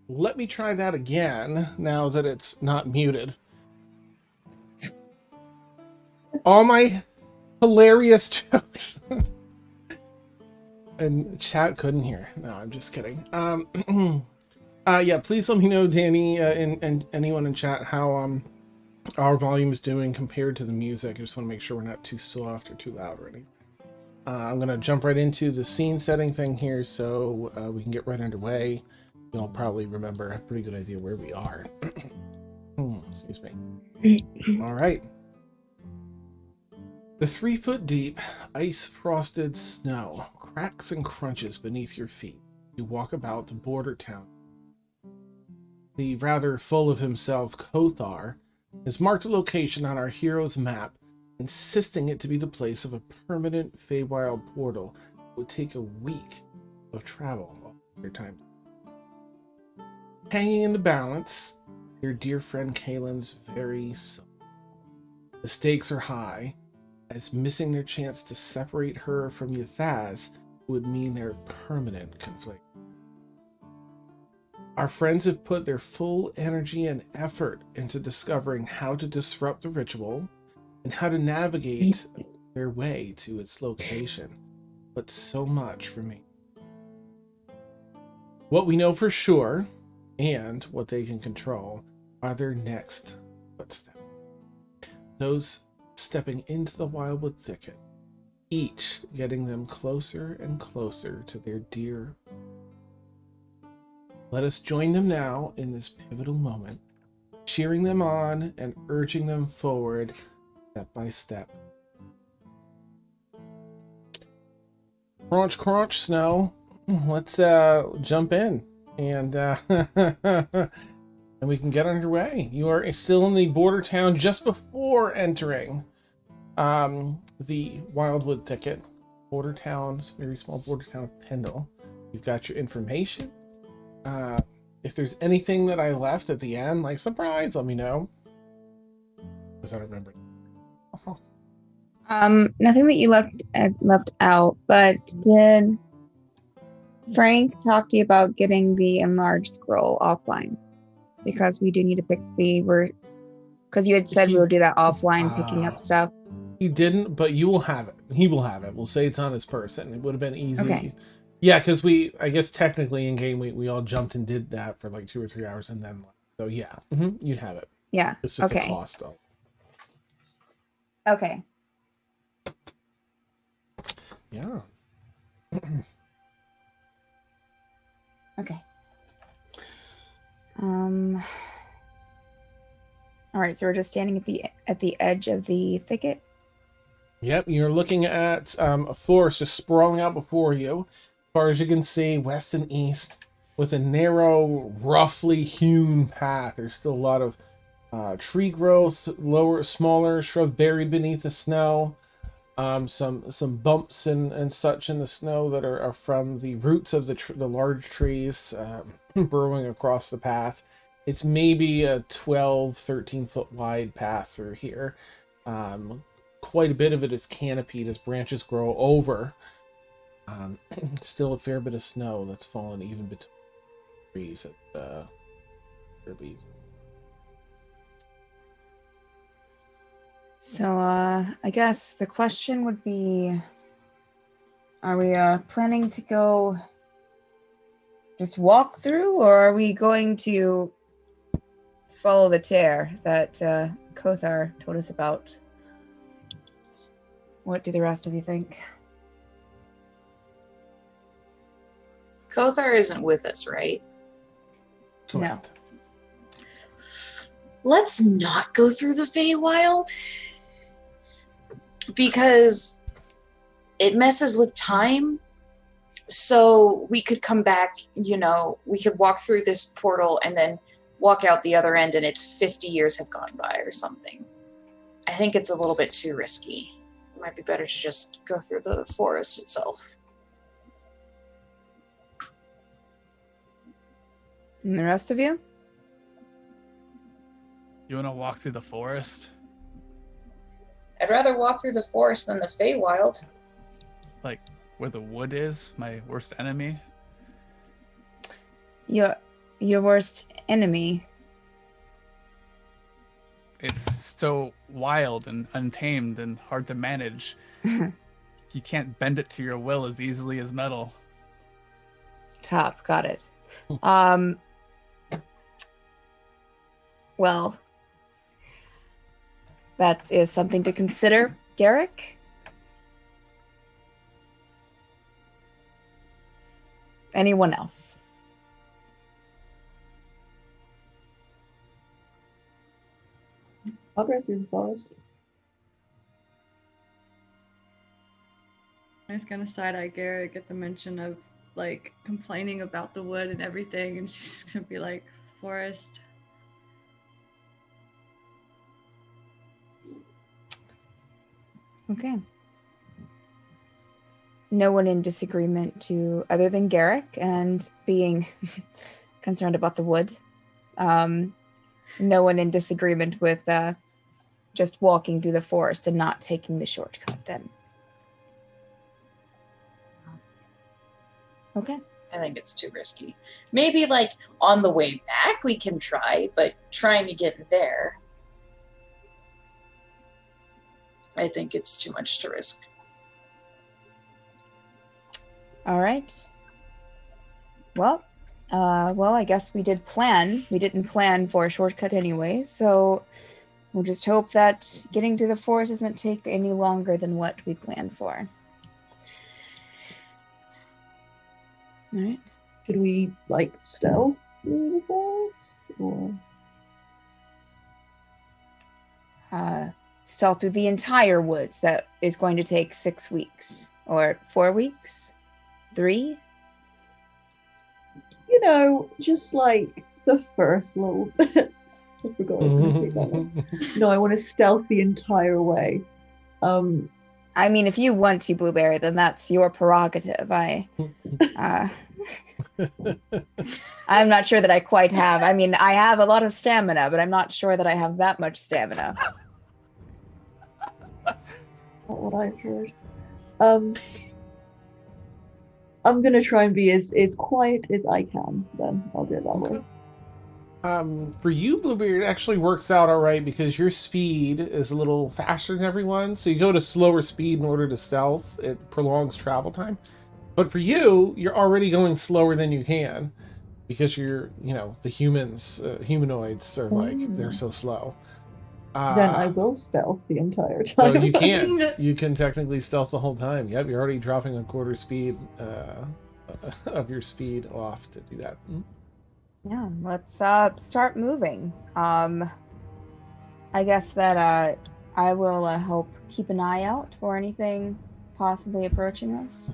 let me try that again now that it's not muted. All my hilarious jokes. And chat couldn't hear. No, I'm just kidding. Yeah, please let me know, Danny, and anyone in chat, how our volume is doing compared to the music. I just want to make sure we're not too soft or too loud or anything. I'm gonna jump right into the scene setting thing here, so we can get right underway. You'll probably remember a pretty good idea where we are. Excuse me. All right. The 3-foot deep, ice-frosted snow cracks and crunches beneath your feet. You walk about the border town. The rather full of himself Kothar has marked a location on our hero's map, insisting it to be the place of a permanent Feywild portal that would take a week of travel all your time. Hanging in the balance, your dear friend Caelynn's very soul. The stakes are high, as missing their chance to separate her from Yathaz would mean their permanent conflict. Our friends have put their full energy and effort into discovering how to disrupt the ritual and how to navigate their way to its location, but so much remains. What we know for sure, and what they can control, are their next footsteps. Those stepping into the Wildwood Thicket, each getting them closer and closer to their dear. Let us join them now in this pivotal moment, cheering them on and urging them forward step by step. Crunch, crunch, Snow. Let's jump in and and we can get underway. You are still in the border town just before entering the Wildwood Thicket. Border towns, very small border town of Pendle. You've got your information. If there's anything that I left at the end, like surprise, let me know. Because I don't remember. Nothing that you left out, but did Frank talk to you about getting the enlarged scroll offline? Because we do need to pick because you had said we would do that offline, picking up stuff. He didn't, but you will have it. He will have it. We'll say it's on his person. It would have been easy. Okay. Yeah, because I guess technically in game we all jumped and did that for like 2 or 3 hours and then left. So yeah, you'd have it. Yeah. It's just the cost though. Okay. Yeah. Okay. All right, so we're just standing at the edge of the thicket. Yep, you're looking at a forest just sprawling out before you, as far as you can see, west and east, with a narrow, roughly hewn path. There's still a lot of tree growth, smaller shrub buried beneath the snow. Some bumps and such in the snow that are from the roots of the large trees burrowing across the path. It's maybe a 13 foot wide path through here. Quite a bit of it is canopied as branches grow over. Still a fair bit of snow that's fallen even between trees at their leaves. So, I guess the question would be, are we planning to go just walk through, or are we going to follow the tear that Kothar told us about? What do the rest of you think? Kothar isn't with us, right? Correct. No. Let's not go through the Feywild, because it messes with time. So we could come back, we could walk through this portal and then walk out the other end and it's 50 years have gone by or something. I think it's a little bit too risky. It might be better to just go through the forest itself. And the rest of you? You want to walk through the forest? I'd rather walk through the forest than the Feywild. Like where the wood is, my worst enemy? your worst enemy? It's so wild and untamed and hard to manage. You can't bend it to your will as easily as metal. Top, got it. Well, that is something to consider, Garrick. Anyone else? I'll go through the forest. I was gonna side-eye Garrick at the mention of like complaining about the wood and everything, and she's gonna be like, "Forest." Okay. No one in disagreement to other than Garrick and being concerned about the wood. No one in disagreement with just walking through the forest and not taking the shortcut then. Okay. I think it's too risky. Maybe like on the way back we can try, but trying to get there, I think it's too much to risk. All right. Well, I guess we did plan. We didn't plan for a shortcut anyway, so we'll just hope that getting through the forest doesn't take any longer than what we planned for. All right. Should we like stealth through the forest, or Stealth through the entire woods. That is going to take 6 weeks or 4 weeks, 3. you know, just like the first little bit? I forgot. I was gonna take that one. No, I want to stealth the entire way. I mean, if you want to, Blueberry, then that's your prerogative. I'm not sure that I quite have. I mean, I have a lot of stamina, but I'm not sure that I have that much stamina. Not what I've heard. I'm gonna try and be as quiet as I can. Then I'll do it that way. For you, Bluebeard, it actually works out all right because your speed is a little faster than everyone. So you go to slower speed in order to stealth. It prolongs travel time. But for you, you're already going slower than you can because you're, the humanoids are like, they're so slow. Then I will stealth the entire So time. you can technically stealth the whole time. Yep, you're already dropping a quarter speed of your speed off to do that. Yeah, let's start moving. I guess that I will help keep an eye out for anything possibly approaching us.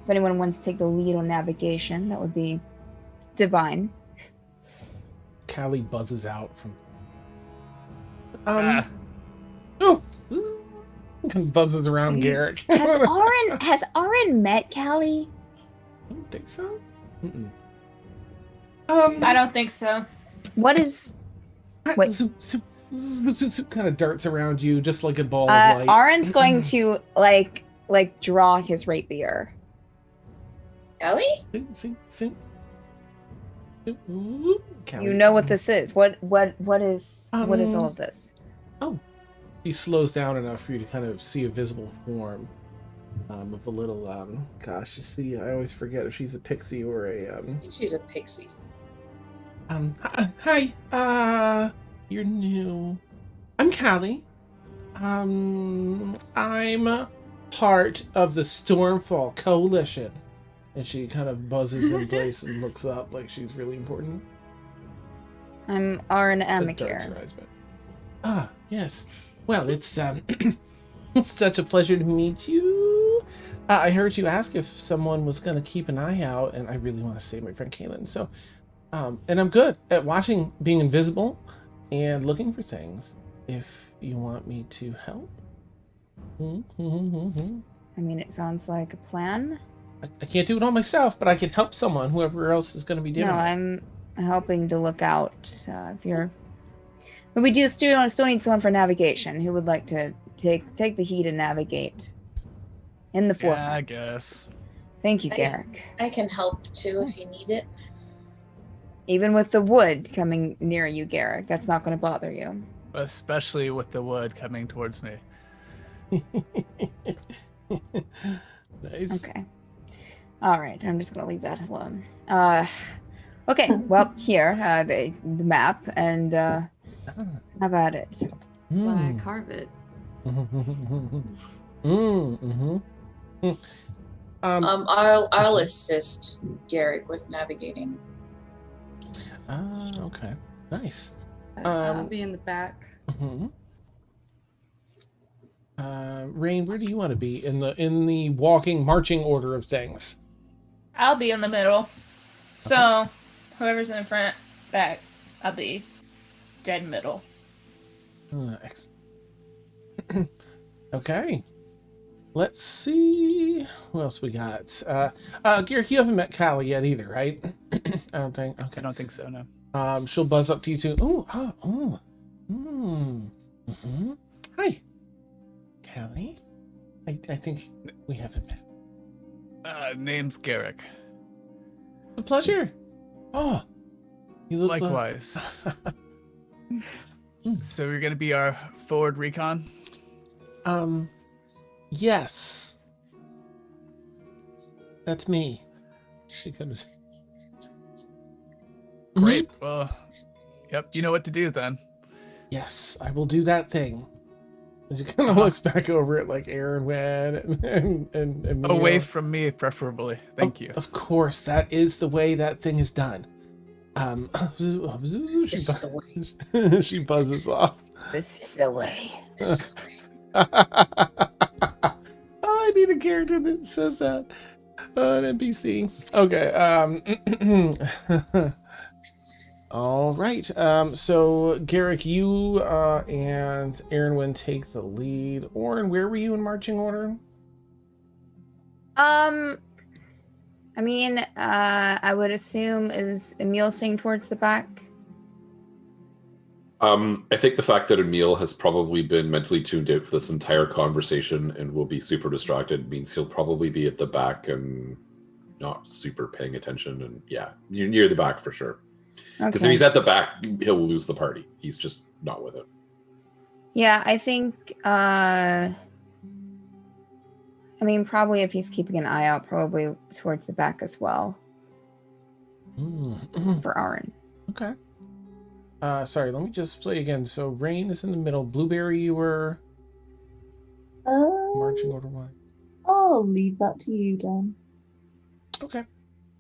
If anyone wants to take the lead on navigation, that would be divine. Cali buzzes out from. Buzzes around Garrick. Has Aaron met Cali? I don't think so. Mm-mm. I don't think so. What is? Wait. Zoop, kind of darts around you just like a ball of light. Aaron's going to like draw his rapier. Ellie? You know what this is. What is all of this? Oh. He slows down enough for you to kind of see a visible form of a little gosh, you see, I always forget if she's a pixie or a I think she's a pixie. Hi, you're new. I'm Cali. I'm part of the Stormfall Coalition. And she kind of buzzes in place and looks up like she's really important. I'm Aaron Darts Amicare. her eyes back. Ah, yes. Well, it's it's such a pleasure to meet you. I heard you ask if someone was going to keep an eye out, and I really want to save my friend Caelynn. So, and I'm good at watching, being invisible, and looking for things. If you want me to help. I mean, it sounds like a plan. I can't do it all myself, but I can help someone, whoever else is going to be doing it. No, I'm helping to look out. If you're, but we do still need someone for navigation who would like to take the heat and navigate in the forefront. Yeah, I guess. Thank you, Garrick. I can help too if you need it. Even with the wood coming near you, Garrick, that's not going to bother you. Especially with the wood coming towards me. Nice. Okay. All right. I'm just going to leave that alone. Okay. Well, here, the map, and how about it? Why carve it? I'll assist Garrick with navigating. Okay. Nice. I'll be in the back. Rain, where do you want to be in the walking, marching order of things? I'll be in the middle. So, whoever's in front, back, I'll be dead middle. Nice. Okay. Let's see. Who else we got? Garrick, you haven't met Cali yet either, right? I don't think. Okay. I don't think so, no. She'll buzz up to you too. Hi, Cali. I think we haven't met. Name's Garrick. It's a pleasure. Oh, you look Likewise. So you're gonna be our forward recon? Yes. That's me. Great. Well, yep. You know what to do then. Yes, I will do that thing. And she kind of looks back over at like Aaron Wed and Away Mio. from me, preferably. Thank you. Of course, that is the way that thing is done. This is the way. She buzzes off. This is the way. This is the way. I need a character that says that. An NPC. Okay. All right. So Garrick, you and Aaron take the lead. Orin, where were you in marching order? I mean, I would assume is Emil staying towards the back. I think the fact that Emil has probably been mentally tuned out for this entire conversation and will be super distracted means he'll probably be at the back and not super paying attention. And yeah, you're near the back for sure. Because if he's at the back, he'll lose the party. He's just not with it. Yeah, I think. I mean, probably if he's keeping an eye out, probably towards the back as well for Aaron. Okay. Sorry, let me just play again. So Rain is in the middle. Blueberry, you were marching order one. I'll leave that to you, Dan. Okay.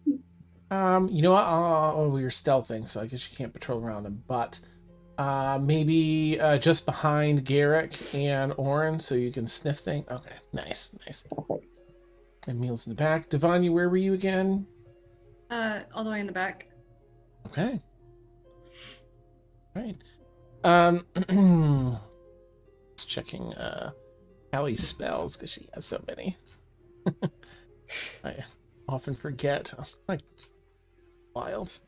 You know what? Oh, you're stealthing, so I guess you can't patrol around them. But maybe just behind Garrick and Orin, so you can sniff things. Okay, nice. Perfect. And Meal's in the back. Devanya, where were you again? All the way in the back. Okay. Right. Just checking Callie's spells because she has so many. I often forget. Like wild.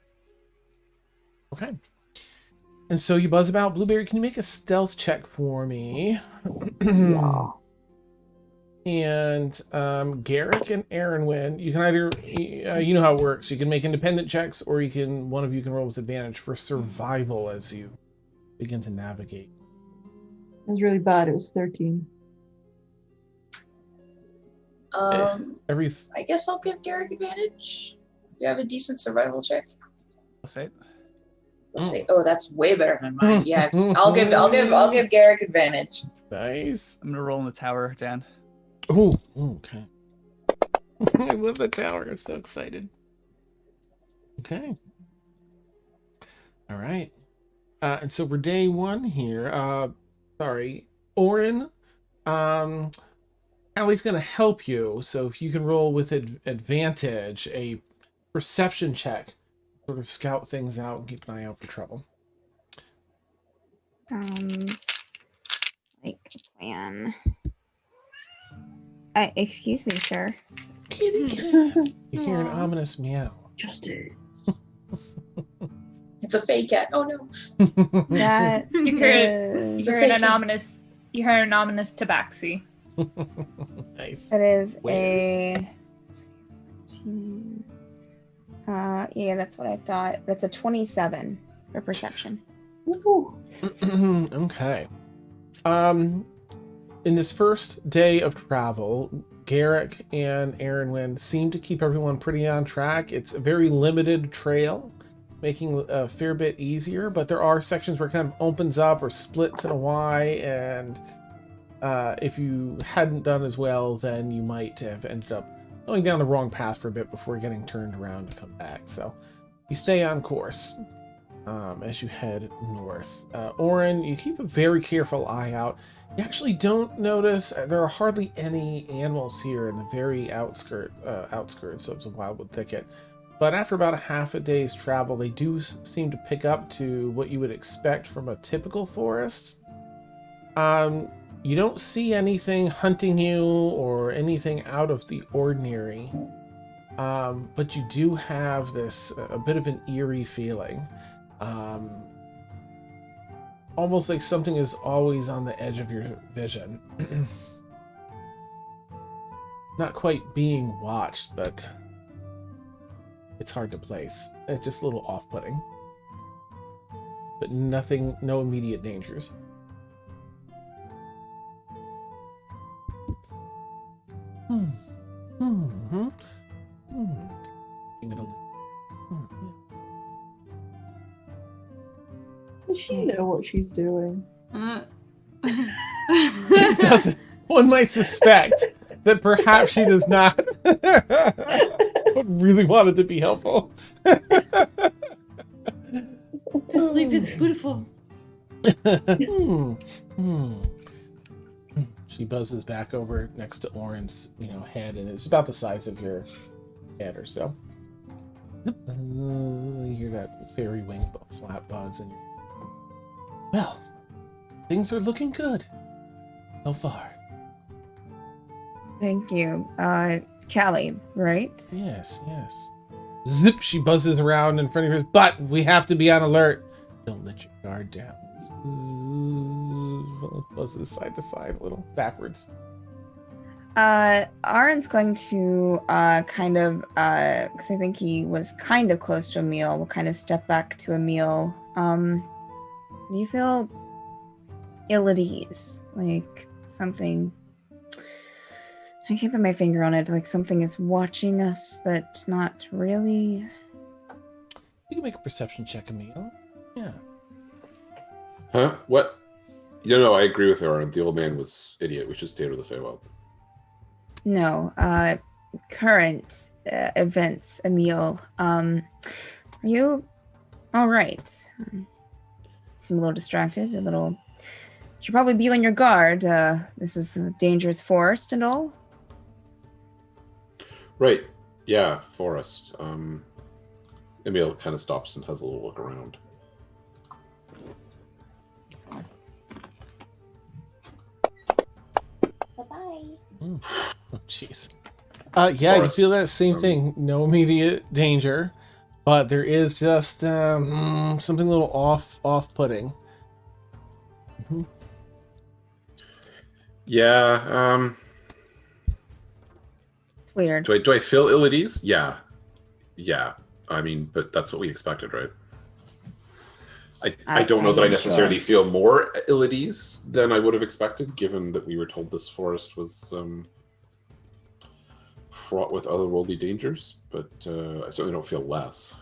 Okay. And so you buzz about. Blueberry, can you make a stealth check for me? Yeah. And Garrick and Aaron, you can either you know how it works. You can make independent checks, or one of you can roll with advantage for survival as you begin to navigate. It was really bad. It was 13. I guess I'll give Garrick advantage. You have a decent survival check. I'll say it. I'll say, oh, that's way better than mine. Yeah, I'll give Garrick advantage. Nice. I'm gonna roll in the tower, Dan. Oh, okay. I love the tower. I'm so excited. Okay. All right. And so for day one here, Orin, Allie's going to help you. So if you can roll with advantage, a perception check, sort of scout things out and keep an eye out for trouble. Sounds like a plan. Excuse me, sir. Kitty cat. You hear an ominous meow. Justice. It's a fake cat. Oh no. That You heard an ominous tabaxi. Nice. That is Wares. a 14. Yeah, that's what I thought. That's a 27 for perception. Ooh. Okay. In this first day of travel, Garrick and Aaronwyn seem to keep everyone pretty on track. It's a very limited trail, making a fair bit easier, but there are sections where it kind of opens up or splits in a Y, and if you hadn't done as well, then you might have ended up going down the wrong path for a bit before getting turned around to come back. So you stay on course as you head north. Oren, you keep a very careful eye out. You actually don't notice there are hardly any animals here in the very outskirts of the Wildwood Thicket. But after about a half a day's travel, they do seem to pick up to what you would expect from a typical forest. You don't see anything hunting you or anything out of the ordinary. But you do have this, a bit of an eerie feeling. Almost like something is always on the edge of your vision. Not quite being watched, but it's hard to place. It's just a little off-putting. But nothing, no immediate dangers. Does she know what she's doing? It doesn't. One might suspect that perhaps she does not. But really wanted to be helpful. The sleep is beautiful. She buzzes back over next to Oren's, head, and it's about the size of your head or so. You hear that fairy wing flap buzz, and well, things are looking good so far. Thank you. Cali, right? Yes. Zip, she buzzes around in front of her, but we have to be on alert. Don't let your guard down. Buzzes side to side, a little backwards. Aaron's going to kind of, because I think he was kind of close to Emil, will kind of step back to Emil. Do you feel ill at ease? Like something, I can't put my finger on it, like something is watching us, but not really. You can make a perception check, Emil. Yeah. Huh? What? I agree with Aaron. The old man was idiot. We should stay to the Feywild. No, current events, Emil. Are you all right? Seem a little distracted, should probably be on your guard. This is a dangerous forest and all. Right. Yeah, forest. Emil kind of stops and has a little look around. Bye-bye. Oh, jeez. Yeah, Forest. you feel that same thing. No immediate danger, but there is just something a little off-putting. Mm-hmm. Yeah. It's weird. Do I feel ill at ease? Yeah. I mean, but that's what we expected, right? I don't know that I necessarily feel more ill at ease than I would have expected, given that we were told this forest was fraught with otherworldly dangers, but I certainly don't feel less.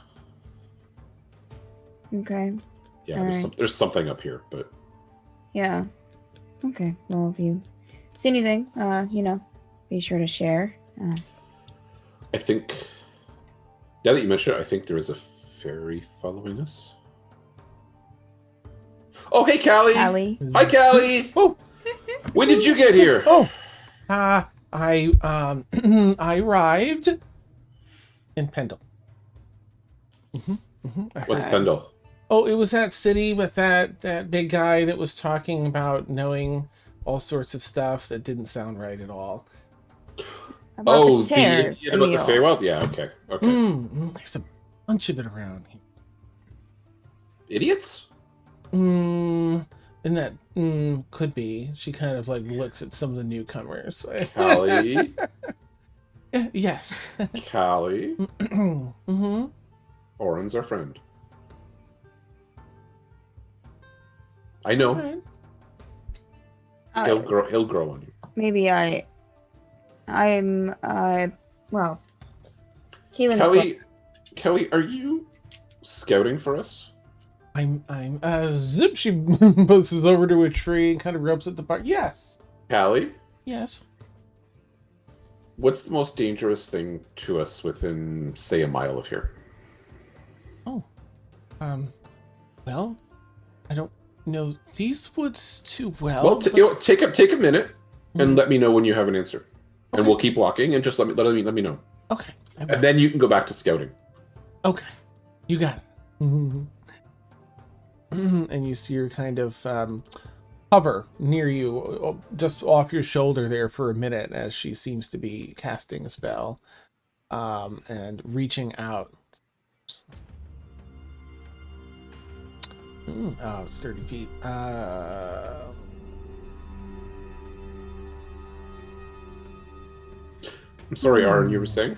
Okay. Yeah, All there's something up here, but Yeah. Okay. Well, if you see anything, be sure to share. I think, now that you mention it, I think there is a fairy following us. Oh, hey, Callie! Cali. Hi, Callie! Oh, When did you get here? oh, I arrived in Pendle. What's Pendle? Oh, it was that city with that big guy that was talking about knowing all sorts of stuff that didn't sound right at all. About the tears, about the Emil. Feywild? Yeah, okay. There's a bunch of it around here. Idiots? And that could be. She kind of looks at some of the newcomers. Callie? Yes. Cali, Mm-hmm. Oren's our friend. I know. Right. He'll grow on you. Maybe I'm well, Caelynn's Kelly, are you scouting for us? I'm Zip, she pushes over to a tree and kind of rubs at the bark. Yes. Callie, Yes. what's the most dangerous thing to us within, say, a mile of here? Oh. Well, I don't know these woods too well. Well, but- you know, take a minute and Mhm. let me know when you have an answer. And Okay. we'll keep walking and just let me know. Okay. I will. And then you can go back to scouting. Okay. You got it. Mhm. And you see her kind of hover near you, just off your shoulder there for a minute as she seems to be casting a spell and reaching out. Oh, it's 30 feet. I'm sorry, Aaron, you were saying?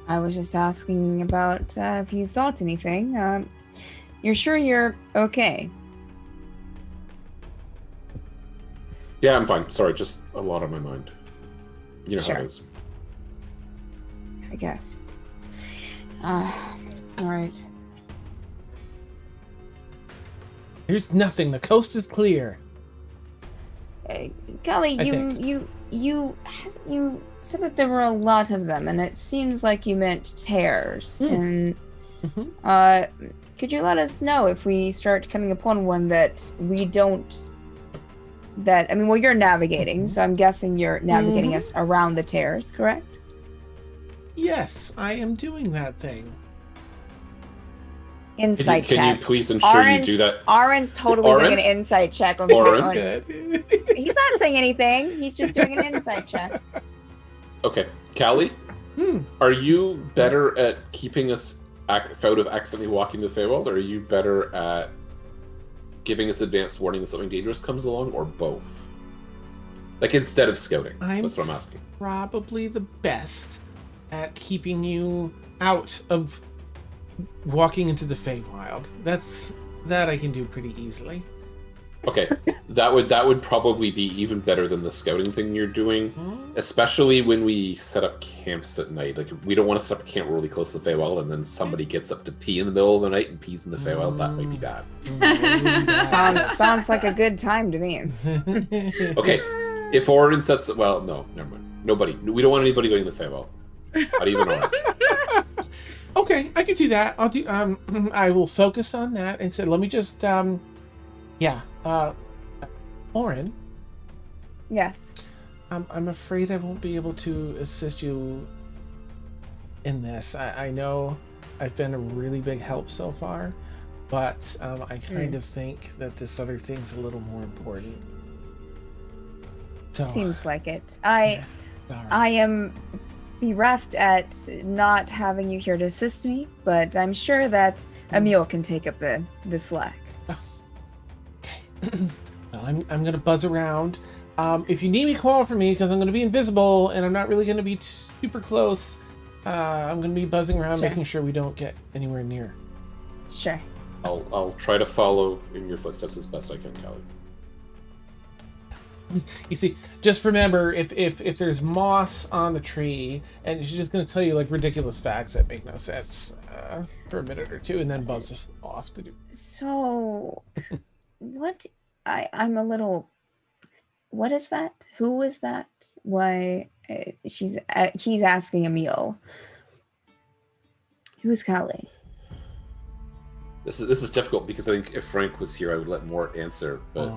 I was just asking about if you thought anything. You're sure you're okay? Yeah, I'm fine. Sorry, just a lot on my mind. You know Sure. how it is. I guess. All right. There's nothing. The coast is clear. Kelly, I you said that there were a lot of them, and it seems like you meant tears. And Mm-hmm. could you let us know if we start coming upon one that we don't? That I mean, well, you're navigating, so I'm guessing you're navigating us around the tears, correct? Yes, I am doing that thing. Insight Can check. you please ensure you do that? Aaron's totally Aaron? doing an insight check. Aaron? Good. He's not saying anything. He's just doing an insight check. Okay. Callie, are you better at keeping us out of accidentally walking the Feywild, or are you better at giving us advance warning if something dangerous comes along, or both? Like, instead of scouting. That's what I'm asking. Probably the best at keeping you out of walking into the Feywild. That I can do pretty easily. Okay. that would probably be even better than the scouting thing you're doing, especially when we set up camps at night. Like, we don't want to set up a camp really close to the Feywild, and then somebody gets up to pee in the middle of the night and pees in the Feywild. That might be bad. Sounds like a good time to me. Okay. If Orin sets... Well, no, never mind. Nobody. We don't want anybody going to the Feywild. Not even Orin. Okay, I can do that. I'll do. I will focus on that and say, let me just. Orin. Yes. I'm afraid I won't be able to assist you in this. I know I've been a really big help so far, but I kind of think that this other thing's a little more important. So, Seems like it. sorry. I am bereft at not having you here to assist me, but I'm sure that Emil can take up the slack. Okay. Well, I'm gonna buzz around. If you need me, call for me because I'm gonna be invisible and I'm not really gonna be super close. I'm gonna be buzzing around, Sure. making sure we don't get anywhere near. Sure. I'll try to follow in your footsteps as best I can, Callie. You see, just remember if there's moss on the tree, and she's just gonna tell you like ridiculous facts that make no sense for a minute or two, and then buzz off to do. So, what? I'm a little. What is that? Who is that? Why? He's asking Emil. Who's Cali? This is difficult because I think if Frank was here, I would let Mort answer, but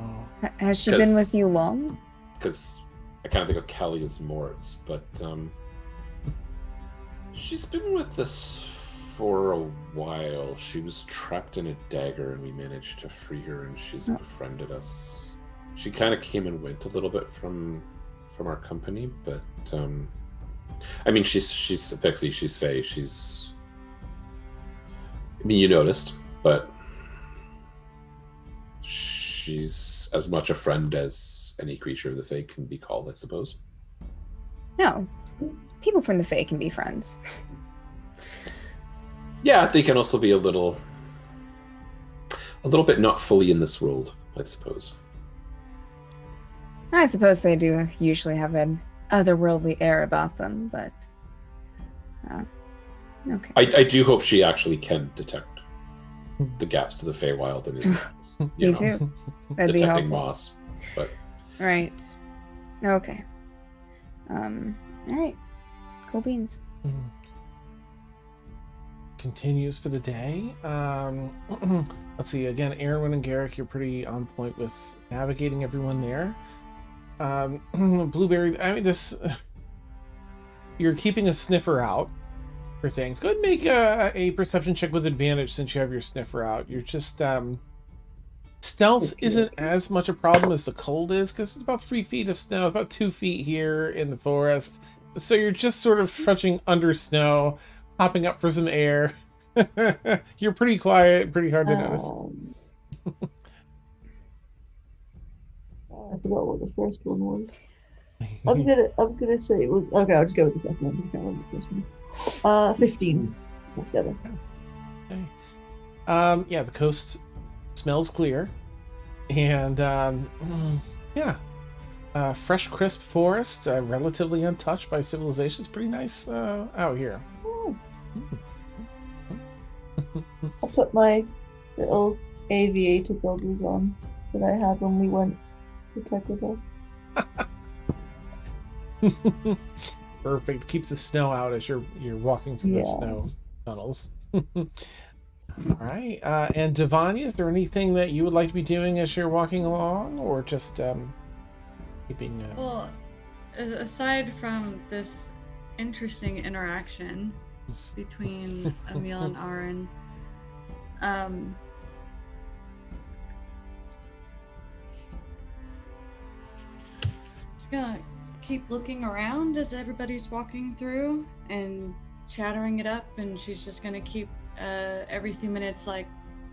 Has she been with you long? because I kind of think of Callie as Mort's, but she's been with us for a while. She was trapped in a dagger, and we managed to free her, and she's befriended us. She kind of came and went a little bit from our company, but I mean, she's a pixie, she's Fey, she's. I mean, you noticed, but she's as much a friend as any creature of the Fae can be called, I suppose. No. People from the Fae can be friends. Yeah, they can also be a little bit not fully in this world, I suppose. I suppose they do usually have an otherworldly air about them, but okay. I do hope she actually can detect the gaps to the Feywild and is Me too. That'd be detecting helpful. moss. But Right. Okay. All right. Cool beans. Continues for the day. Let's see. Again, Aaron and Garrick, you're pretty on point with navigating everyone there. Blueberry, I mean, this. You're keeping a sniffer out for things. Go ahead and make a perception check with advantage since you have your sniffer out. You're just stealth isn't as much a problem as the cold is because it's about 3 feet of snow, about 2 feet here in the forest. So you're just sort of trudging under snow, hopping up for some air. You're pretty quiet, pretty hard to notice. I forgot what the first one was. I'm gonna say it was okay. I'll just go with the second one. Just can't remember the first one. 15 altogether. Okay. Yeah, the coast smells clear, and yeah, fresh, crisp forest, relatively untouched by civilization. It's pretty nice out here. Oh. I'll put my little aviator goggles on that I had when we went to Tequila. Perfect. Keeps the snow out as you're walking through the snow tunnels. All right. And Devanya, is there anything that you would like to be doing as you're walking along, or just keeping? Well, aside from this interesting interaction between Emil and Aaron, just gonna keep looking around as everybody's walking through and chattering it up, and she's just gonna keep every few minutes like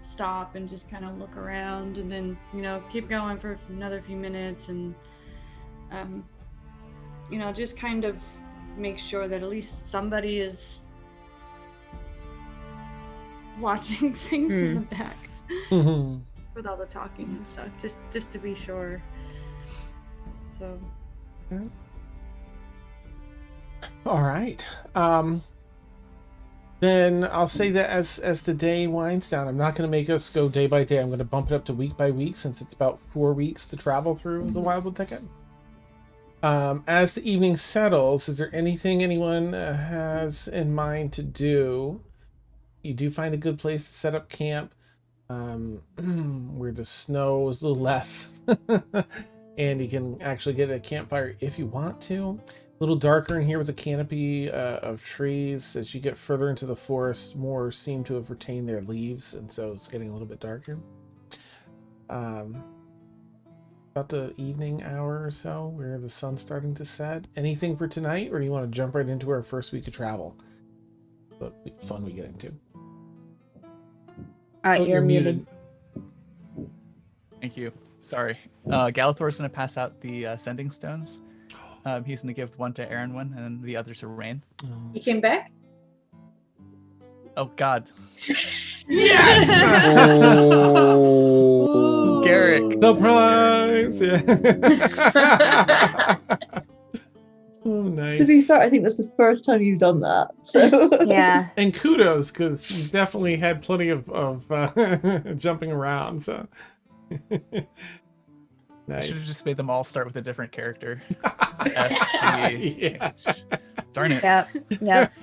stop and just kind of look around, and then keep going for another few minutes, and just kind of make sure that at least somebody is watching things in the back with all the talking and stuff, just to be sure. So all right. Then I'll say that as the day winds down, I'm not going to make us go day by day. I'm going to bump it up to week by week since it's about 4 weeks to travel through the Wildwood Thicket. As the evening settles, is there anything anyone has in mind to do? You do find a good place to set up camp where the snow is a little less. And you can actually get a campfire if you want to. A little darker in here with a canopy of trees. As you get further into the forest, more seem to have retained their leaves, and so it's getting a little bit darker. About the evening hour or so, where the sun's starting to set. Anything for tonight, or do you want to jump right into our first week of travel? What fun we get into. You're muted. Thank you. Sorry. Galathor's going to pass out the sending stones. He's going to give one to Aaron, and then the other to Rain. He came back? Oh, God. Yes! Oh. Garrick. Surprise! Yeah. Oh, nice. To be fair, I think that's the first time you've done that. So. Yeah. And kudos, because you definitely had plenty of jumping around. So. Nice. I should have just made them all start with a different character. S-G-H. Yeah. Darn it. Yep.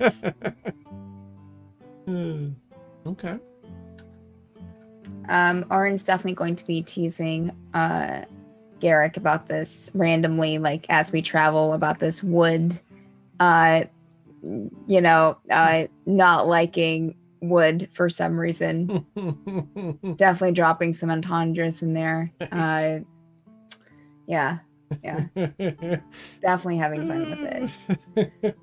Okay. Aaron's definitely going to be teasing Garrick about this randomly, like as we travel, about this wood, not liking wood for some reason. Definitely dropping some entendres in there. Nice. Yeah. Definitely having fun with it.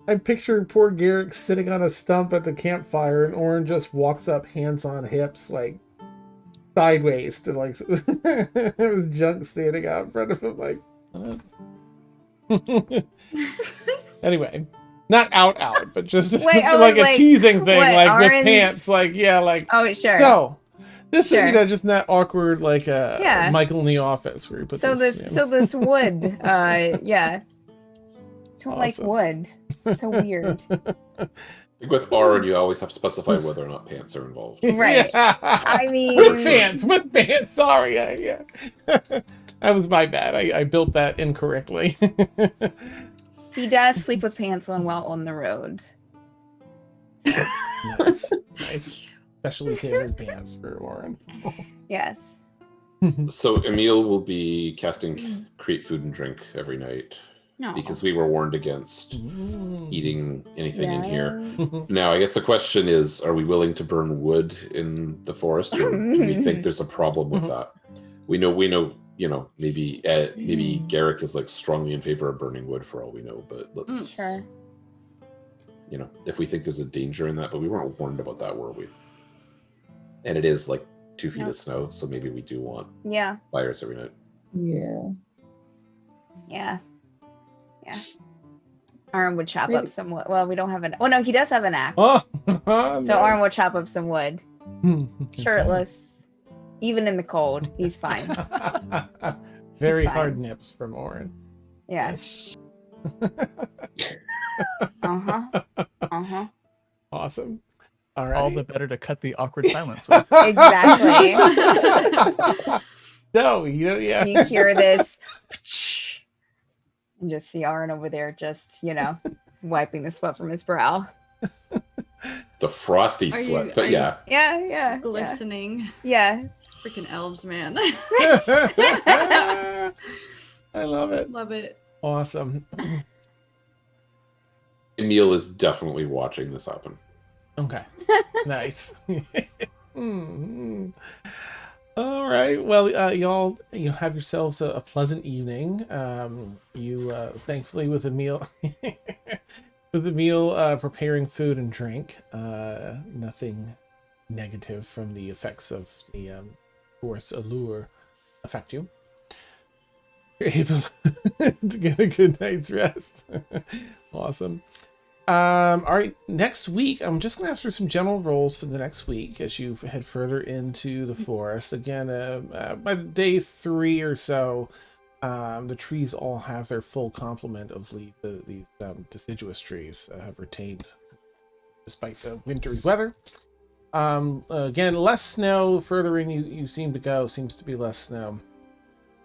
I'm picturing poor Garrick sitting on a stump at the campfire, and Oren just walks up, hands on hips, like sideways to like his junk standing out in front of him, like. Anyway, not out, but just Wait, I like was a like, teasing thing, what, like with Aaron's- pants, like yeah, like Oh, sure. so. This Sure. is just not awkward, like Yeah. Michael in the Office, where he puts So his, this wood, yeah. Don't like Awesome. wood. It's so weird. With Aaron, you always have to specify whether or not pants are involved. Right. Yeah. I mean, with pants. Sorry, yeah. That was my bad. I built that incorrectly. he does sleep with pants on while on the road. Nice. Specially tailored pants for Warren. Yes. So Emil will be casting create food and drink every night No. because we were warned against eating anything in here. Yes. Now, I guess the question is, are we willing to burn wood in the forest, or do we think there's a problem with that? We know, maybe Garrick is like strongly in favor of burning wood for all we know, but let's, Sure. if we think there's a danger in that, but we weren't warned about that, were we? And it is like 2 feet Nope. of snow, so maybe we do want Yeah. fires every night. Yeah. Yeah. Arn would chop Maybe. up some wood. Well, we don't have an. Oh no, he does have an axe. Oh, So Arn will chop up some wood. Shirtless, even in the cold, he's fine. Very He's fine. hard nips from Oren. Yes. Uh-huh. Awesome. All right. All the better to cut the awkward silence with. Exactly. No, yeah. You hear this, and just see Arn over there, just wiping the sweat from his brow. The frosty Are you- sweat, are but you- yeah. Yeah. Glistening. Yeah. Freaking elves, man. I love it. Love it. Awesome. Emil is definitely watching this happen. Okay. Nice. Mhm. All right. Well, y'all, you have yourselves a pleasant evening. You thankfully with Emil, preparing food and drink. Nothing negative from the effects of the force allure affect you. You're able to get a good night's rest. Awesome. All right, next week, I'm just going to ask for some general roles for the next week as you head further into the forest. Again, by day 3 or so, the trees all have their full complement of leaves. These deciduous trees have retained despite the wintry weather. Again, less snow. Further in you seem to go, seems to be less snow.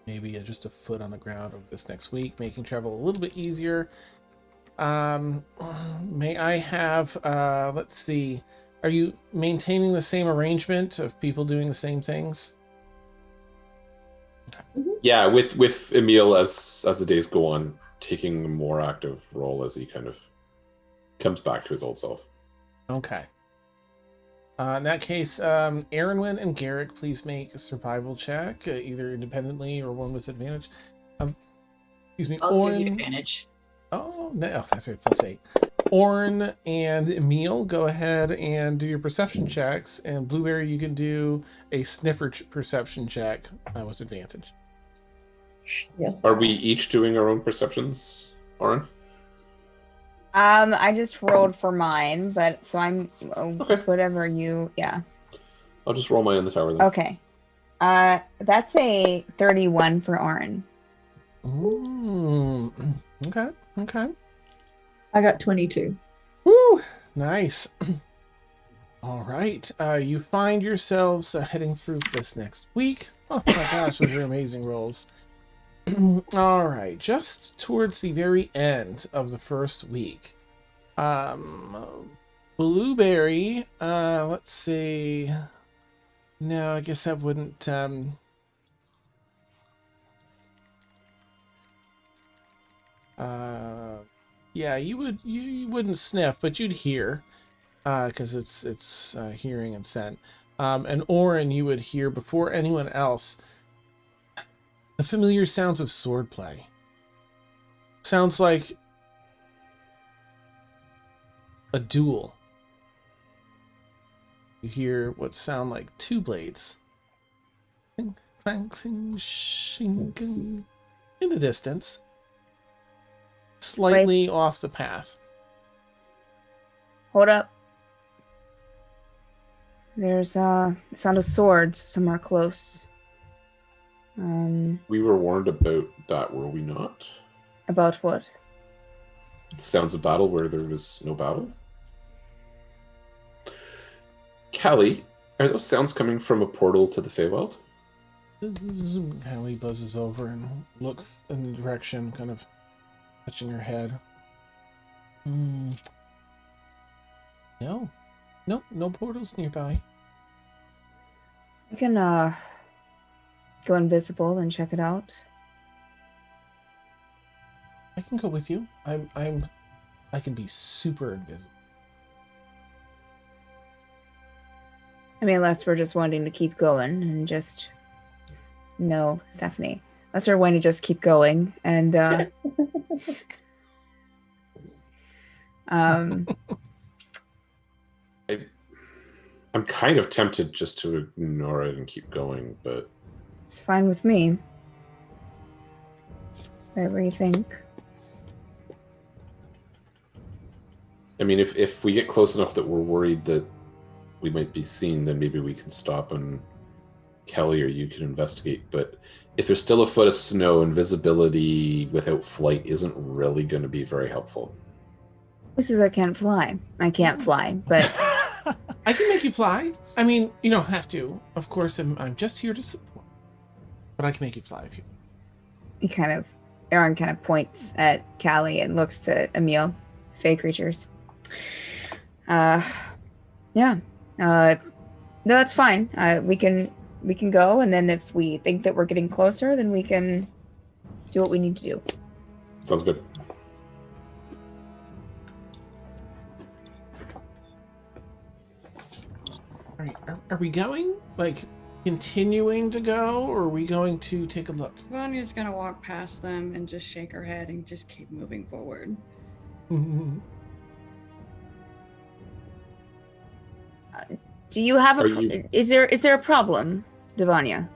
Maybe just a foot on the ground over this next week, making travel a little bit easier. May I have, let's see, are you maintaining the same arrangement of people doing the same things? Yeah, with Emil as the days go on, taking a more active role as he kind of comes back to his old self. Okay. In that case, Aaronwyn and Garrick, please make a survival check, either independently or one with advantage. Excuse me, I'll give you Orin. advantage. Oh, no, that's right, +8. Orn and Emil, go ahead and do your perception checks, and Blueberry, you can do a sniffer perception check with advantage. Yeah. Are we each doing our own perceptions, Oren? I just rolled for mine, but so I'm Okay. whatever you. Yeah. I'll just roll mine in the tower then. Okay. That's a 31 for Orin. Ooh. Okay. I got 22. Woo! Nice. All right. You find yourselves heading through this next week. Oh my gosh, those are amazing rolls. All right. Just towards the very end of the first week. Blueberry, let's see. No, I guess that wouldn't, yeah, you wouldn't sniff, but you'd hear, because it's hearing and scent. And Orin, you would hear before anyone else the familiar sounds of swordplay. Sounds like a duel. You hear what sound like 2 blades. Clink, clank, cling, shinking in the distance. slightly off the path. Hold up. There's sound of swords somewhere close. We were warned about that, were we not? About what? Sounds of battle where there was no battle? Cali, are those sounds coming from a portal to the Feywild? Callie buzzes over and looks in the direction, kind of touching her head. No, no portals nearby. We can go invisible and check it out. I can go with you. I can be super invisible. I mean, unless we're just wanting to keep going and just... No, Stephanie. Unless we're wanting to just keep going and... I'm kind of tempted just to ignore it and keep going, but... It's fine with me. Whatever you think. I mean, if we get close enough that we're worried that we might be seen, then maybe we can stop and Kelly or you can investigate. But if there's still a foot of snow, invisibility without flight isn't really going to be very helpful. This is I can't fly. I can't fly, but... I can make you fly. I mean, you don't have to. Of course, I'm just here to support. But I can make you fly if you... Aaron kind of points at Cali and looks to Emil. Fey creatures. Yeah. No, that's fine. We can go, and then if we think that we're getting closer, then we can do what we need to do. Sounds good. Are we going? Like, continuing to go, or are we going to take a look? Vanya's gonna walk past them and just shake her head and just keep moving forward. Do you have Is there a problem, Devanya?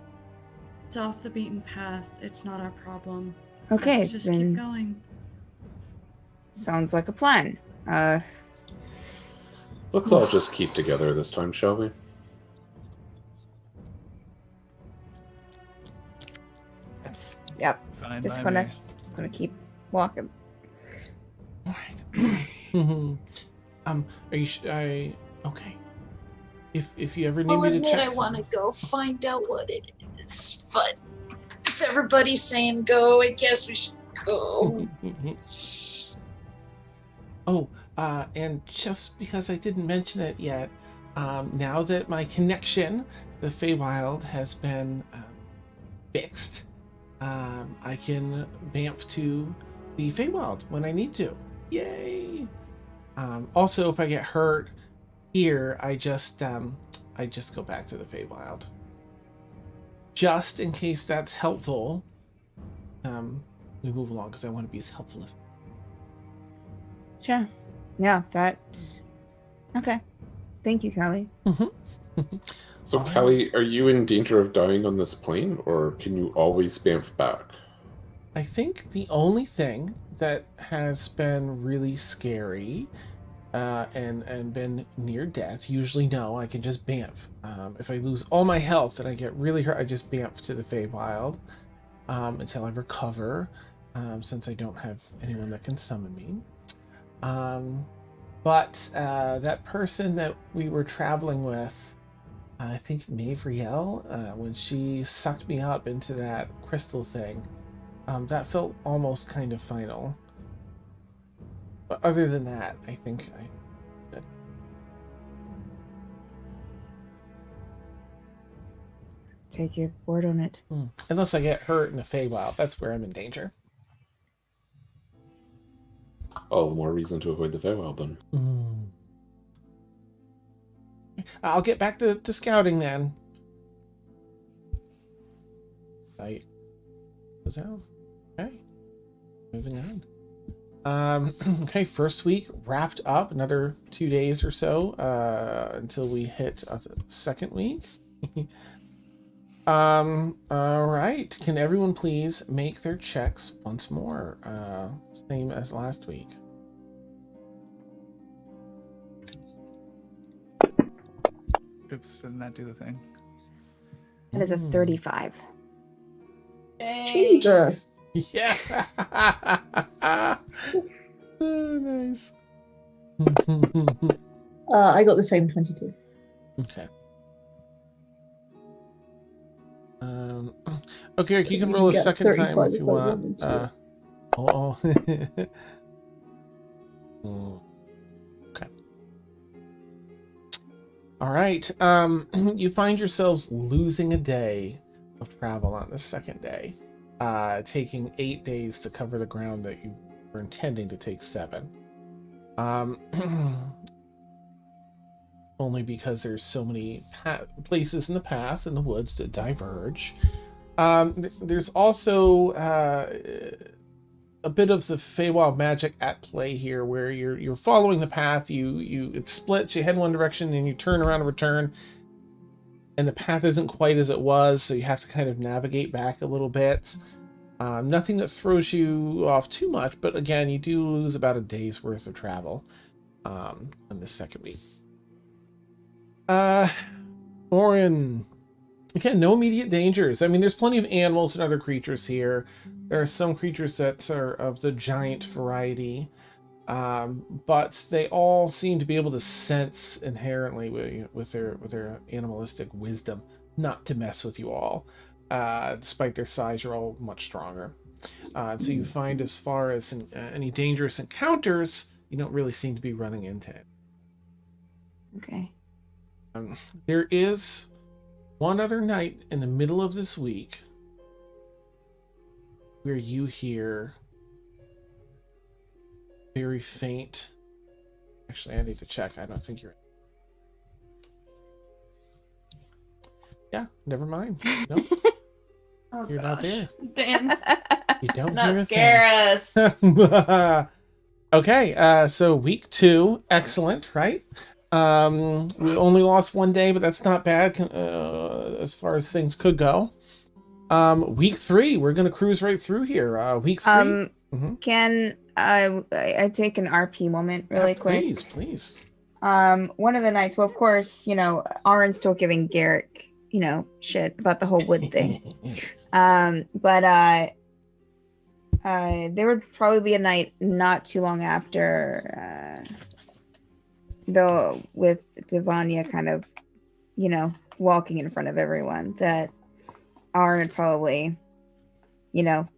It's off the beaten path. It's not our problem. Okay, Let's just then keep going. Sounds like a plan. Let's all just keep together this time, shall we? Yep. Fine Just by gonna keep walking. All right. Are you? Okay. If you ever need I'll me to admit check, I want to go find out what it is, but if everybody's saying go, I guess we should go. Oh, and just because I didn't mention it yet, now that my connection to the Feywild has been fixed, I can bamf to the Feywild when I need to. Yay! Also, if I get hurt here, I just go back to the Feywild. Just in case that's helpful. We move along because I want to be as helpful as. Sure. Yeah, that... Okay. Thank you, Callie. So, Kelly, are you in danger of dying on this plane, or can you always bamf back? I think the only thing that has been really scary and been near death, usually no, I can just bamf. If I lose all my health and I get really hurt, I just bamf to the Feywild until I recover, since I don't have anyone that can summon me. But that person that we were traveling with, I think Mavriel, when she sucked me up into that crystal thing, that felt almost kind of final. But other than that, I think I... Take your word on it. Unless I get hurt in the Feywild, that's where I'm in danger. All the more reason to avoid the Feywild, then. I'll get back to scouting then. Right. Was that okay? Moving on. Okay, first week wrapped up. Another 2 days or so until we hit the second week. All right. Can everyone please make their checks once more? Same as last week. Oops, did not do the thing. That is a 35. Jesus. Yeah. Oh, nice. I got the same 22. Okay. Okay, Eric, you can roll a get second time 35 if you if I want. wanted to. Oh. Okay. All right. You find yourselves losing a day of travel on the second day, taking 8 days to cover the ground that you were intending to take 7. Only because there's so many places in the path in the woods that diverge. There's also a bit of the Feywild magic at play here, where you're following the path. It splits. You head in one direction, and you turn around and return, and the path isn't quite as it was, so you have to kind of navigate back a little bit. Nothing that throws you off too much, but again, you do lose about a day's worth of travel in the second week. Orin. Again, no immediate dangers. I mean, there's plenty of animals and other creatures here. There are some creatures that are of the giant variety, but they all seem to be able to sense inherently with their animalistic wisdom not to mess with you all. Despite their size, you're all much stronger. So you find, as far as any dangerous encounters, you don't really seem to be running into it. Okay. There is one other night in the middle of this week where you hear very faint. Actually, I need to check. I don't think you're. Yeah, never mind. No, Oh, you're not there. Damn. You don't Not hear a scare thing. us. Okay, so week 2, excellent, right? We only lost 1 day, but that's not bad as far as things could go. Week 3, we're gonna cruise right through here. Week 3. Can I take an RP moment really quick? Please. One of the nights, well, of course, Aaron's still giving Garrick, shit about the whole wood thing. But there would probably be a night not too long after, though, with Devanya kind of, walking in front of everyone, that Aaron probably,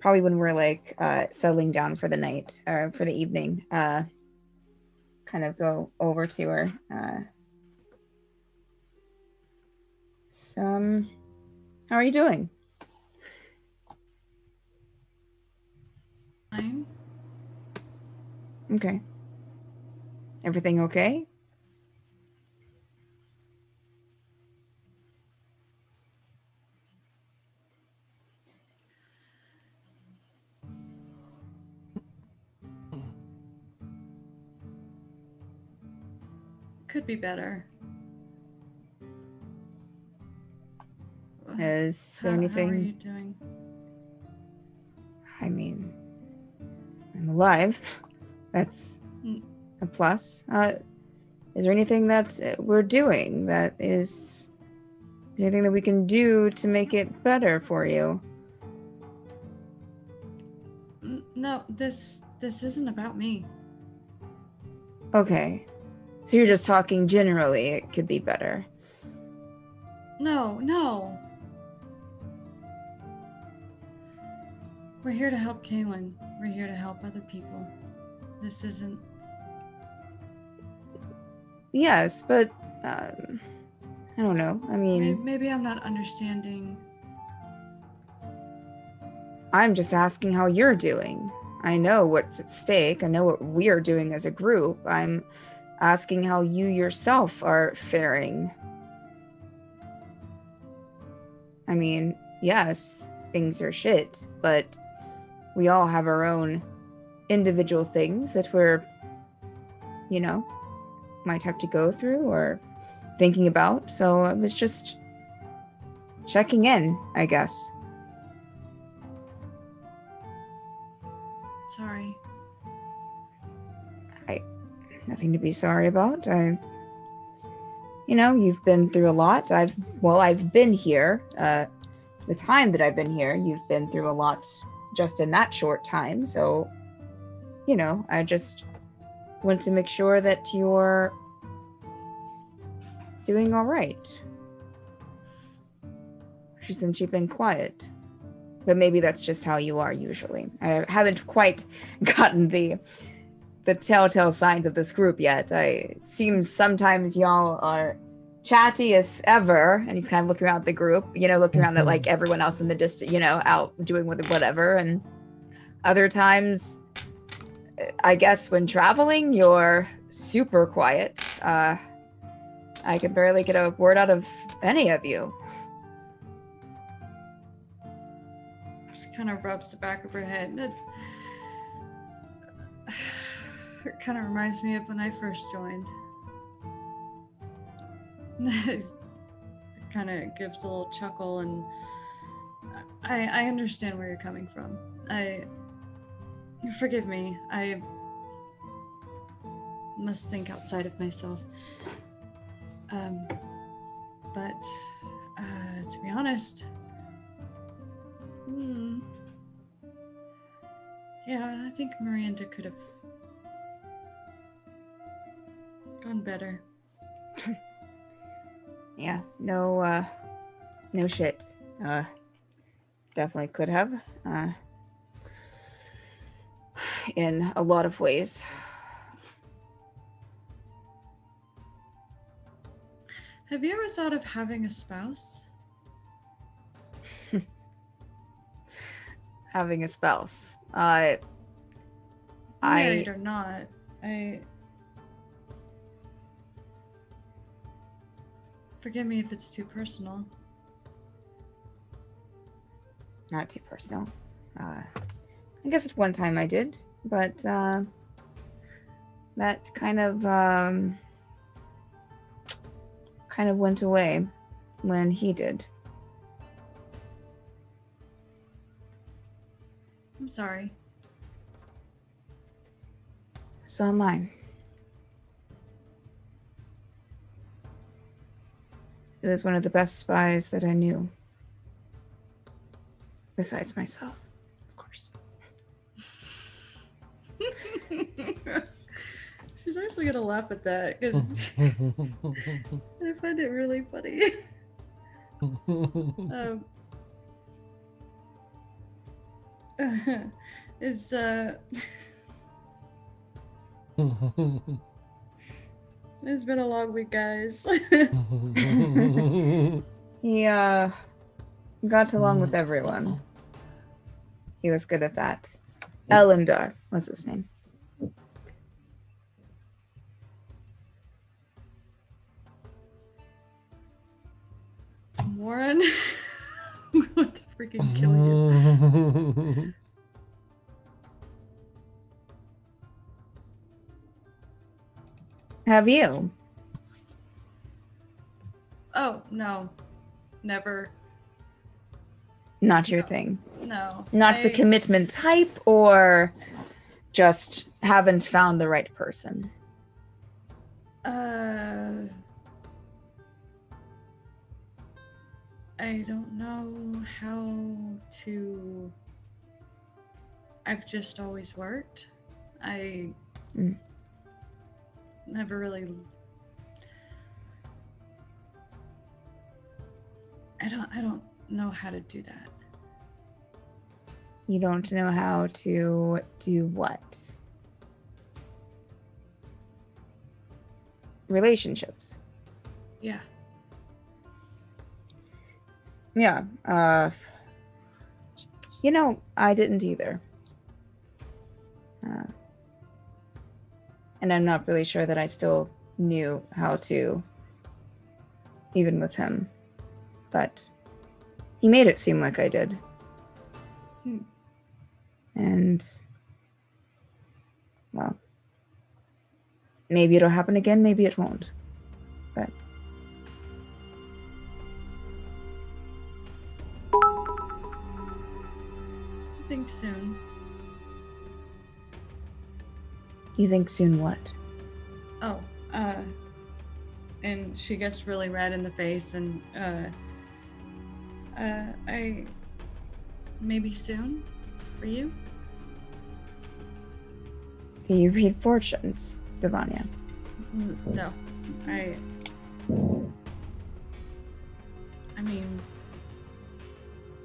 probably when we're like settling down for the night or for the evening, kind of go over to her. How are you doing? Fine. Okay. Everything okay? Could be better. Is there How are anything? you doing? I mean, I'm alive. That's a plus. Is there anything that we're doing that is there anything that we can do to make it better for you? No, this isn't about me. Okay. So you're just talking generally, it could be better. No. We're here to help Caelynn. We're here to help other people. This isn't... Yes, but I don't know. I mean, Maybe I'm not understanding. I'm just asking how you're doing. I know what's at stake. I know what we're doing as a group. I'm asking how you yourself are faring. I mean, yes, things are shit, but we all have our own individual things that we're, might have to go through or thinking about. So I was just checking in, I guess. Sorry. Nothing to be sorry about. You've been through a lot. I've been here. The time that I've been here, you've been through a lot just in that short time. So, I just want to make sure that you're doing all right. Since you've been quiet. But maybe that's just how you are usually. I haven't quite gotten the telltale signs of this group yet. It seems sometimes y'all are chatty as ever, and he's kind of looking around the group, looking around at like everyone else in the distance, out doing whatever. And other times, I guess when traveling, you're super quiet. I can barely get a word out of any of you. Just kind of rubs the back of her head. It kind of reminds me of when I first joined. It kind of gives a little chuckle, and I understand where you're coming from. Forgive me. I must think outside of myself. But to be honest, yeah, I think Miranda could have gone better. Yeah, no shit. Definitely could have. In a lot of ways. Have you ever thought of having a spouse? Having a spouse. Married or not, forgive me if it's too personal. Not too personal. I guess at one time I did, but that kind of went away when he did. I'm sorry. So am I. He was one of the best spies that I knew. Besides myself, of course. She's actually gonna laugh at that because I find it really funny. It's been a long week, guys. He got along with everyone. He was good at that. Elendar was his name. Warren, I'm going to freaking kill you. Have you? Oh, no. Never. Not your thing. No. Not the commitment type, or just haven't found the right person? I don't know how to. I've just always worked. I never really. I don't know how to do that. You don't know how to do what? Relationships. Yeah. Yeah. I didn't either. And I'm not really sure that I still knew how to, even with him. But he made it seem like I did. And, well, maybe it'll happen again, maybe it won't. But think soon. You think soon what? Oh, and she gets really red in the face and, maybe soon? For you? Do you read fortunes, Devania? No. I mean,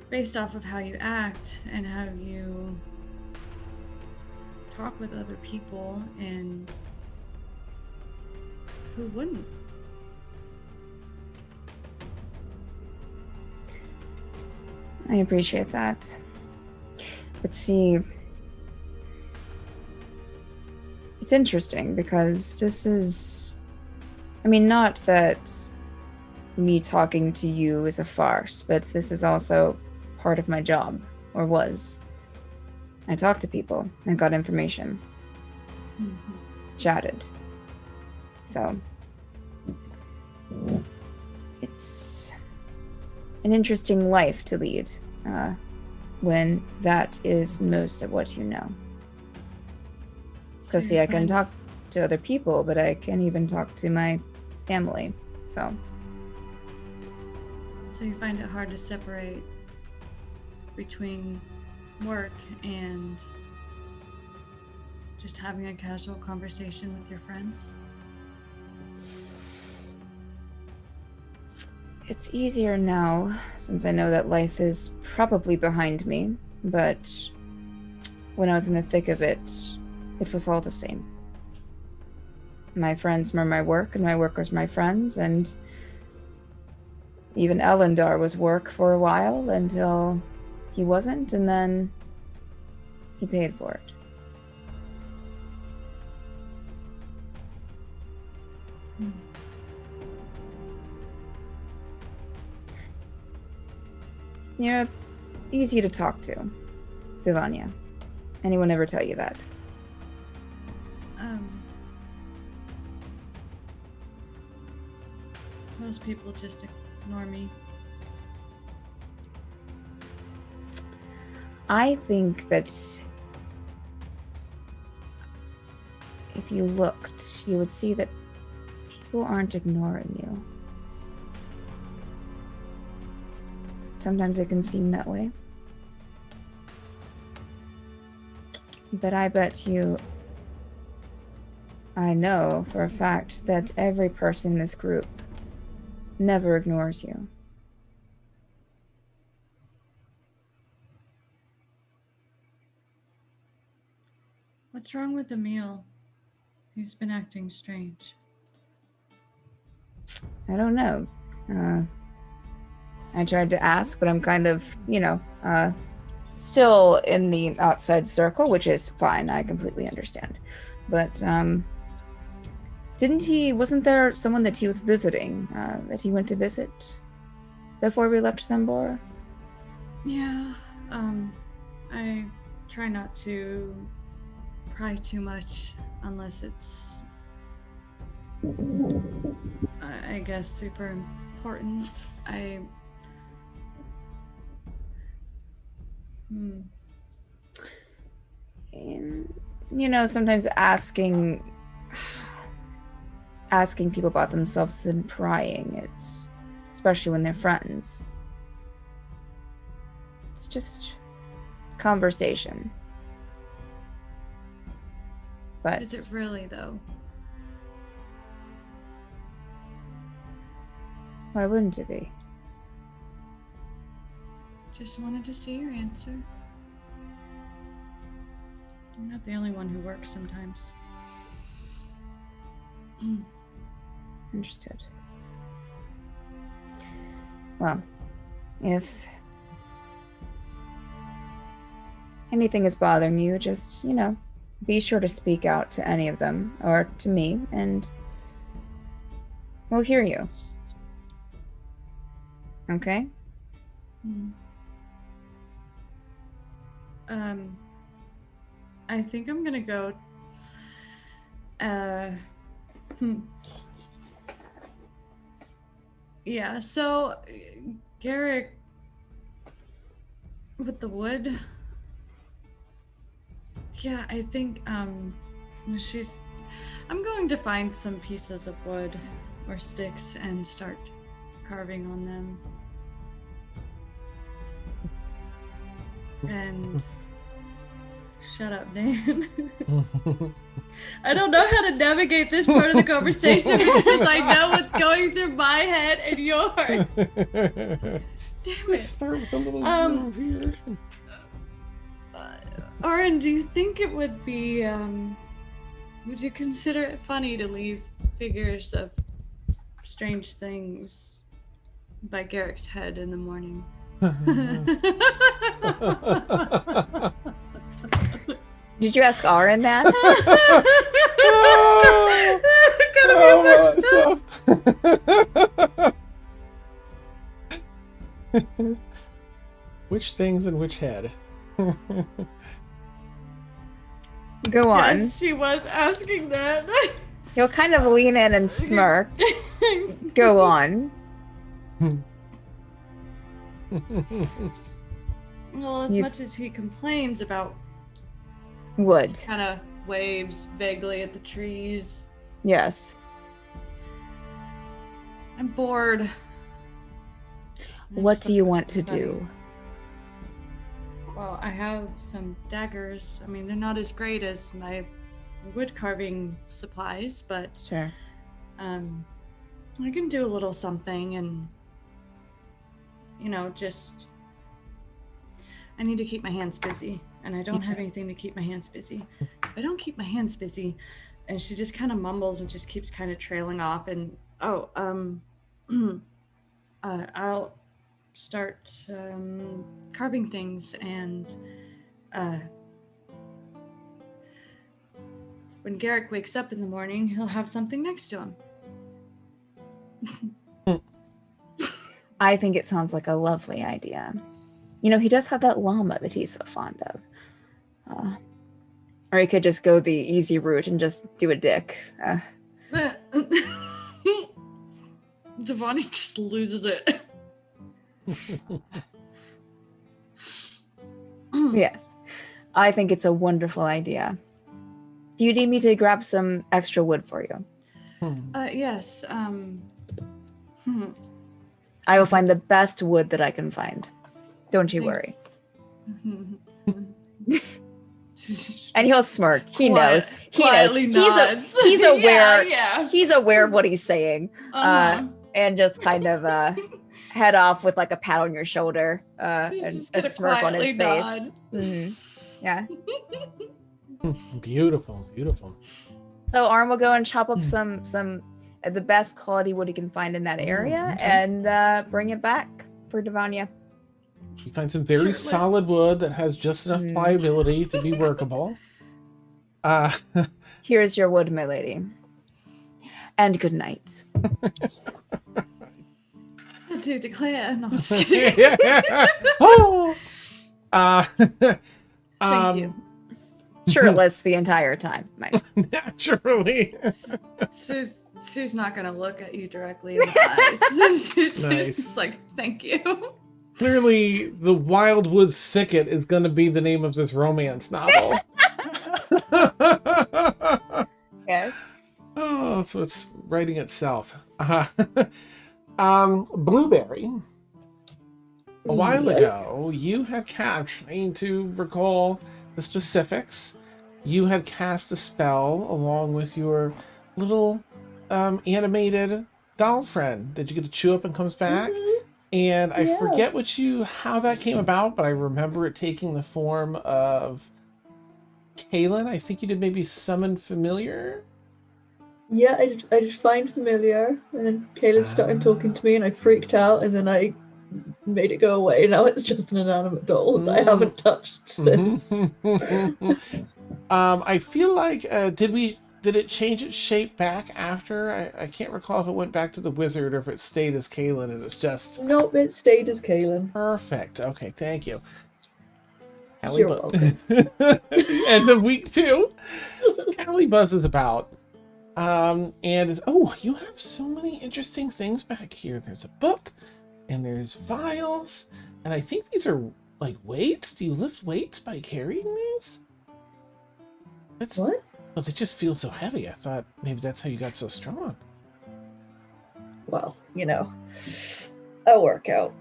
based off of how you act and how you talk with other people, and who wouldn't? I appreciate that. But see, it's interesting because this is, I mean, not that me talking to you is a farce, but this is also part of my job, or was. I talked to people and got information. Chatted. So, it's an interesting life to lead when that is most of what you know. Because, see, I can talk to other people, but I can't even talk to my family, so. So you find it hard to separate between work and just having a casual conversation with your friends? It's easier now, since I know that life is probably behind me, but when I was in the thick of it, it was all the same. My friends were my work, and my work was my friends, and even Elendar was work for a while until he wasn't, and then he paid for it. You're easy to talk to, Devania. Anyone ever tell you that? Most people just ignore me. I think that if you looked, you would see that people aren't ignoring you. Sometimes it can seem that way. But I bet you, I know for a fact that every person in this group never ignores you. What's wrong with Emil? He's been acting strange. I don't know. I tried to ask, but I'm kind of, still in the outside circle, which is fine. I completely understand. But, wasn't there someone that he was visiting, that he went to visit before we left Zambora? Yeah, I try not to pry too much unless it's, I guess, super important. And, sometimes asking people about themselves and prying, it's, especially when they're friends. It's just conversation. But is it really, though? Why wouldn't it be? Just wanted to see your answer. I'm not the only one who works sometimes. Understood. Well, if anything is bothering you, just, be sure to speak out to any of them, or to me, and we'll hear you. Okay? I think I'm gonna go, yeah, so, Garrick, with the wood, Yeah, I think I'm going to find some pieces of wood or sticks and start carving on them. And shut up, Dan. I don't know how to navigate this part of the conversation because I know what's going through my head and yours. Damn Let's it. start with a little groove here. Oren, do you think it would be, would you consider it funny to leave figures of strange things by Garrick's head in the morning? Did you ask Aaron that? Which things in which head? Go on. Yes, she was asking that. He'll kind of lean in and smirk. Go on. Well, as much as he complains about Wood. kind of waves vaguely at the trees, Yes. I'm bored. What do you want to do? Well, I have some daggers. I mean, they're not as great as my wood carving supplies, but Sure. I can do a little something, and just I need to keep my hands busy, and I don't have anything to keep my hands busy. If I don't keep my hands busy, and she just kind of mumbles and just keeps kind of trailing off, and I'll start carving things, and when Garrick wakes up in the morning, he'll have something next to him. I think it sounds like a lovely idea. He does have that llama that he's so fond of. Or he could just go the easy route and just do a dick. Devani just loses it. Yes. I think it's a wonderful idea. Do you need me to grab some extra wood for you? Yes. I will find the best wood that I can find. Don't you worry. And he'll smirk. He knows. He knows. Nods. He's aware. Yeah. He's aware of what he's saying. And just kind of head off with like a pat on your shoulder and a smirk on his face. Mm-hmm. Yeah. Beautiful, beautiful. So Arm will go and chop up some the best quality wood he can find in that area and bring it back for Devania. You find some very solid wood that has just enough pliability to be workable. Here's your wood, my lady. And good night. I do declare. No, I'm just kidding. Oh! Thank you. Shirtless the entire time. Naturally. She's not gonna look at you directly in the eyes. She's just like, thank you. Clearly, the Wildwood Thicket is going to be the name of this romance novel. Yes. Oh, so it's writing itself. Blueberry. A while ago, you had trying to recall the specifics. You had cast a spell along with your little animated doll friend that you get to chew up and comes back. And I forget how that came about, but I remember it taking the form of Caelynn. I think you did maybe summon familiar. Yeah, I just find familiar, and then Caelynn started talking to me, and I freaked out, and then I made it go away. Now it's just an inanimate doll that I haven't touched since. I feel like did it change its shape back after? I can't recall if it went back to the wizard or if it stayed as Caelynn and it's just... Nope, it stayed as Caelynn. Perfect. Okay, thank you. You're welcome. End of week 2. Cali buzzes about. And is... Oh, you have so many interesting things back here. There's a book, and there's vials, and I think these are like weights. Do you lift weights by carrying these? That's, What? well, they just feel so heavy. I thought maybe that's how you got so strong. Well, a workout.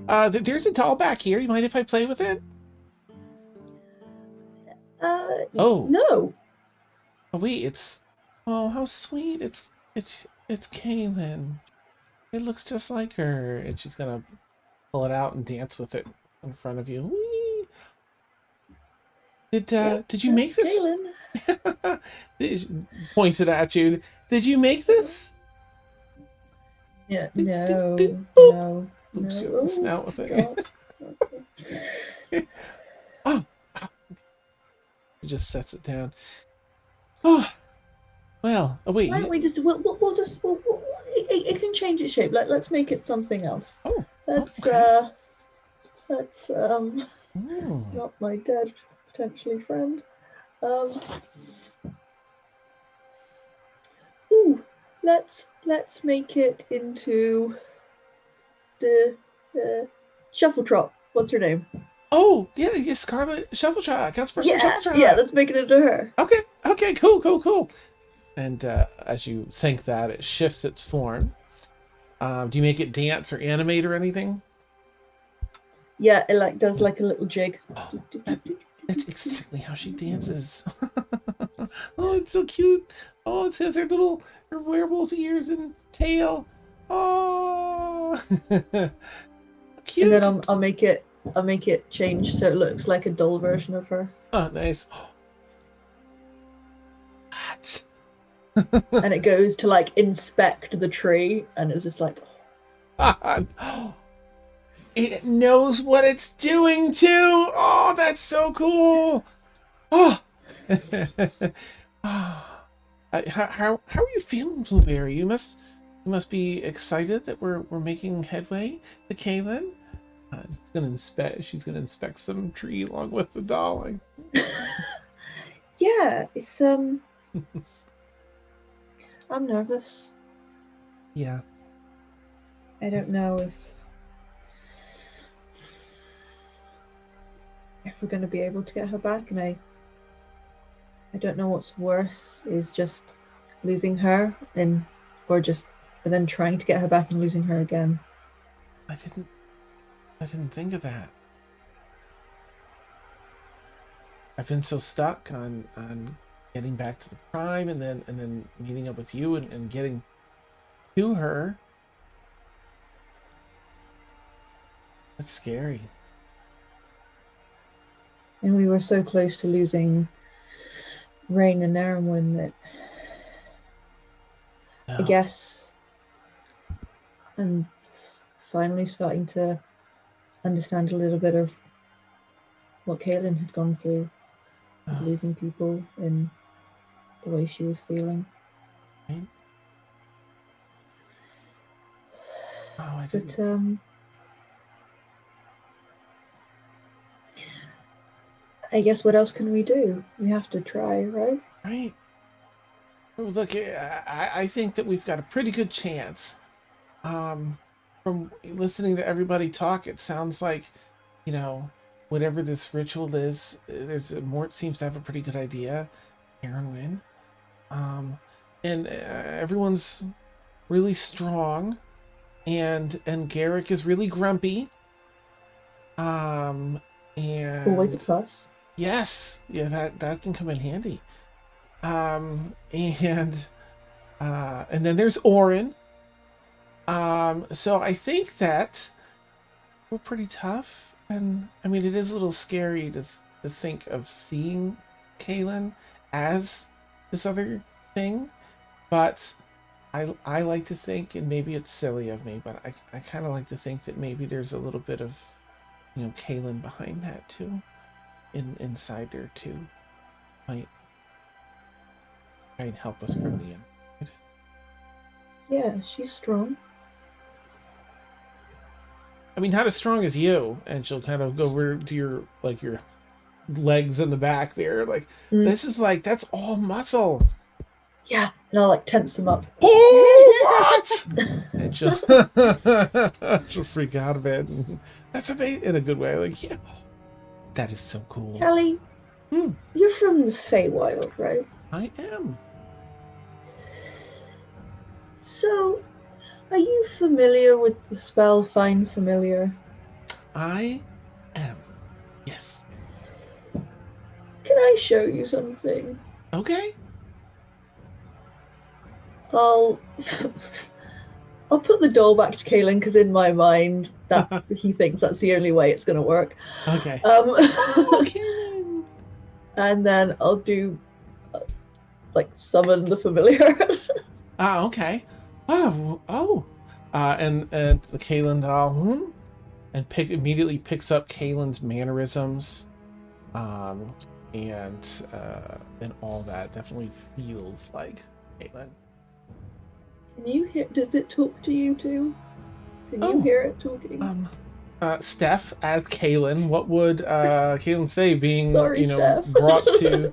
There's a doll back here. You mind if I play with it? Oh. No. Oh wait, oh, how sweet! It's Caelynn. It looks just like her, and she's gonna pull it out and dance with it in front of you. Whee! Did you make this? Caelynn. Pointed at you. Did you make this? Yeah. No. Oops, No. you're missing out with it. Oh, he just sets it down. Oh, well. Oh wait. Why don't we just? It can change its shape. Let's make it something else. Oh. That's okay. Not my dead potentially friend. Let's make it into the Shuffle Trot. What's her name? Oh, yeah, Scarlet Shuffletrot. Councilperson Shuffletrot. Yeah, let's make it into her. Okay, cool. And as you think that, it shifts its form. Do you make it dance or animate or anything? Yeah, it does a little jig. That's exactly how she dances. Oh, it's so cute. Oh, it has her werewolf ears and tail. Oh, cute. And then I'll make it change so it looks like a dull version of her. Oh, nice. What? And it goes to inspect the tree, and it's just like. It knows what it's doing too. Oh, that's so cool. Oh. How are you feeling, Blueberry? You must be excited that we're making headway to Caelynn. She's gonna inspect some tree along with the doll. Yeah, it's I'm nervous. Yeah. I don't know if we're going to be able to get her back, and I don't know what's worse, is just losing her or then trying to get her back and losing her again. I didn't think of that. I've been so stuck on getting back to the prime and then meeting up with you and getting to her. That's scary. And we were so close to losing Rain and Erwin that I guess I'm finally starting to understand a little bit of what Caelynn had gone through, losing people and the way she was feeling. Right. Oh, I didn't. But I guess what else can we do? We have to try, right? Right. Look, I think that we've got a pretty good chance. From listening to everybody talk, it sounds like, whatever this ritual is, Mort seems to have a pretty good idea. Erwin. And everyone's really strong, and Garrick is really grumpy. And always a plus. Yes, yeah, that can come in handy. And then there's Orin. So I think that we're pretty tough, and I mean it is a little scary to think of seeing Caelynn as this other thing, but I like to think, and maybe it's silly of me, but I kind of like to think that maybe there's a little bit of Caelynn behind that too. Inside there too, might try and help us from the inside. Yeah, she's strong. I mean, not as strong as you, and she'll kind of go over to your legs in the back there. This is that's all muscle. Yeah, and I'll tense them up. Oh, what? And she'll freak out a bit. That's amazing in a good way. Yeah. That is so cool. Cali, You're from the Feywild, right? I am. So, are you familiar with the spell Find Familiar? I am. Yes. Can I show you something? Okay. I'll put the doll back to Caelynn because in my mind that he thinks that's the only way it's going to work. Okay. Caelynn. And then I'll do like summon the familiar. Okay. And the Caelynn doll, and immediately picks up Caelynn's mannerisms, and all that. Definitely feels like Caelynn. Can you hear? Does it talk to you too? Can you hear it talking? Steph, as Caelynn, what would Caelynn say, being Sorry, Steph. brought to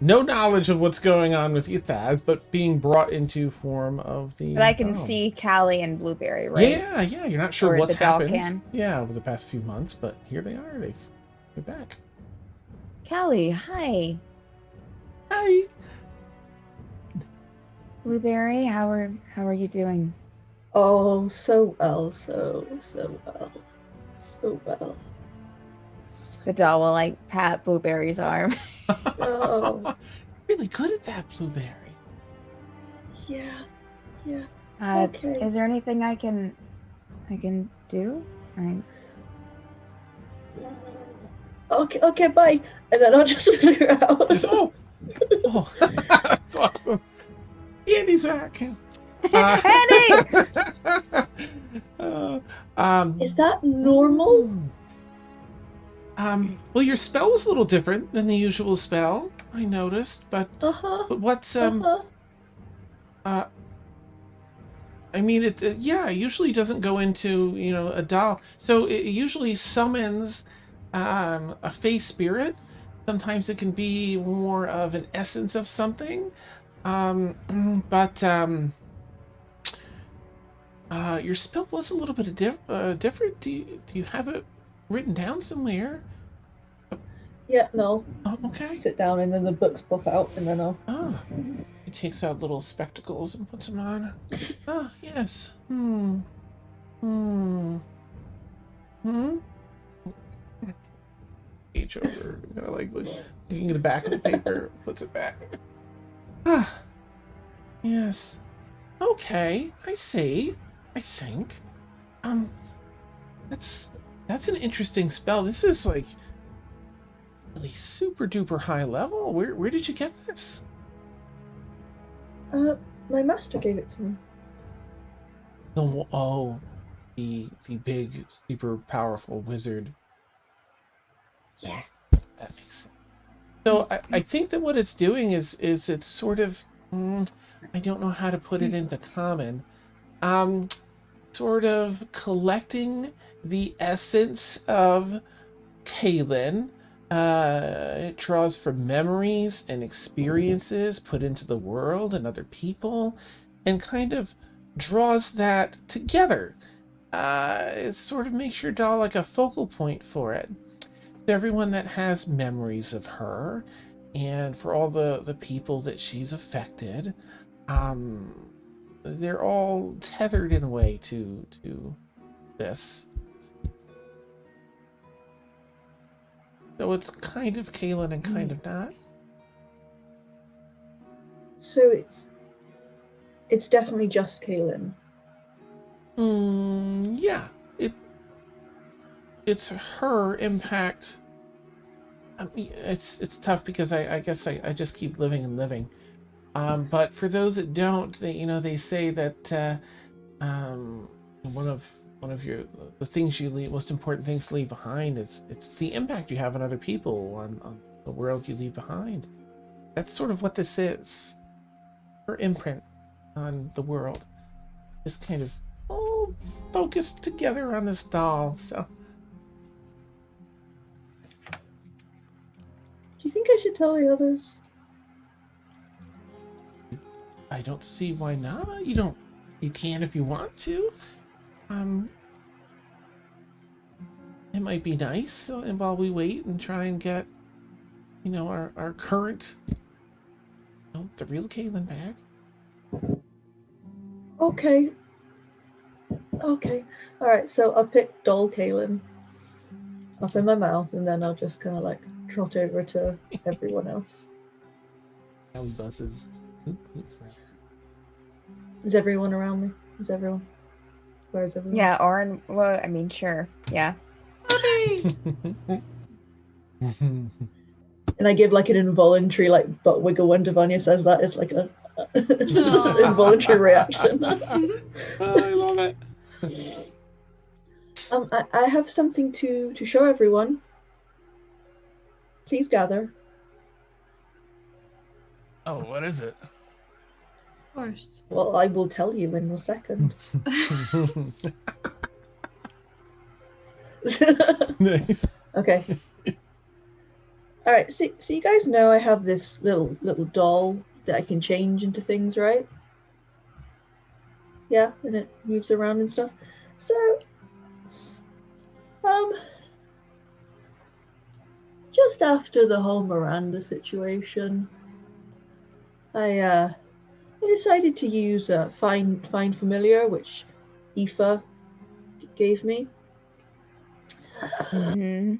no knowledge of what's going on with you, Thaz, but being brought into form of the. But I can doll. see Cali and Blueberry, right? Yeah. You're not sure Or what's the doll happened. can. Yeah, over the past few months, but here they are. They're back. Cali, hi. Hi. Blueberry, how are you doing? Oh, so well, so well. The doll will like pat Blueberry's arm. Oh. Really good at that, Blueberry. Yeah. Okay. Is there anything I can do? Okay, bye. And then I'll just let her out. Oh, that's awesome. Andy's back. Andy! Is that normal? Well, your spell was a little different than the usual spell, I noticed, but what's I mean, it usually doesn't go into, a doll. So it usually summons a Fey spirit. Sometimes it can be more of an essence of something. But your spell was a little bit different. Do you have it written down somewhere? Yeah, no. Oh, okay. Sit down and then the books pop out and then I'll... Oh. He takes out little spectacles and puts them on. Oh, yes. Page over. Looking at the back of the paper, puts it back. Yes. Okay, I see. I think. That's an interesting spell. This is like really super duper high level. Where did you get this? My master gave it to me. The big, super powerful wizard. Yeah. That makes sense. So I think that what it's doing is it's sort of I don't know how to put it into common. Sort of collecting the essence of Caelynn. It draws from memories and experiences put into the world and other people, and kind of draws that together. It sort of makes your doll like a focal point for it. So everyone that has memories of her, and for all the people that she's affected, they're all tethered in a way to this. So it's kind of Caelynn and kind of not. So it's definitely just Caelynn. Yeah. It's her impact. I mean, it's tough because I guess I just keep living and living. But for those that don't, they say that one of the things you leave, most important things to leave behind is it's the impact you have on other people, on the world you leave behind. That's sort of what this is. Her imprint on the world. Just kind of all focused together on this doll. So Do you think I should tell the others? I don't see why not. You can if you want to. It might be nice, and while we wait and try and get, our current, the real Caelynn back. Okay. Okay. All right. So I'll pick doll Caelynn up in my mouth, and then I'll just kind of like trot over to everyone else. Cali buses. Is everyone around me? Is everyone? Where is everyone? Yeah, Orin. Well, I mean, sure. Yeah. And I give like an involuntary like butt wiggle when Devanya says that. It's like a involuntary reaction. I love it. I have something to show everyone. Please gather. Oh, what is it? Of course. Well, I will tell you in a second. Nice. Okay. All right. So you guys know I have this little doll that I can change into things, right? Yeah, and it moves around and stuff. So, just after the whole Miranda situation, I decided to use find familiar, which Aoife gave me. Mhm.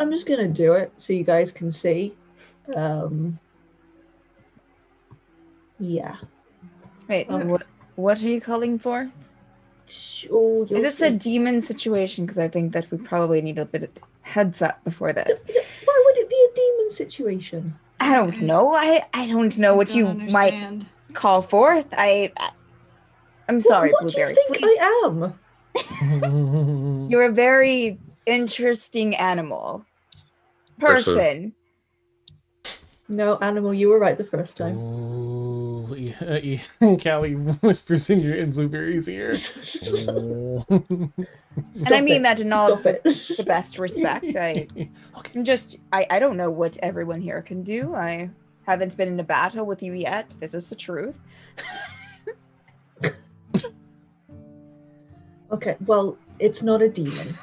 I'm just gonna do it so you guys can see. Yeah. Wait, what are you calling for? Oh, Is this a demon situation? Because I think that we probably need a bit of heads up before that. Why would it be a demon situation? I don't know. I don't know what you might call forth. I'm sorry, What Blueberry. do you think Please. I am? You're a very interesting animal. Person. No, animal, you were right the first time. Oh, yeah, Cali whispers in Blueberry's ear. Oh. And I mean that in all Stop it. the best respect. I'm just, I don't know what everyone here can do. I haven't been in a battle with you yet. This is the truth. Okay, well, it's not a demon.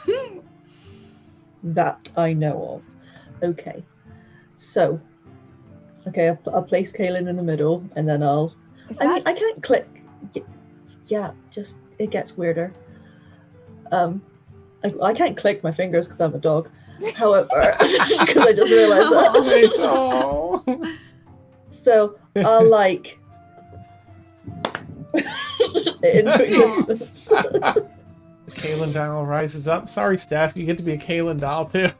That I know of. Okay. So, okay, I'll place Caelynn in the middle, and then I mean, I can't click. Yeah, just, it gets weirder. I can't click my fingers because I'm a dog. However, because I just realized that. Oh. So, I'll like... into existence. Caelynn doll rises up. Sorry, Steph, you get to be a Caelynn doll too.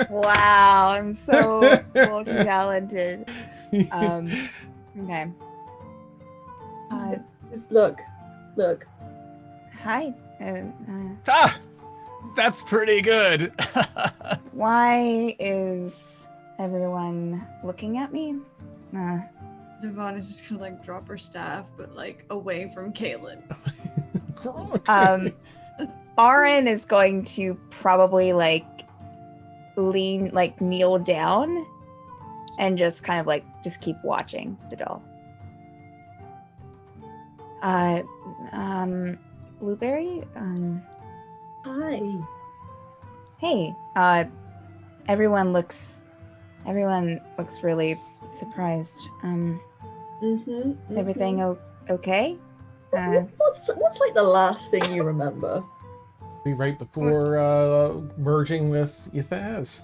Wow, I'm so multi-talented. Okay. Just look. Hi. That's pretty good. Why is everyone looking at me? Devon is just gonna like drop her staff, but like away from Caelynn. Aaron is going to probably like kneel down and just kind of like just keep watching the doll. Blueberry? Hi. Hey. Everyone looks really surprised. Everything okay? What's like the last thing you remember? Be right before merging with Ythaz.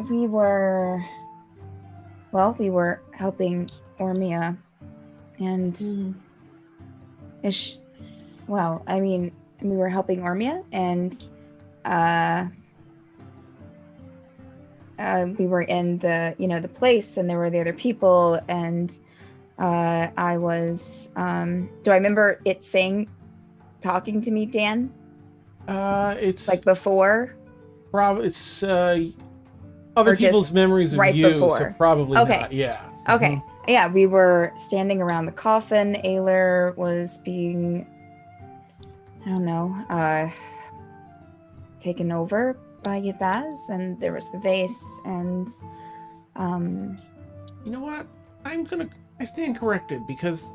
We were helping Ormia, and we were helping Ormia, and we were in the place, and there were the other people, and I was do I remember it talking to me, Dan? It's like before. Probably it's other people's memories of right you, before. so probably Okay. not. Yeah. Okay. Yeah, we were standing around the coffin. Ayler was being, I don't know, taken over by Ythaz, and there was the vase, and You know what? I stand corrected because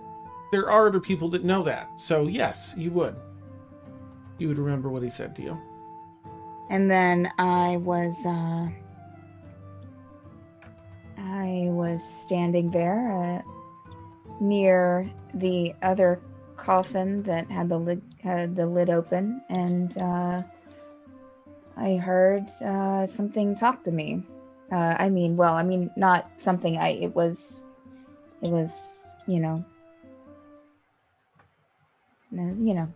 there are other people that know that. So yes, you would. You would remember what he said to you. And then I was standing there near the other coffin that had the lid open, and I heard something talk to me. Not something. It was, the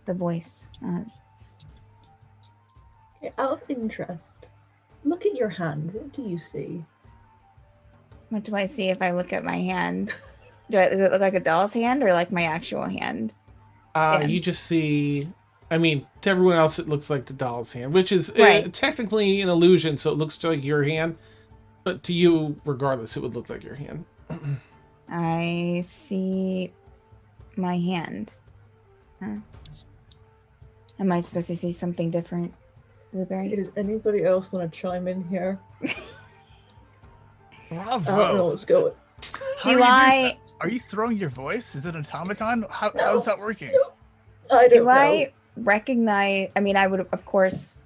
voice. Okay, out of interest, look at your hand. What do you see? What do I see if I look at my hand? Does it look like a doll's hand or like my actual hand? You just see. To everyone else, it looks like the doll's hand, which is Right. technically an illusion, so it looks like your hand. But to you, regardless, it would look like your hand. I see my hand. Huh. Am I supposed to see something different, Blueberry? Does anybody else want to chime in here? Bravo. I don't know what's going. How Do are you doing I? that? Are you throwing your voice? Is it an automaton? How's that working? I don't Do know. I recognize? I would, of course.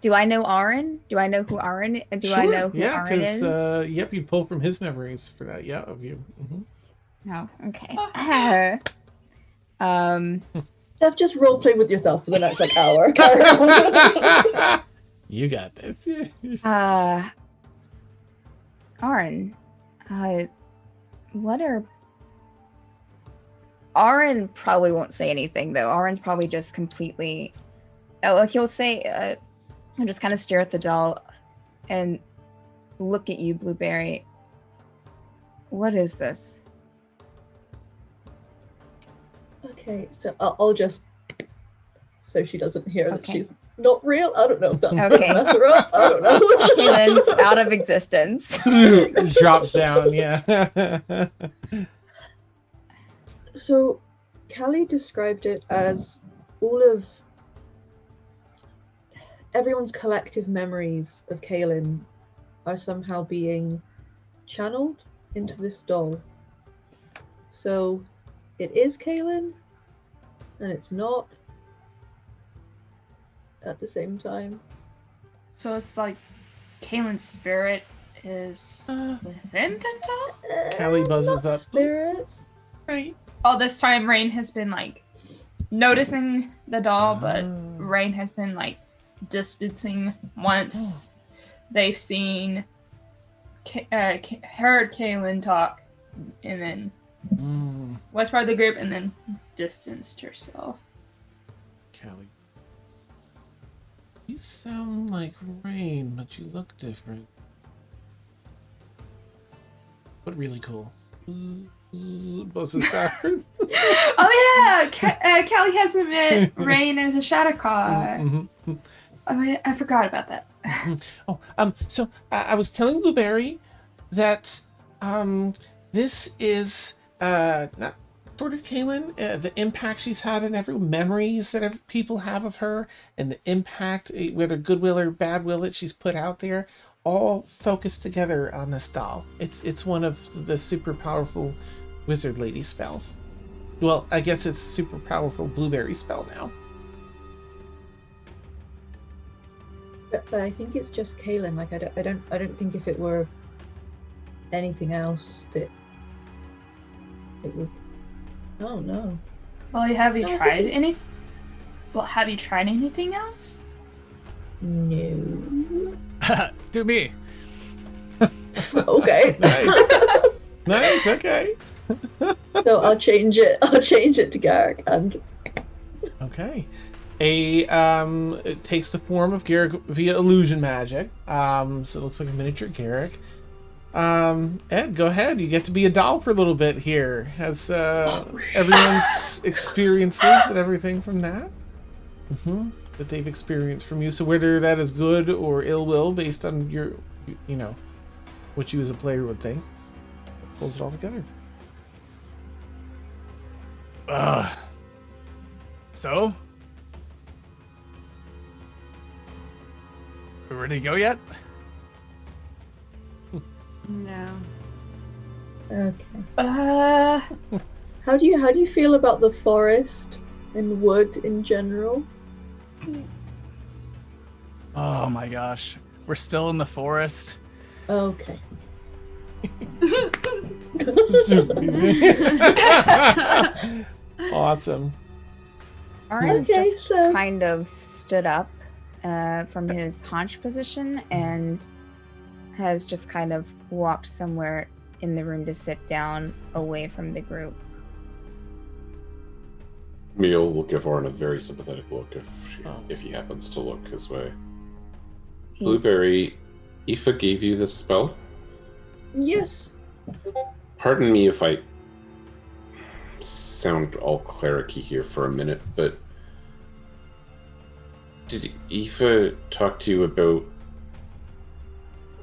Do I know Aaron? Do I know who Aaron? Do I know who Yeah, Aaron is? yep, you pull from his memories for that. Yeah, of you. Oh, okay. Jeff, just role play with yourself for the next hour. Carry on. You got this. Aaron, what are? Aaron probably won't say anything though. Aaron's probably just completely. He'll say, he'll just kind of stare at the doll, and look at you, Blueberry. What is this? Okay, so I'll just, so she doesn't hear that Okay. she's not real. I don't know if that's Okay. gonna mess her up. I don't know. Caelyn's out of existence. Drops down. Yeah. So, Cali described it as all of everyone's collective memories of Caelynn are somehow being channeled into this doll. So, it is Caelynn, and it's not at the same time. So it's like Caelynn's spirit is within the doll? Cali buzzes Not up. Spirit. Right. All this time, Rain has been noticing the doll, but Rain has been distancing once. They've seen, heard Caelynn talk, and then was part of the group, and then distanced herself. Cali. You sound like Rain, but you look different. But really cool. Buzzes backwards. Oh yeah, Cali has admit Rain is a shadow card. Oh, I forgot about that. So I was telling Blueberry that this is not sort of Caelynn, the impact she's had in every memories that people have of her, and the impact, whether goodwill or bad will, that she's put out there, all focused together on this doll. It's one of the super powerful wizard lady spells. Well, I guess it's a super powerful blueberry spell now. But I think it's just Caelynn. I don't think if it were anything else that it would. Oh no. Well, have you No, I tried think any? Well, have you tried anything else? No. Do me. Okay. Nice, okay. So I'll change it. I'll change it to Garrick and. Okay. It takes the form of Garrick via illusion magic. So it looks like a miniature Garrick. Ed, go ahead. You get to be a doll for a little bit here. Has everyone's experiences and everything from that? That they've experienced from you. So whether that is good or ill will based on your, what you as a player would think, it pulls it all together. So? We ready to go yet? No. Okay. How do you feel about the forest and wood in general? Oh my gosh. We're still in the forest. Okay. Awesome. Orange Okay, just so- kind of stood up from his haunch position and has just kind of walked somewhere in the room to sit down away from the group. Emil will give Orin a very sympathetic look Oh. if he happens to look his way. He's- Blueberry, Aoife gave you this spell? Yes. Pardon me if I sound all clericy here for a minute, but did Aoife talk to you about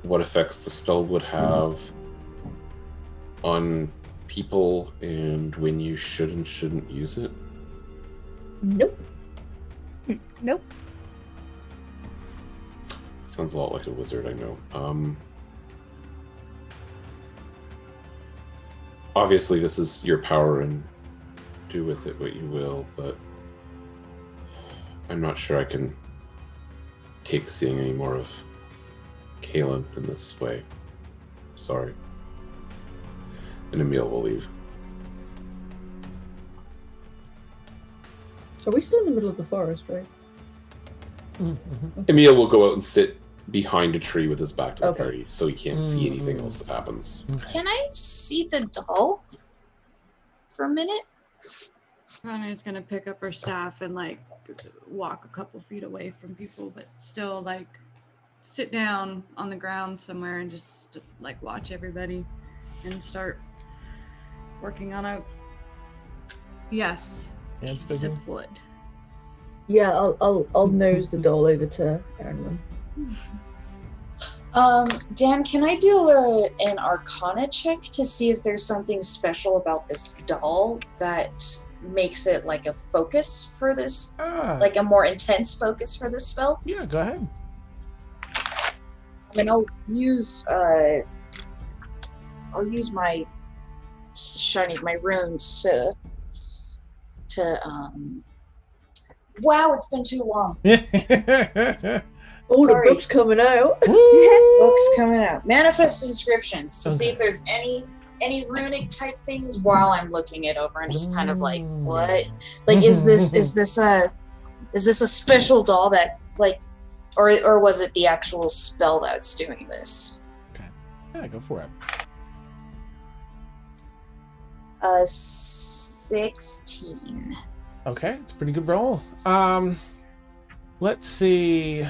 what effects the spell would have on people and when you should and shouldn't use it? Nope. Nope. Sounds a lot like a wizard, I know. Obviously, this is your power and do with it what you will, but I'm not sure I can take seeing any more of Caelynn in this way. Sorry. And Emil will leave. Are we still in the middle of the forest, right? Emil will go out and sit behind a tree with his back to the Okay. party, so he can't see anything else that happens. Can I see the doll for a minute? Ronan's gonna pick up her staff and like walk a couple feet away from people, but still like sit down on the ground somewhere and just like watch everybody and start working on a Hands piece bigger. of wood. Yeah, I'll nose the doll over to Aaron. Dan, can I do an Arcana check to see if there's something special about this doll that makes it like a focus for this, like a more intense focus for this spell? Yeah, go ahead. I mean, I'll use my my runes to wow, it's been too long. Oh, Sorry. the book's coming out. Books coming out. Manifest inscriptions to see Okay. if there's any runic type things while I'm looking it over and just kind of like, what? Like, is this a special doll that like, or was it the actual spell that's doing this? Yeah, go for it. 16. Okay, it's a pretty good roll. Let's see.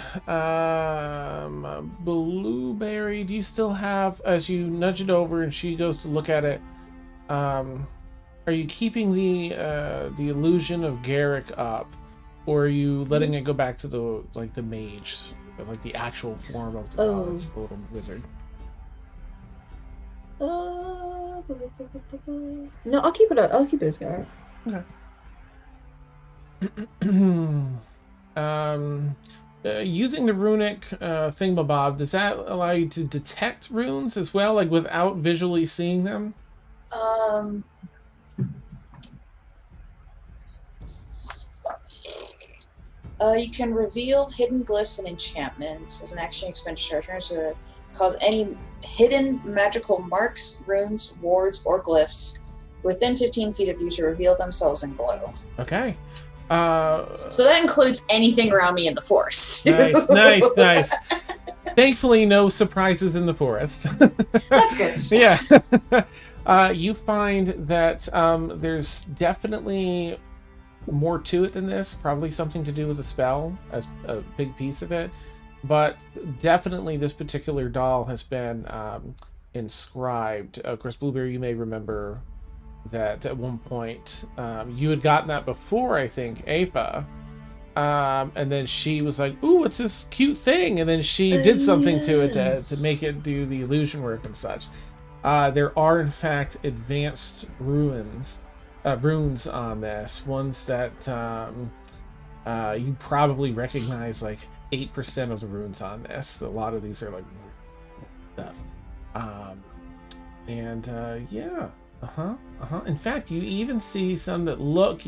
Blueberry, do you still have, as you nudge it over and she goes to look at it, are you keeping the illusion of Garrick up, or are you letting it go back to the mage, like the actual form of the little wizard? No, I'll keep it. I'll keep it as Garrett. Okay. Using the runic thingamabob, does that allow you to detect runes as well, like without visually seeing them? You can reveal hidden glyphs and enchantments as an action. You expend charge to cause any hidden magical marks, runes, wards, or glyphs within 15 feet of you to reveal themselves and glow. Okay. So that includes anything around me in the forest. Nice. Thankfully, no surprises in the forest. That's good. Yeah. You find that there's definitely more to it than this. Probably something to do with a spell as a big piece of it. But definitely this particular doll has been inscribed. Of course, Blueberry, you may remember that at one point you had gotten that before, I think, Ava. And then she was like, ooh, what's this cute thing? And then she did something to it to make it do the illusion work and such. There are, in fact, advanced runes on this. Ones that you probably recognize, like 8% of the runes on this. A lot of these are like stuff. Yeah. In fact, you even see some that look,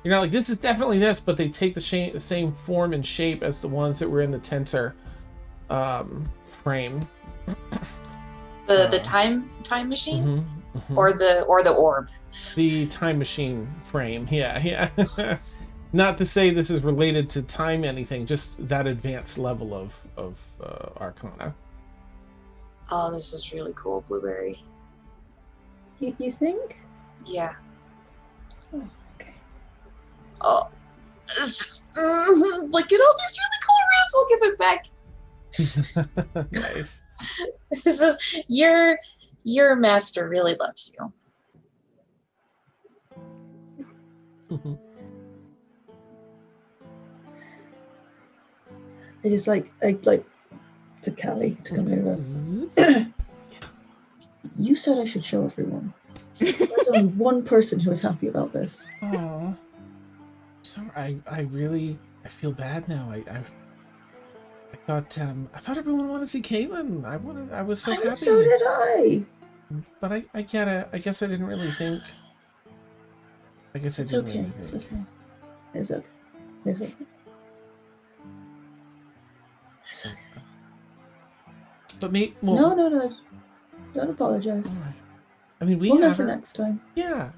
You're not like, this is definitely this, but they take the same form and shape as the ones that were in the tensor frame. The time machine, or the orb. The time machine frame. Yeah. Not to say this is related to time anything, just that advanced level of Arcana. Oh, this is really cool, Blueberry. You think? Yeah. Oh, okay. Oh, look at all these really cool roots. I'll give it back. Nice. This is your master really loves you. I just like to Cali to come over. You said I should show everyone. There's only one person who is happy about this. Oh, sorry. I feel bad now. I thought everyone wanted to see Caelynn. I was so happy. So did I. But I get it. I guess I didn't really think. I guess It's I didn't okay. really It's think. okay. It's okay. It's okay. It's okay. But well, No. Don't apologize. all right. I mean, we We'll know have for her. next time. Yeah.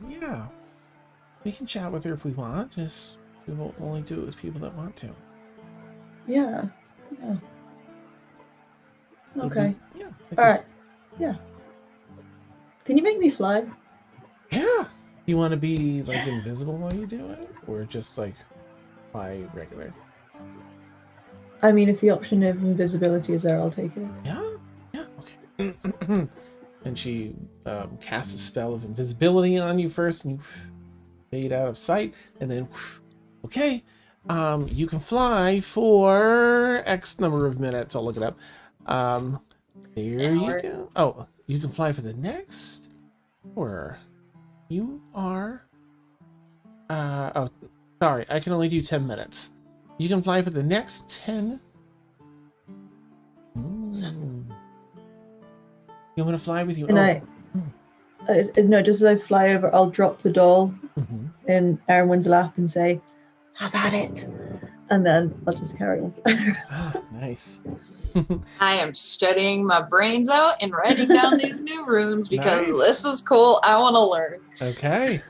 We can chat with her if we want. Just we will only do it with people that want to. Yeah. Okay. Yeah. All right. Yeah. Can you make me fly? Yeah. You want to be like invisible while you do it, or just like fly regular? I mean, if the option of invisibility is there, I'll take it. Yeah. Okay. And she casts a spell of invisibility on you first, and you fade out of sight, and then okay, you can fly for X number of minutes. I'll look it up. There you go. Oh, you can fly for the next hour. You are. Oh, sorry. I can only do 10 minutes. You can fly for the next 10. You want to fly with you? And no, just as I fly over, I'll drop the doll in Erwin's lap and say, "Have at it," and then I'll just carry on. Nice. I am studying my brains out and writing down these new runes because Nice. this is cool. I want to learn. Okay.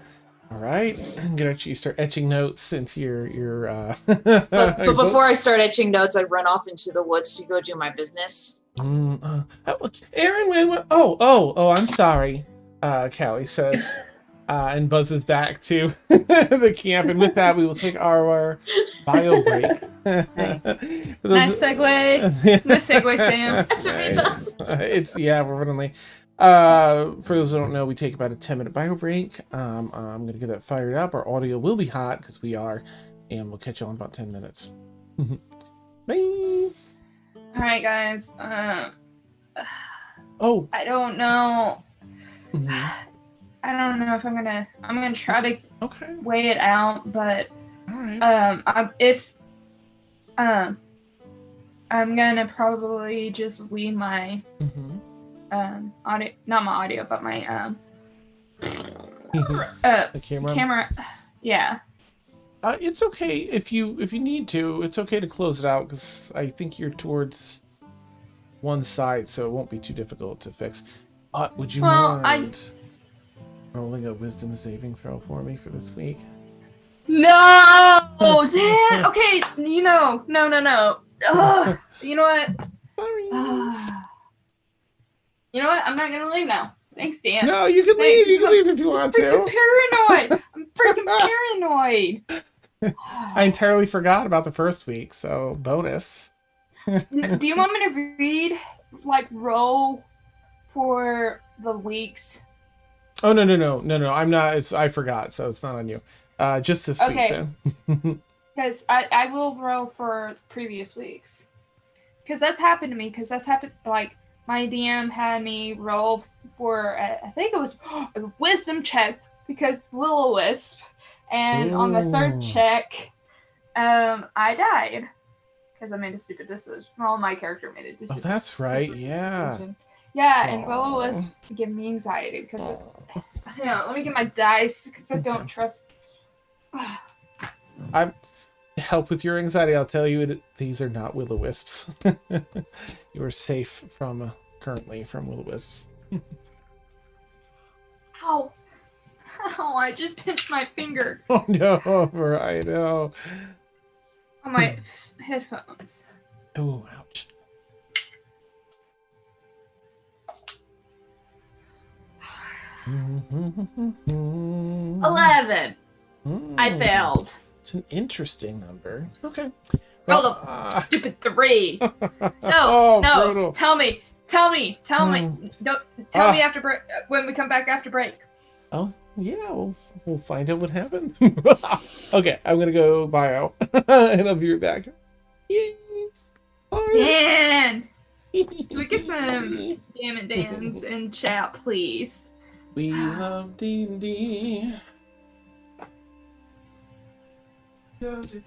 All right. I'm gonna actually start etching notes into your But your before I start etching notes, I run off into the woods to go do my business. Aaron, oh, I'm sorry. Callie says, and buzzes back to the camp. And with that, we will take our bio break. Nice. Nice segue. Nice segue, Sam. Nice. We're running late. For those who don't know, we take about a 10-minute bio break. I'm gonna get that fired up. Our audio will be hot because we are, and we'll catch you on about 10 minutes. Bye. All right, guys. Oh. I don't know. Mhm. I don't know if I'm gonna try to Okay. weigh it out, but All right. I'm gonna probably just leave my audio, not my audio, but my The camera. camera. Yeah. It's okay if you need to. It's okay to close it out because I think you're towards one side, so it won't be too difficult to fix. Would you mind rolling a wisdom saving throw for me for this week? No, Dan. Okay, no. Ugh. You know what? Sorry. You know what? I'm not gonna leave now. Thanks, Dan. No, you can leave. You can leave if you want freaking to. paranoid. I'm freaking paranoid. I entirely forgot about the first week, so bonus. Do you want me to read, roll for the weeks? Oh no! I'm not. I forgot, so it's not on you. Just this week then. Because I will roll for previous weeks. Because that's happened to me. My DM had me roll for, I think it was a wisdom check because Will-O-Wisp. And on the third check, I died. Because I made a stupid decision. Well, my character made a decision. Oh, that's right. Yeah. Yeah, and Will-O-Wisp gave me anxiety because let me get my dice because I don't trust. I'm to help with your anxiety. I'll tell you these are not will-o-wisps. You are safe from currently from will-o-wisps. Ow! Ow! I just pinched my finger Oh no! Right, no. on my headphones. Oh, ouch. Mm-hmm. 11. I failed. It's an interesting number. Okay. Roll Well, a stupid 3. No, oh, no. brutal. Tell me. Don't tell me after break when we come back after break. Oh, yeah, we'll find out what happens. Okay, I'm gonna go bio, and I'll be right back. Yay! Dan, can we get some Damn It Dans in chat, please? We love D&D. Does it?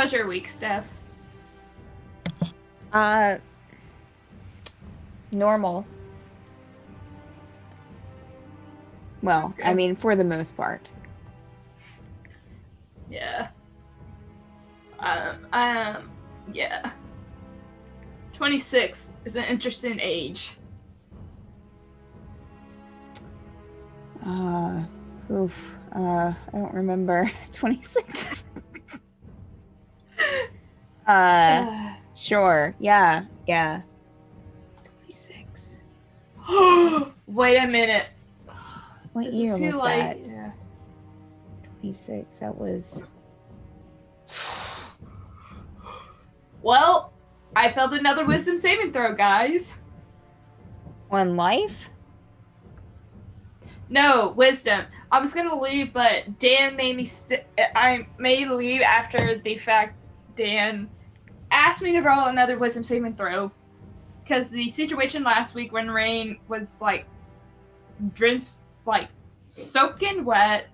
was your week, Steph? Normal. Well, That's good. I mean, for the most part. Yeah. Yeah. 26 is an interesting age. I don't remember. 26. Sure. Yeah. 26. Wait a minute. What Is it year too was late? that? Yeah. 26. That was. Well, I failed another wisdom saving throw, guys. One life? No, wisdom. I was gonna leave, but Dan made me. I made leave after the fact Dan asked me to roll another wisdom saving throw, because the situation last week when Rain was like drenched, like soaking wet,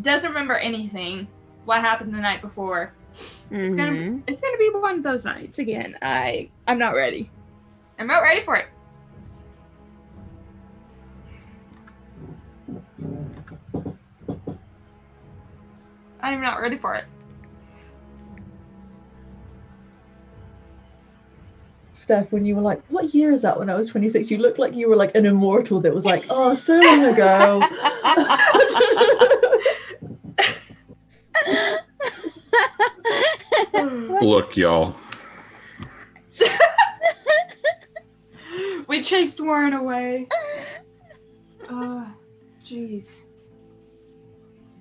doesn't remember anything. What happened the night before? It's gonna be one of those nights again. I'm not ready. I'm not ready for it. I'm not ready for it. Steph, when you were like, what year is that when I was 26? You looked like you were like an immortal that was like, oh, so long ago. Look, y'all. We chased Warren away. Oh, jeez.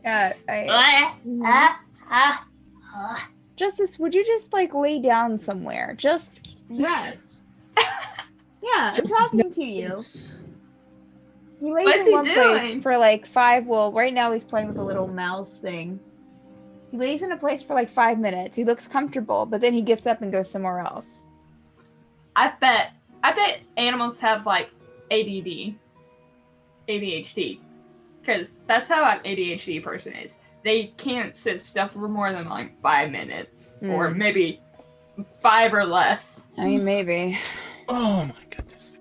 Yeah, Justice, would you just like lay down somewhere? Just rest. Yeah, I'm talking to you. He lays What's in one he place doing? for like 5. Well, right now he's playing with a little mouse thing. He lays in a place for like 5 minutes. He looks comfortable, but then he gets up and goes somewhere else. I bet animals have like ADD, ADHD, because that's how an ADHD person is. They can't sit still for more than like 5 minutes, or maybe 5 or less. I mean, maybe. Oh my goodness.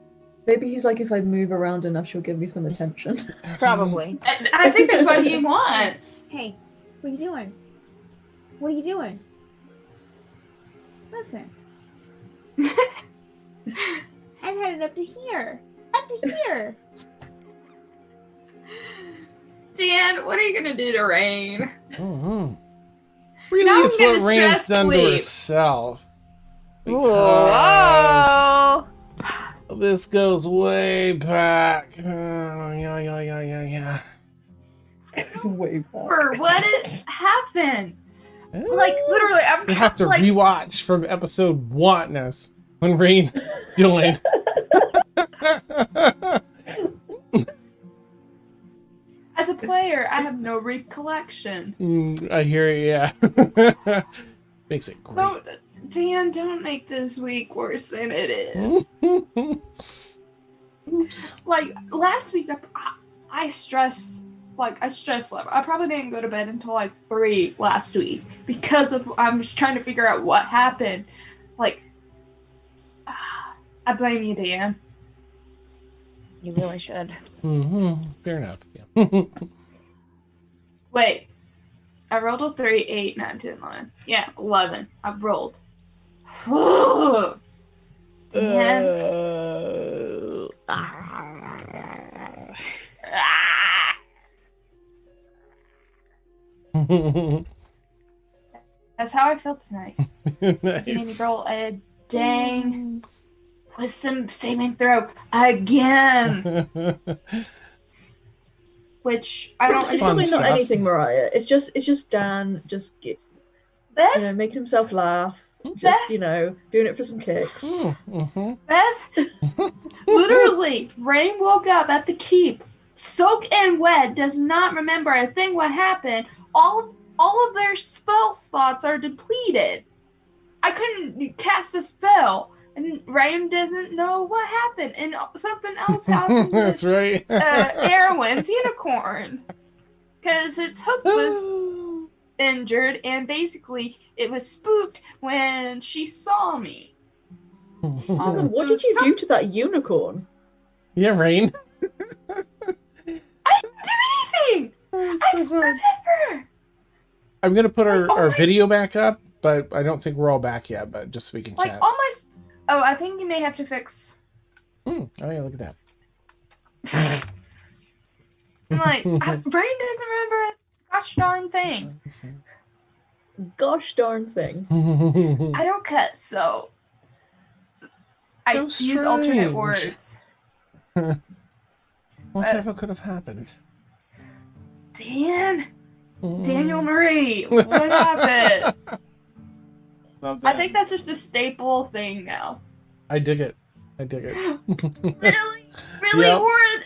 Maybe he's like, if I move around enough, she'll give me some attention. Probably. I think that's what he wants. Hey, what are you doing? What are you doing? Listen. I'm headed up to here. Up to here. Dan, what are you gonna do to Rain? Mm-hmm. Really, Now it's I'm gonna what Rain's stress done to sleep. herself. Whoa. This goes way back. Yeah. Way back. For what happened? Like literally, I'm You have to like, rewatch from episode 1 as when Rain joined. as a player, I have no recollection. I hear you, yeah. Makes it great. So, Dan, don't make this week worse than it is. Oops. Like last week, I stressed. Like I stressed level. I probably didn't go to bed until like 3 last week because of I'm just trying to figure out what happened. Like, I blame you, Dan. You really should. Fair enough. Yeah. Wait, I rolled a 3, 8, 9, 10, 11. Yeah, 11. I've rolled. Dan. That's how I felt tonight. Nice. You made me roll a dang wisdom saving throw again. Which I don't It's Fun actually stuff. not anything, Mariah. It's just Dan just Beth, making himself laugh. Just Beth? doing it for some kicks. Beth, literally, Rain woke up at the keep, soaked and wet, does not remember a thing what happened. All of their spell slots are depleted. I couldn't cast a spell, and Rain doesn't know what happened, and something else happened That's with right. Erwin's unicorn, because its hoof was injured, and basically it was spooked when she saw me. Oh my God, what did you do to that unicorn? Yeah, Rain. I didn't do anything. I don't remember. I'm gonna put Like, our my video back up, but I don't think we're all back yet. But just so we can Like chat. all my. Oh, I think you may have to fix. Oh yeah, look at that. I'm like, Brain doesn't remember a gosh darn thing. Gosh darn thing. I don't cut, so I So use alternate strange. words. Whatever could have happened? Daniel Marie, what happened? Love I that. think that's just a staple thing now. I dig it. I dig it. Really, really, Yep. Warren.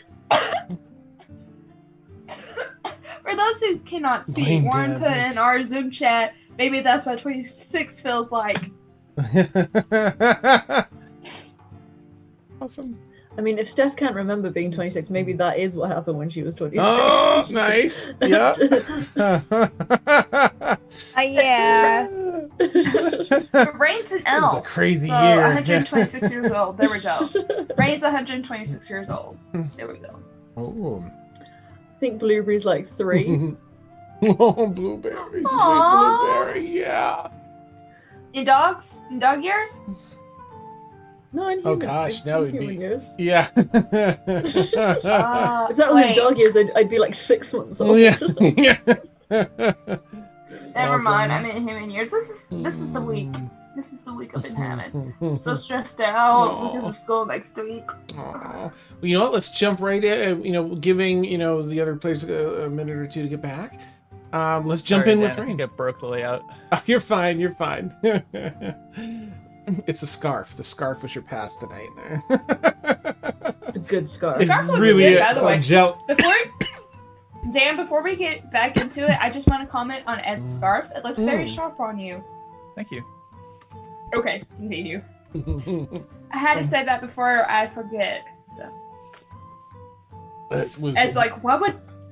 For those who cannot see, Brain Warren put damage. in our Zoom chat. Maybe that's what 26 feels like. Awesome. I mean, if Steph can't remember being 26, maybe that is what happened when she was 26. Oh, nice. Yeah. Yeah. Rain's an That was a elf. crazy So year. 126 years old. There we go. Rain's 126 years old. There we go. Oh. I think Blueberry's like 3. Oh, blueberry. Sweet Aw. blueberry. Yeah. In dogs? In dog years? No, in Oh, human, gosh, in that would human be- years. Yeah. If that was wait. in dog years, I'd be like 6 months old. Yeah. Yeah. Never Awesome. mind. I'm in human years. This is the week. This is the week I've been having. Mm. So stressed out because of school next week. Aw. Well, you know what? Let's jump right in. Giving the other players a minute or two to get back. Let's jump Sorry, in Dan, with I Rain. think it broke the layout. Oh, you're fine. You're fine. It's the scarf. The scarf was your pass tonight. It's a good scarf. It Scarf looks really good, is. by the way. I'm jealous. Before we get back into it, I just want to comment on Ed's scarf. It looks very sharp on you. Thank you. Okay, continue. I had to say that before I forget. So It was- Ed's like, why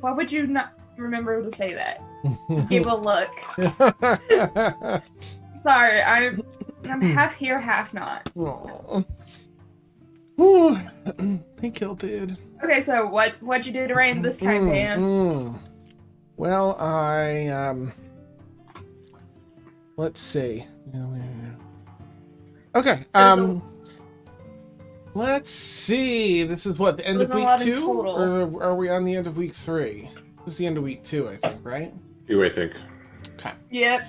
would you not remember to say that? Give a look. Sorry, I'm half here, half not. Aw. Whew. Hey, Kilted. Okay, so what'd you do to Rain this time, Dan? Well, I let's see. Okay. was Let's see. This is what the end It was of week 11 2, total. or are we on the end of week 3? This is the end of week 2, I think, right? Do I think? Okay. Yep.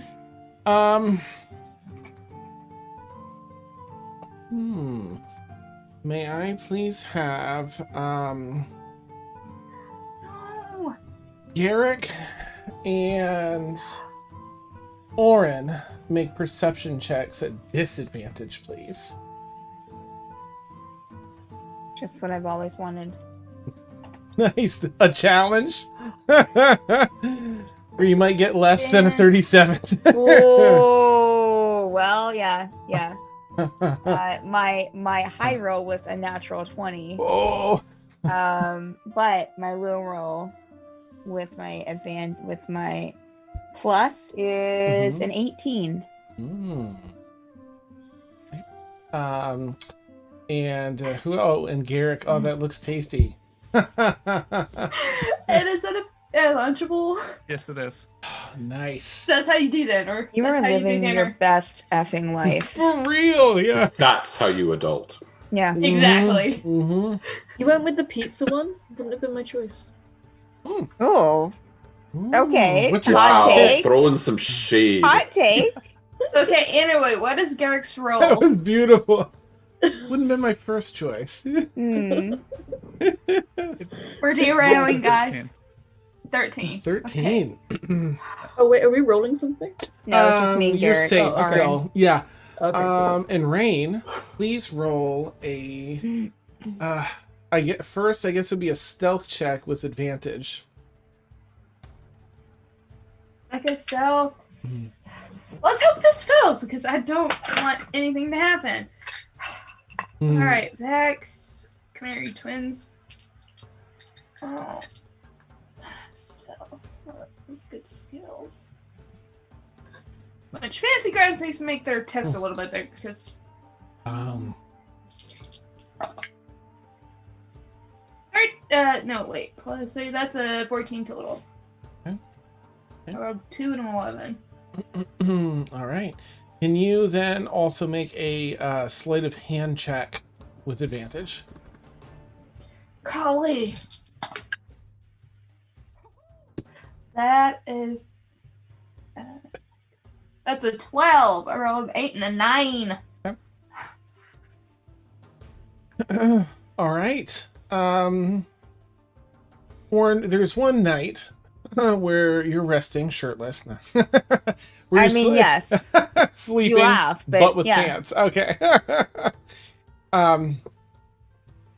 May I please have No. Garrick and Oren make perception checks at disadvantage, please. Just what I've always wanted. Nice. A challenge? Or you might get less than a 37. Oh, well, yeah. My high roll was a natural 20. Oh. But my low roll with my plus is an 18. And who? Oh, and Garrick. Oh, that looks tasty. And is it a Lunchable? Yes, it is. Nice. That's how you do dinner. You That's are how you do living your dinner. best effing life. For real, yeah. That's how you adult. Yeah. Exactly. Mm-hmm. You went with the pizza one? Wouldn't have been my choice. Oh, Okay, What's your hot Wow, take. throwing some shade. hot take. Okay, anyway, what is Garrick's That role? was beautiful. Wouldn't have been my first choice. Hmm. We're derailing, guys. 13. 13. Oh wait, are we rolling something? No, it's just me and You're Garrett. safe Oh, okay. still. Yeah. Okay. Cool. And Rain, please roll a. I guess it'd be a stealth check with advantage. Like a stealth. Let's hope this fails because I don't want anything to happen. Alright, Vex. Come here, you twins. Oh. Stealth. Let's get to skills. Which Fantasy Grounds needs to make their text a little bit bigger because. No, wait. Plus 3, that's a 14 total. Okay. I rolled 2 and an 11. All right. Can you then also make a sleight of hand check with advantage? Golly. That is. That's a 12. I rolled an 8 and a 9. Okay. All right. Warren, there's one night where you're resting shirtless. Where I you're mean, yes. sleeping, You laugh, but with yeah. pants. Okay.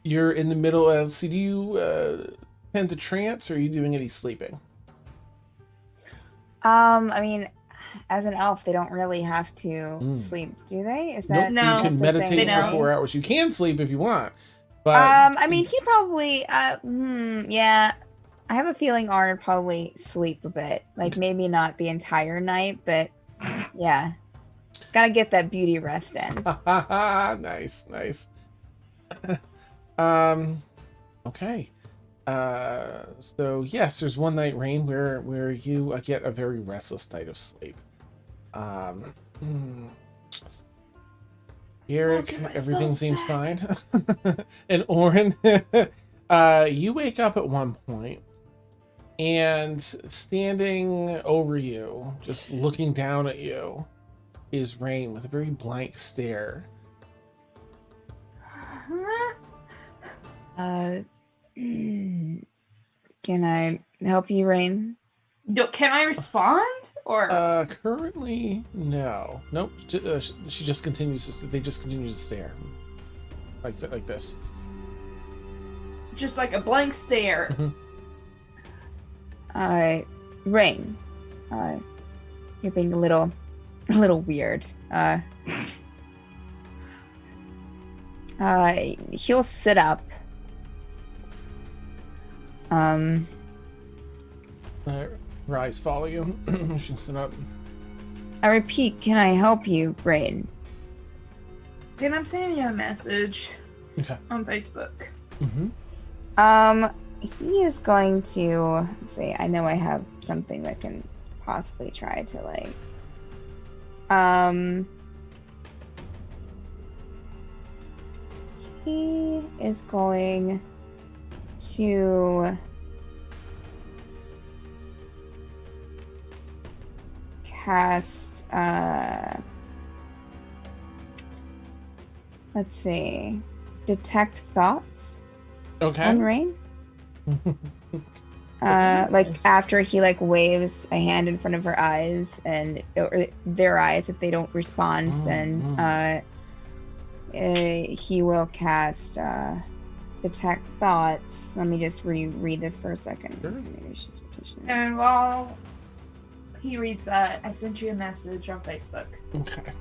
You're in the middle of. So do you tend to trance, or are you doing any sleeping? I mean, as an elf, they don't really have to sleep, do they? Is that No. You can that's a thing, meditate for right? 4 hours. You can sleep if you want, but I mean, he probably, yeah. I have a feeling Arn would probably sleep a bit. Like, maybe not the entire night, but yeah. Gotta get that beauty rest in. nice. Okay. So yes, there's one night, Rain, where you get a very restless night of sleep. Eric, everything seems fine. And Orin, you wake up at one point, and standing over you, just looking down at you, is Rain with a very blank stare. Can I help you, Rain? Can I respond? Or Currently, no. Nope. She just continues to. They just continue to stare, like this. just like a blank stare? Rain. You're being a little weird. He'll sit up. Rise, follow you. She sit up. I repeat, can I help you, Rain? Then I'm sending you a message on Facebook. He is going to say, I know I have something that can possibly try to he is going to cast let's see, detect thoughts on Rain. After he waves a hand in front of her eyes or their eyes, if they don't respond, then he will cast detect thoughts. Let me just reread this for a second. Sure. And while he reads that, I sent you a message on Facebook. Okay.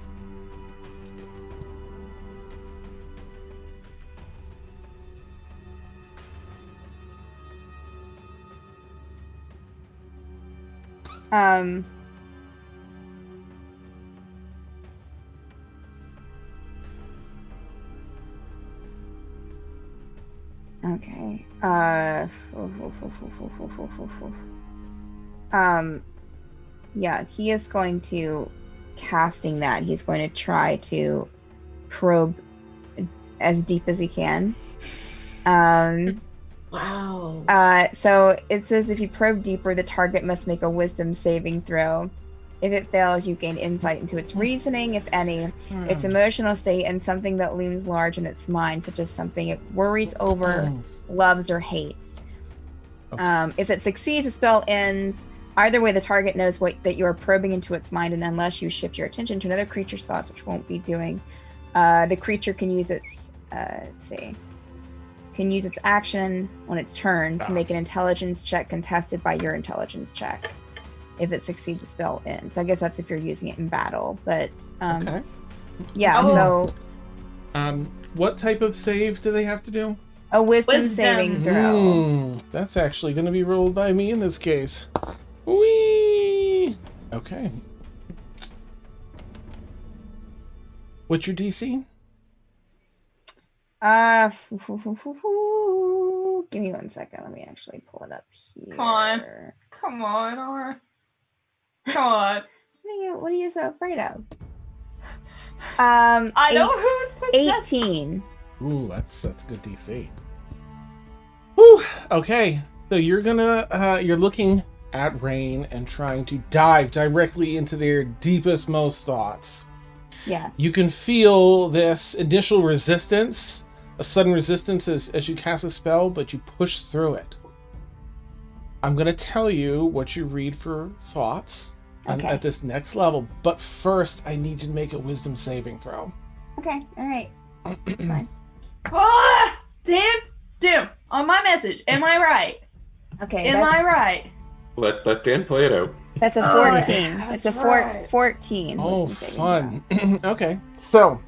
Okay. Yeah, he is going to casting that. He's going to try to probe as deep as he can. Wow. So it says if you probe deeper, the target must make a wisdom saving throw. If it fails, you gain insight into its reasoning, if any, its emotional state, and something that looms large in its mind, such as something it worries over, loves, or hates. If it succeeds, the spell ends. Either way, the target knows that you are probing into its mind, and unless you shift your attention to another creature's thoughts, which won't be doing, the creature can use its action on its turn to make an intelligence check contested by your intelligence check. If it succeeds, the spell ends. So I guess that's if you're using it in battle. But yeah. So what type of save do they have to do? A wisdom saving throw. That's actually going to be rolled by me in this case. Whee! Okay. What's your DC? Give me 1 second. Let me actually pull it up here. Come on, or come on. What are you so afraid of? I know who's possessed. 18. Ooh, that's a good DC. Whew. Okay, so you're looking at Rain and trying to dive directly into their deepest, most thoughts. Yes. You can feel this initial resistance, a sudden resistance as you cast a spell, but you push through it. I'm going to tell you what you read for thoughts at this next level, but first I need you to make a wisdom saving throw. Okay, alright. That's fine. Ah! Dim! On my message, am I right? Okay. Am I right? Let Dan play it out. That's a 14. It's a 14. Oh, wisdom saving fun. throw. Okay, so.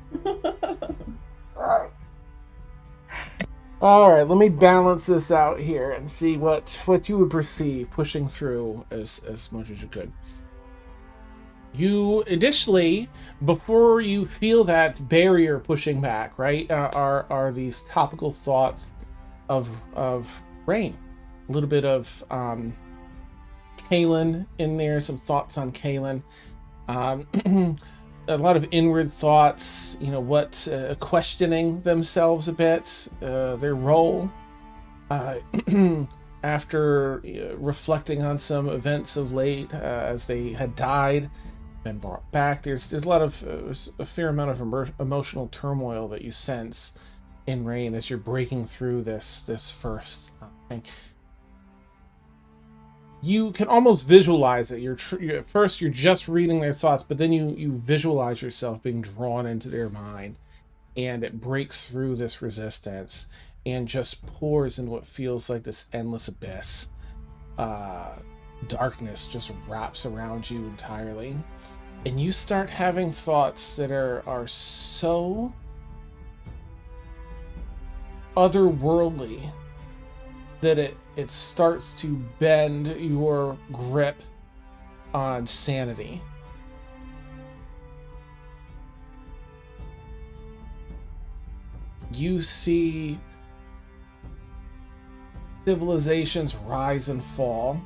All right, let me balance this out here and see what you would perceive pushing through as much as you could. You initially, before you feel that barrier pushing back, right, are these topical thoughts of Rain. A little bit of Caelynn in there, some thoughts on Caelynn. A lot of inward thoughts, questioning themselves a bit, their role. After reflecting on some events of late, as they had died, been brought back, there's a lot of a fair amount of emotional turmoil that you sense in Rain as you're breaking through this first thing. You can almost visualize it. At first you're just reading their thoughts, but then you visualize yourself being drawn into their mind, and it breaks through this resistance and just pours into what feels like this endless abyss. Darkness just wraps around you entirely, and you start having thoughts that are so otherworldly that it starts to bend your grip on sanity. You see civilizations rise and fall.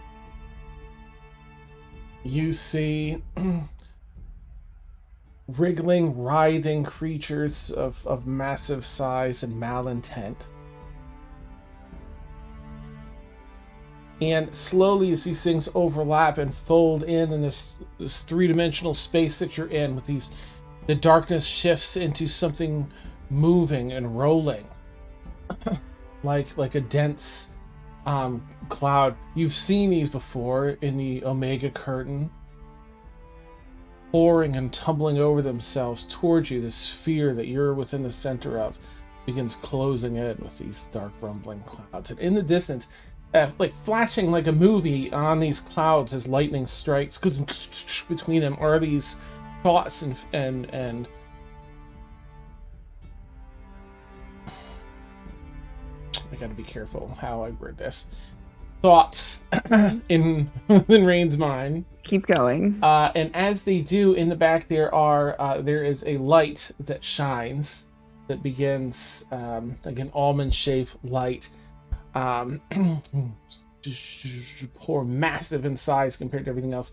You see wriggling, writhing creatures of massive size and malintent. And slowly, as these things overlap and fold in this three-dimensional space that you're in, with the darkness shifts into something moving and rolling, like a dense cloud. You've seen these before in the Omega Curtain, pouring and tumbling over themselves towards you. This sphere that you're within the center of begins closing in with these dark, rumbling clouds, and in the distance, like flashing like a movie on these clouds as lightning strikes, because between them are these thoughts and I gotta be careful how I word this. Thoughts in Rain's mind. Keep going. And as they do, in the back there is a light that shines, that begins like an almond-shaped light. Poor, massive in size compared to everything else,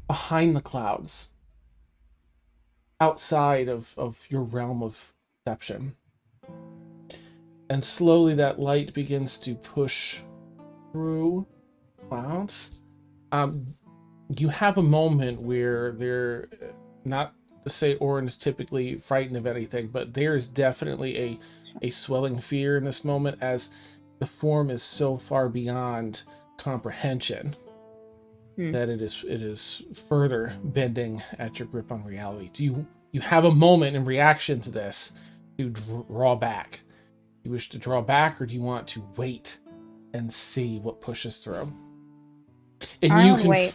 behind the clouds, outside of your realm of perception. And slowly that light begins to push through clouds. You have a moment where they're, not to say Orin is typically frightened of anything, but there's definitely a swelling fear in this moment, as the form is so far beyond comprehension that it is further bending at your grip on reality. Do you have a moment in reaction to this to draw back? Do you wish to draw back, or do you want to wait and see what pushes through? And you can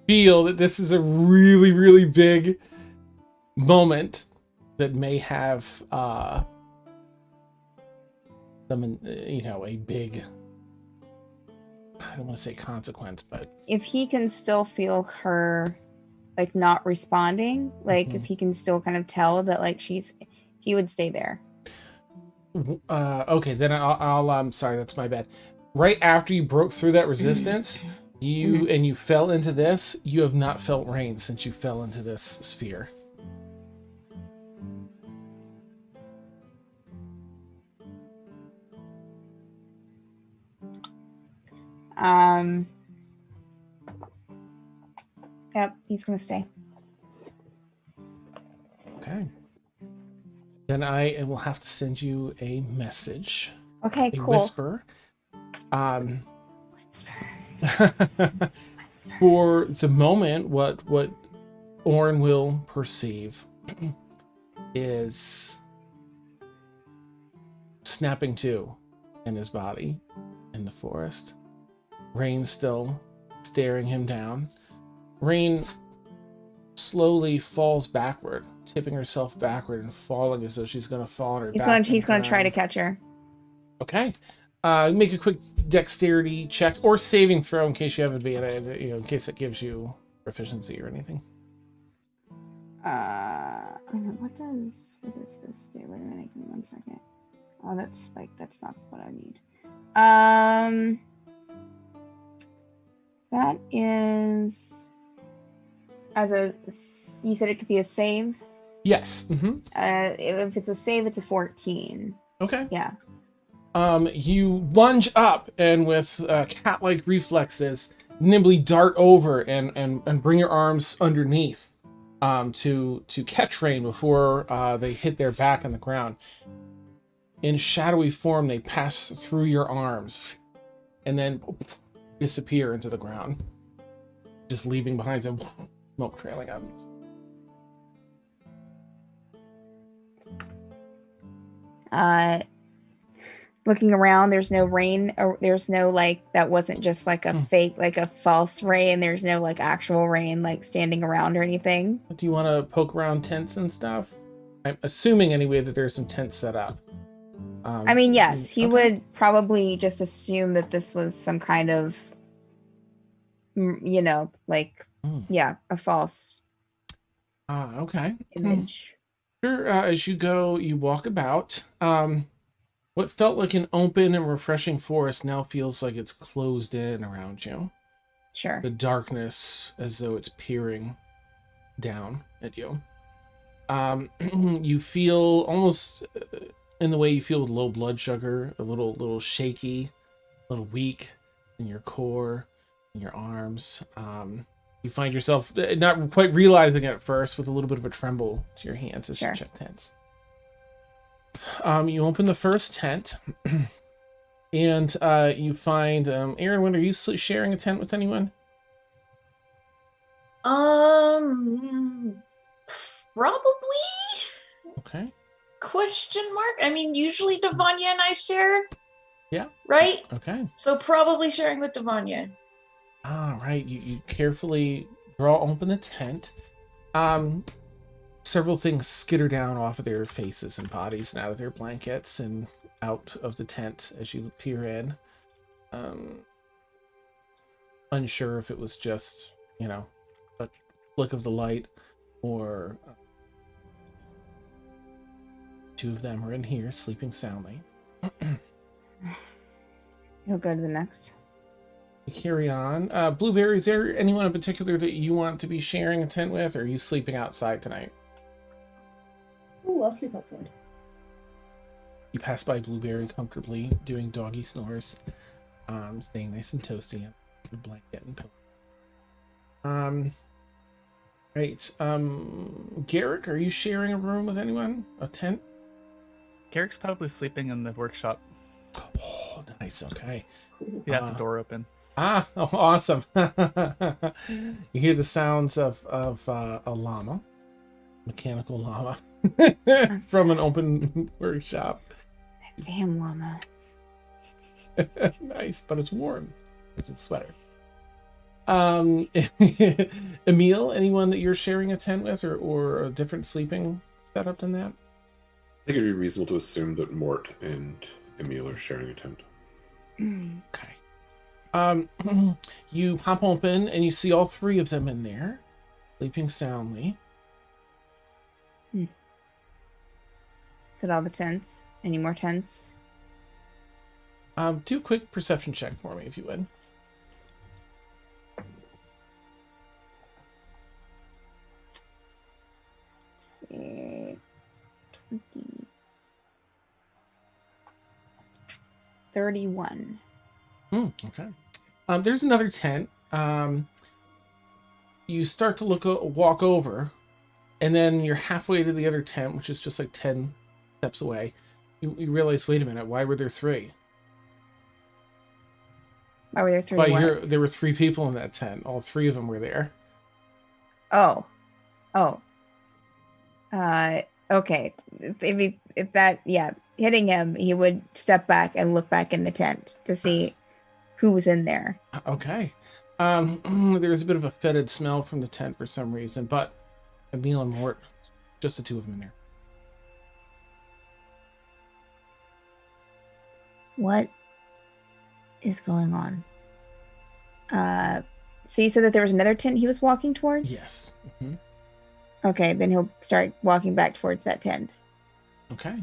feel that this is a really, really big moment that may have a big, I don't want to say consequence, but if he can still feel her like not responding, like Mhm. if he can still kind of tell that like he would stay there. Okay, then I'll sorry, that's my bad. Right after you broke through that resistance, you fell into this, you have not felt rain since you fell into this sphere. Yep, he's gonna stay. Okay. Then I will have to send you a message. Okay, A cool. whisper. Whisper. For the moment, what Orin will perceive is snapping to in his body in the forest. Rain still staring him down. Rain slowly falls backward, tipping herself backward and falling as though she's going to fall on her back. He's gonna try to catch her. Okay. Make a quick dexterity check or saving throw in case you have advantage, in case it gives you proficiency or anything. What does this do? Wait a minute, give me 1 second. Oh, that's not what I need. That is you said it could be a save? Yes. Mm-hmm. If it's a save, it's a 14. Okay. Yeah. You lunge up and with cat-like reflexes, nimbly dart over and bring your arms underneath to catch Rain before they hit their back on the ground. In shadowy form, they pass through your arms and then disappear into the ground, just leaving behind some smoke trailing up. Looking around, there's no rain, or there's no that wasn't just like a fake, like a false rain. There's no like actual rain like standing around or anything. Do you want to poke around tents and stuff? I'm assuming anyway that there's some tents set up. I mean, yes, he would probably just assume that this was some kind of, a false okay. image. Sure. As you go, you walk about. What felt like an open and refreshing forest now feels like it's closed in around you. Sure. The darkness as though it's peering down at you. You feel almost in the way you feel with low blood sugar, a little shaky, a little weak in your core, in your arms. You find yourself not quite realizing it at first with a little bit of a tremble to your hands as you check tents. You open the first tent, and you find Aaron. Are you sharing a tent with anyone? Probably. Okay. Question mark. I mean, usually Devanya and I share. Yeah. Right. Okay. So probably sharing with Devanya. All right. You carefully draw open the tent. Several things skitter down off of their faces and bodies and out of their blankets and out of the tent as you peer in. Unsure if it was just, a flick of the light or two of them are in here sleeping soundly. He'll go to the next. You carry on. Blueberry, is there anyone in particular that you want to be sharing a tent with, or are you sleeping outside tonight? Oh, I'll sleep outside. You pass by Blueberry comfortably, doing doggy snores, staying nice and toasty in your blanket and pillow. Right. Garrick, are you sharing a room with anyone? A tent? Garrick's probably sleeping in the workshop. Oh, nice. Okay. He has the door open. Oh, awesome. You hear the sounds of a llama, mechanical llama, from an open workshop. That damn llama. Nice, but it's warm. It's a sweater. Emil, anyone that you're sharing a tent with, or a different sleeping setup than that? I think it'd be reasonable to assume that Mort and Emil are sharing a tent. Okay. You pop open and you see all three of them in there. sleeping soundly. Is it all the tents? Any more tents? Do a quick perception check for me, if you would. Let's see. 20. 31. Okay. There's another tent. You start to walk over, and then you're halfway to the other tent, which is just like 10 steps away. You realize, wait a minute, why were there 3? Why were there 3? There were 3 people in that tent. All 3 of them were there. Oh. Okay. If that, yeah, hitting him, he would step back and look back in the tent to see who was in there. Okay. There was a bit of a fetid smell from the tent for some reason, but Emil and Mort, just the 2 of them in there. What is going on? So you said that there was another tent he was walking towards? Yes. Mm-hmm. Okay, then he'll start walking back towards that tent. Okay.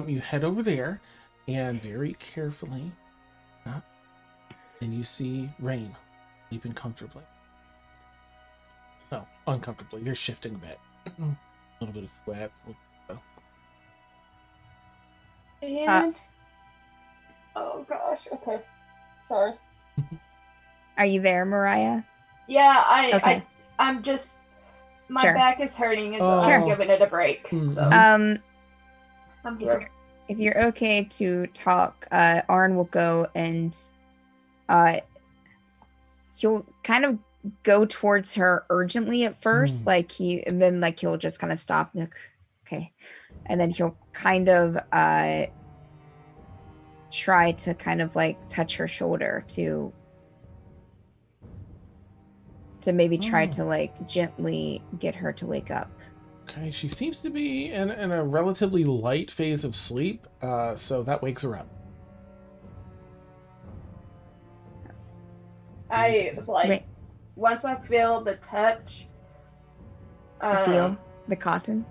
You head over there, and very carefully, and you see Rain sleeping comfortably. No, uncomfortably. They're shifting a bit. A little bit of sweat. And oh gosh, okay, sorry. Are you there, Mariah? Yeah, Okay. I'm just my Sure. back is hurting, so Sure. I'm giving it a break. So Mhm. I'm here. If you're okay to talk, Arn will go and he'll kind of go towards her urgently at first, and then he'll just kind of stop. Okay, and then he'll kind of try to kind of touch her shoulder to maybe try to gently get her to wake up. Okay, she seems to be in a relatively light phase of sleep, so that wakes her up. I Right. once I feel the touch. Feel the cotton.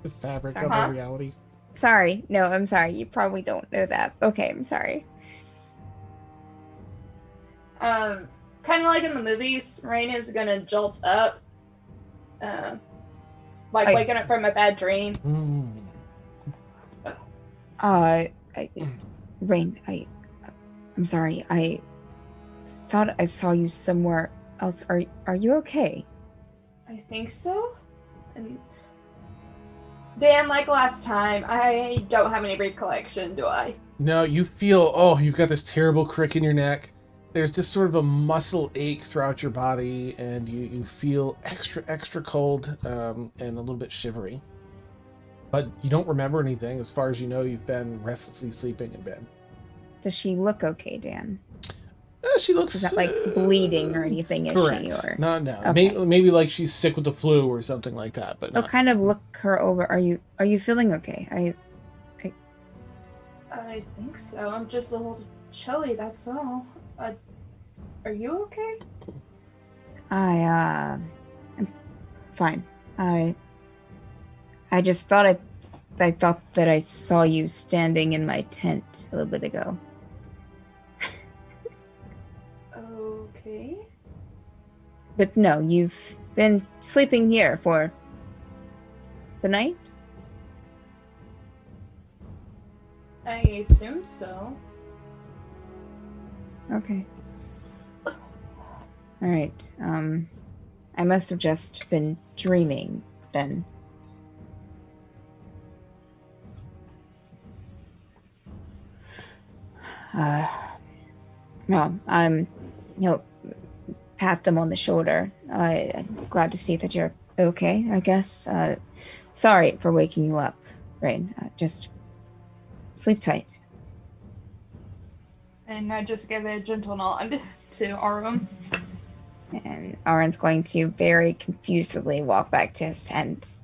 The fabric Sorry. of Huh? our reality. Sorry, no, I'm sorry. You probably don't know that. Okay, I'm sorry. Kind of like in the movies, Rain is gonna jolt up, waking up from a bad dream. Rain, I'm sorry. I thought I saw you somewhere else. Are you okay? I think so. And Dan, like last time, I don't have any recollection, do I? No, you feel, you've got this terrible crick in your neck. There's just sort of a muscle ache throughout your body, and you feel extra cold and a little bit shivery. But you don't remember anything. As far as you know, you've been restlessly sleeping in bed. Does she look okay, Dan? She looks... Is that bleeding or anything, is correct. she? Or No. Okay. Maybe like she's sick with the flu or something like that, but I'll not. kind of look her over. Are you feeling okay? I think so. I'm just a little chilly, that's all. Are you okay? I'm fine. I just thought I thought that I saw you standing in my tent a little bit ago. Okay. But no, you've been sleeping here for the night? I assume so. Okay. All right. I must have just been dreaming then. No, pat them on the shoulder. I'm glad to see that you're okay, I guess. Sorry for waking you up, Rain. Just sleep tight. And I just give a gentle nod to Arum. And Aaron's going to very confusedly walk back to his tent.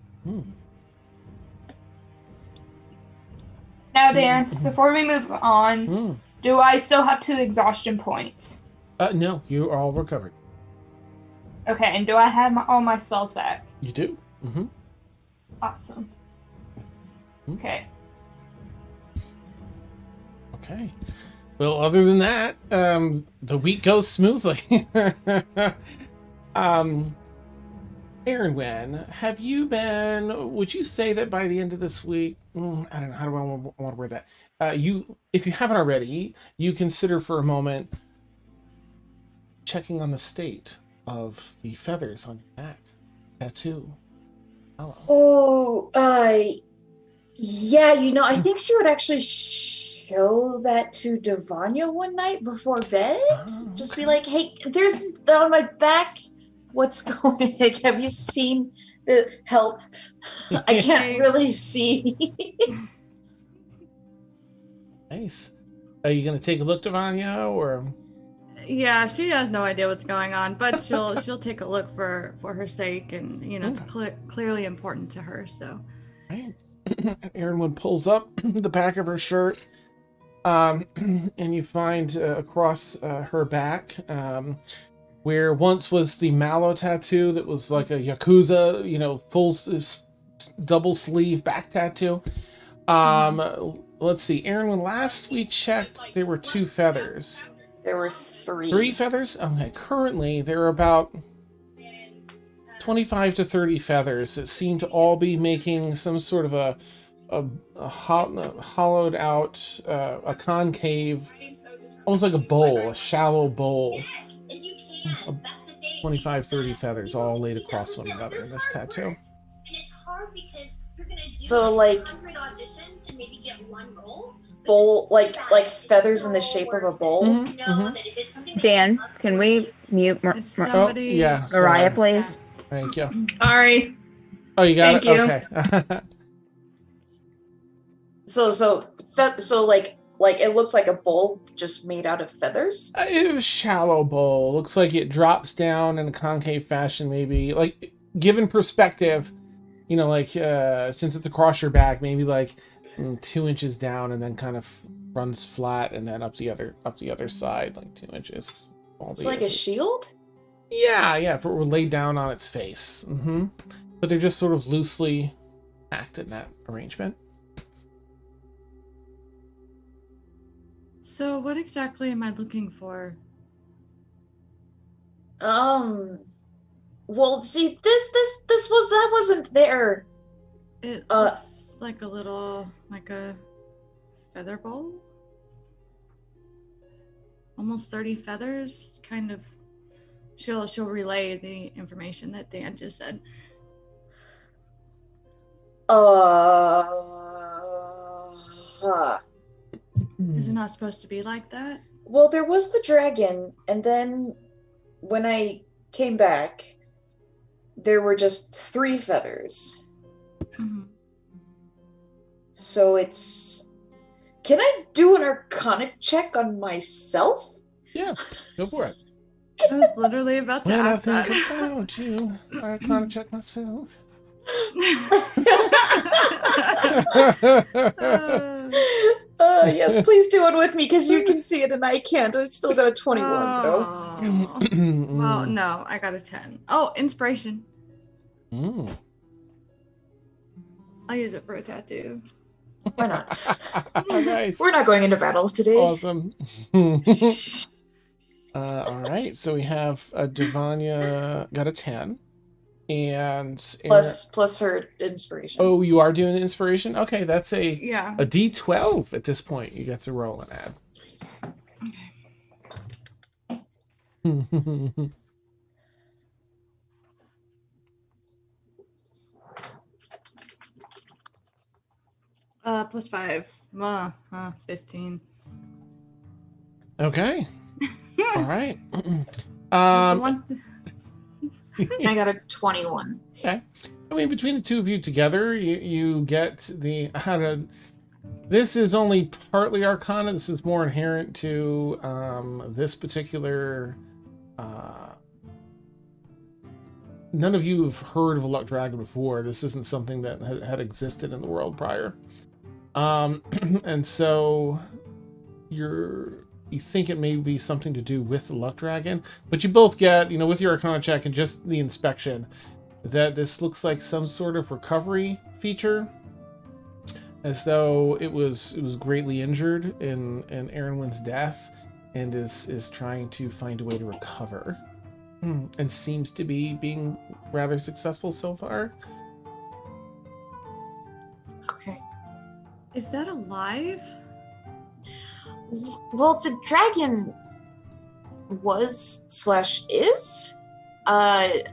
Now, Dan, before we move on, do I still have 2 exhaustion points? No, you are all recovered. Okay, and do I have all my spells back? You do. Mm-hmm. Awesome. Okay. Okay. Well, other than that, the week goes smoothly. Erwin, have you been? Would you say that by the end of this week, I don't know, how do I want to word that? If you haven't already, you consider for a moment checking on the state of the feathers on your back tattoo. Oh, yeah, I think she would actually show that to Devanya one night before bed. Just be like, hey, there's on my back. What's going on? Like, have you seen the help? I can't really see. Nice. Are you going to take a look, Devanya, or? Yeah, she has no idea what's going on, but she'll take a look for her sake, and it's clearly important to her. So, right. Erwin pulls up the back of her shirt, and you find across her back, where once was the mallow tattoo that was like a Yakuza, full double sleeve back tattoo. Let's see, Erwin, last we checked, there were 2 feathers. There were 3. 3 feathers? Okay, currently there are about 25 to 30 feathers that seem to all be making some sort of a hollowed out, a concave, almost like a bowl, a shallow bowl. 25, 30 feathers all laid across one another in this tattoo. So, like, bowl, like feathers in the shape of a bowl. Dan, can we mute yeah, Mariah, please? Thank you. Sorry. Oh, you got Thank it? Okay. So like it looks like a bowl just made out of feathers. A shallow bowl. Looks like it drops down in a concave fashion, maybe. Like, given perspective, since it's across your back, maybe like 2 inches down, and then kind of runs flat, and then up the other side, like 2 inches. It's like a shield? Yeah, if it were laid down on its face. But they're just sort of loosely packed in that arrangement. So what exactly am I looking for? Well, see, that wasn't there. It looks like a feather bowl. Almost 30 feathers, kind of. She'll relay the information that Dan just said. Is it not supposed to be like that? Well, there was the dragon, and then when I came back, there were just 3 feathers. Mm-hmm. So can I do an arcana check on myself? Yeah, go for it. I was literally about to ask that. About you, arcana check myself. Yes, please do it with me, because you can see it and I can't. I still got a 21 though. Well, no, I got a 10. Oh, inspiration. I'll use it for a tattoo. Why not? Oh, nice. We're not going into battles today. Awesome. All right, so we have Devanya got a 10. And plus her inspiration. Oh, you are doing inspiration? Okay, that's a Yeah. a D12 at this point. You get to roll and add. Nice. Okay. Plus 5. 15. Okay. All right. I got a 21. Okay. I mean, between the two of you together, you get the this is only partly arcana. This is more inherent to this particular. None of you have heard of a luck dragon before. This isn't something that had existed in the world prior. And so you think it may be something to do with the luck dragon, but you both get, with your Arcana check and just the inspection, that this looks like some sort of recovery feature, as though it was greatly injured in Erinwin's death, and is trying to find a way to recover, and seems to be being rather successful so far. Okay. Is that alive? Well, the dragon was/is. I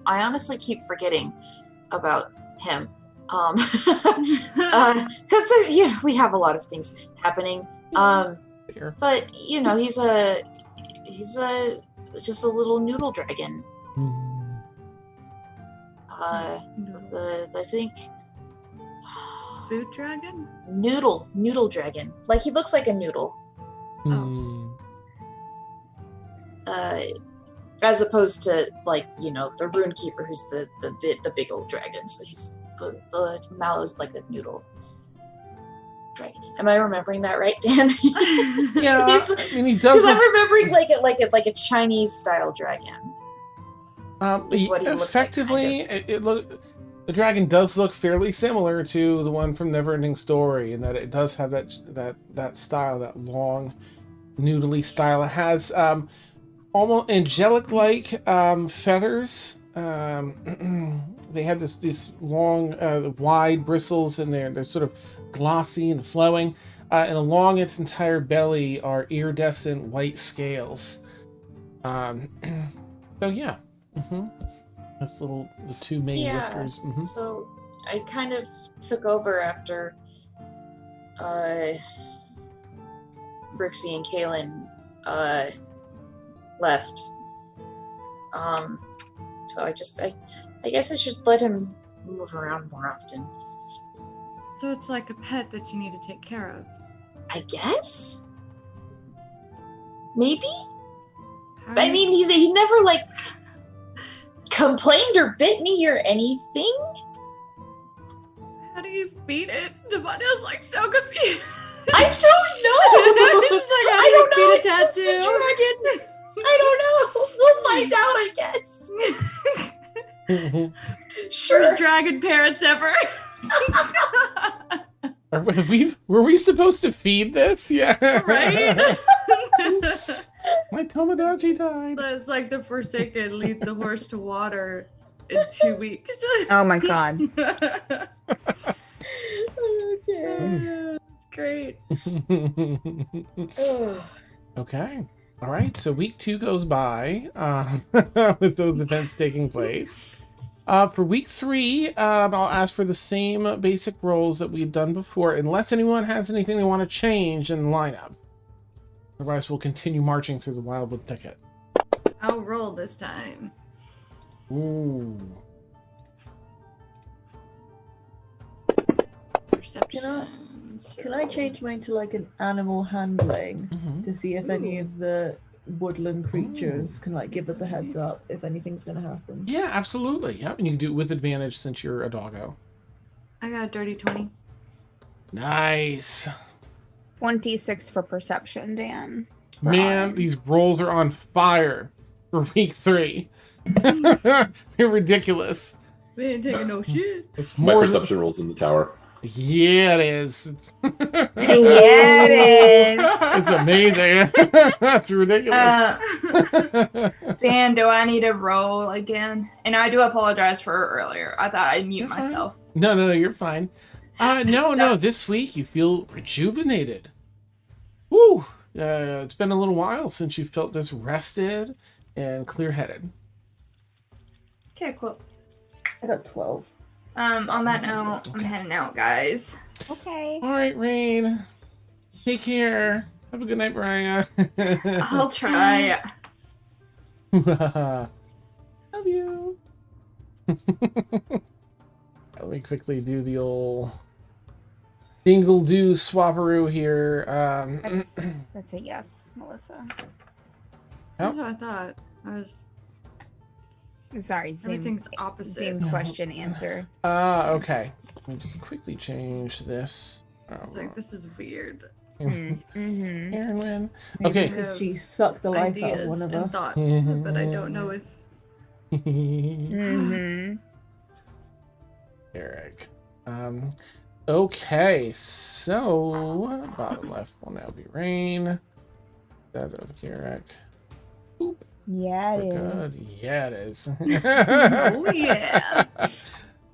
honestly keep forgetting about him. Because we have a lot of things happening. But he's just a little noodle dragon. I think Food dragon? Noodle dragon. Like, he looks like a noodle. As opposed to, like, the Rune Keeper, who's the big old dragon. So he's the Mallow's like a noodle dragon. Am I remembering that right, Dan? Yeah, he does. Because I'm remembering like a Chinese style dragon. Is what he effectively, looked like, kind of. The dragon does look fairly similar to the one from Neverending Story, in that it does have that style, that long, noodly style. It has almost angelic-like feathers. They have these long, wide bristles, and they're sort of glossy and flowing. And along its entire belly are iridescent white scales. So yeah. That's the two main whiskers. So I kind of took over after Brixie and Caelynn left. So I guess I should let him move around more often. So it's like a pet that you need to take care of. I guess? Maybe? I mean, he never, like, complained or bit me or anything. How do you feed it? Devonta's like so confused. I don't know. I don't know. It's just a dragon. I don't know. We'll find out, I guess. Sure. First dragon parents ever. Were we supposed to feed this? Yeah. Right? My Tomodachi died. That's like the Forsaken lead the horse to water in 2 weeks. Oh my god. Okay. Great. Okay. All right. So week 2 goes by with those events taking place. For week 3, I'll ask for the same basic rolls that we've done before, unless anyone has anything they want to change in the lineup. Otherwise, we'll continue marching through the Wildwood Thicket. I'll roll this time. Ooh. Perception. Can I change mine to like an animal handling to see if any of the woodland creatures can like give us a heads up if anything's gonna happen? Yeah, absolutely. Yep, and you can do it with advantage since you're a doggo. I got a dirty 20. Nice. 26 for perception, Dan. Man, these rolls are on fire for week 3. They're ridiculous. We ain't taking no shit. It's My more perception rolls in the tower. Yeah, it is. Yeah, it is. It's amazing. That's ridiculous. Dan, do I need to roll again? And I do apologize for earlier. I thought I'd mute You're fine. myself. No, you're fine. No, this week you feel rejuvenated. Woo! It's been a little while since you felt this rested and clear-headed. Okay, cool. I got 12. On that note, I'm heading out, guys. Okay. All right, Rain. Take care. Have a good night, Mariah. I'll try. Love you. Let me quickly do the old dingle-do swapperoo here. That's a yes, Melissa. That's what I thought. Sorry, Zoom, Everything's opposite. Zoom question answer. Okay. Let me just quickly change this. It's like, this is weird. Mm-hmm. Erwin. Maybe Okay. because she sucked the life out of Ideas one of and us. thoughts, but I don't know if Mm-hmm. Eric. Okay, so bottom left will now be Rain. That of Garrick. Yeah, it We're good. is. Yeah, it is. oh yeah.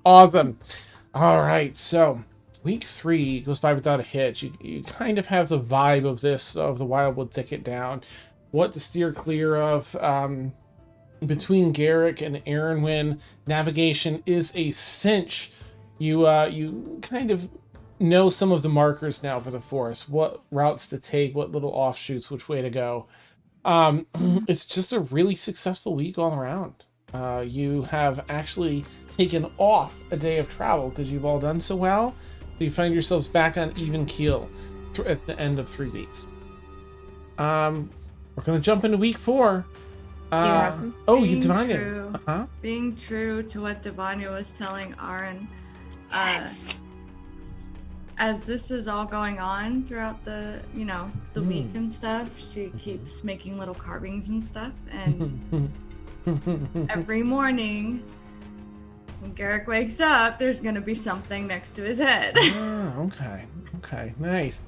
Awesome. All right, so week 3 goes by without a hitch. You kind of have the vibe of the Wildwood Thicket down. What to steer clear of. Between Garrick and Erwin, navigation is a cinch. You kind of know some of the markers now for the forest, what routes to take, what little offshoots, which way to go. It's just a really successful week all around. You have actually taken off a day of travel because you've all done so well. So you find yourselves back on even keel at the end of 3 weeks. We're going to jump into week 4. Harrison? Being Divania. true. Uh-huh. Being true to what Divania was telling Aaron. Yes. As this is all going on throughout the week and stuff, she Mm-hmm. keeps making little carvings and stuff. And every morning, when Garrick wakes up, there's gonna be something next to his head. Okay, nice.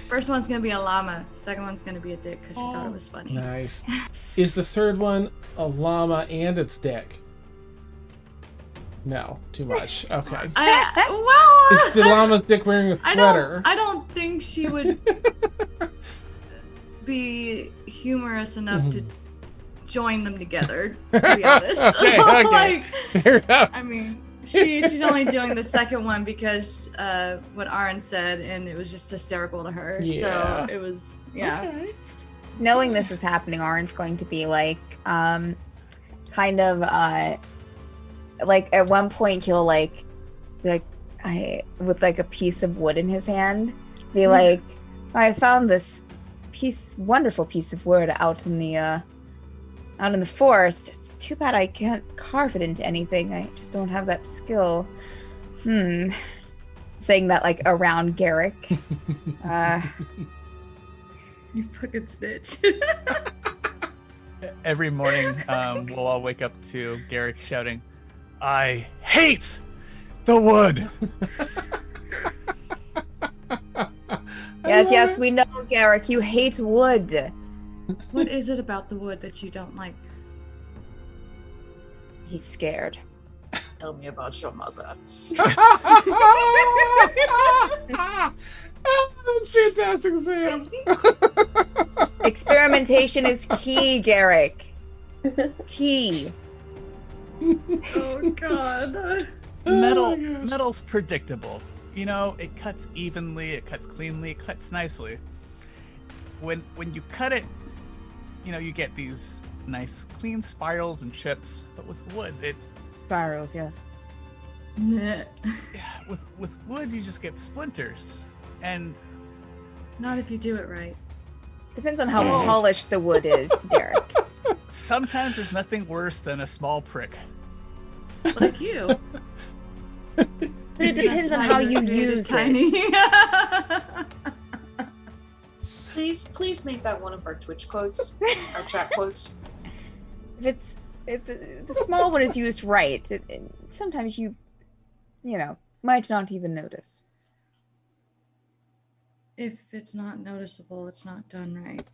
First one's gonna be a llama. Second one's gonna be a dick because she thought it was funny. Nice. Yes. Is the third one a llama and its dick? No, too much. Okay. Is the llama's dick wearing a sweater? I don't think she would be humorous enough to join them together, to be honest. Okay. Like, Fair enough. I mean, she's only doing the second one because what Aaron said, and it was just hysterical to her. Yeah. So it was, yeah. Okay. Knowing this is happening, Arn's going to be like, kind of, like at one point he'll like with like a piece of wood in his hand, be like, I found this wonderful piece of wood out in the forest. It's too bad I can't carve it into anything. I just don't have that skill. Saying that like around Garrick. You fucking snitch. Every morning, we'll all wake up to Garrick shouting, "I hate the wood!" Yes, we know, Garrick. You hate wood. What is it about the wood that you don't like? He's scared. Tell me about your mother. That's fantastic, Sam. Experimentation is key, Garrick. Key. Oh god. Metal's predictable. You know, it cuts evenly, it cuts cleanly, it cuts nicely. When you cut it, you know, you get these nice clean spirals and chips, but with wood, Spirals, yes. with wood you just get splinters. And Not if you do it right. Depends on how polished the wood is, Garrick. sometimes there's nothing worse than a small prick. Like you. But it depends on how you use it. Please make that one of our Twitch quotes, our chat quotes. If the small one is used right, sometimes you might not even notice. If it's not noticeable, it's not done right.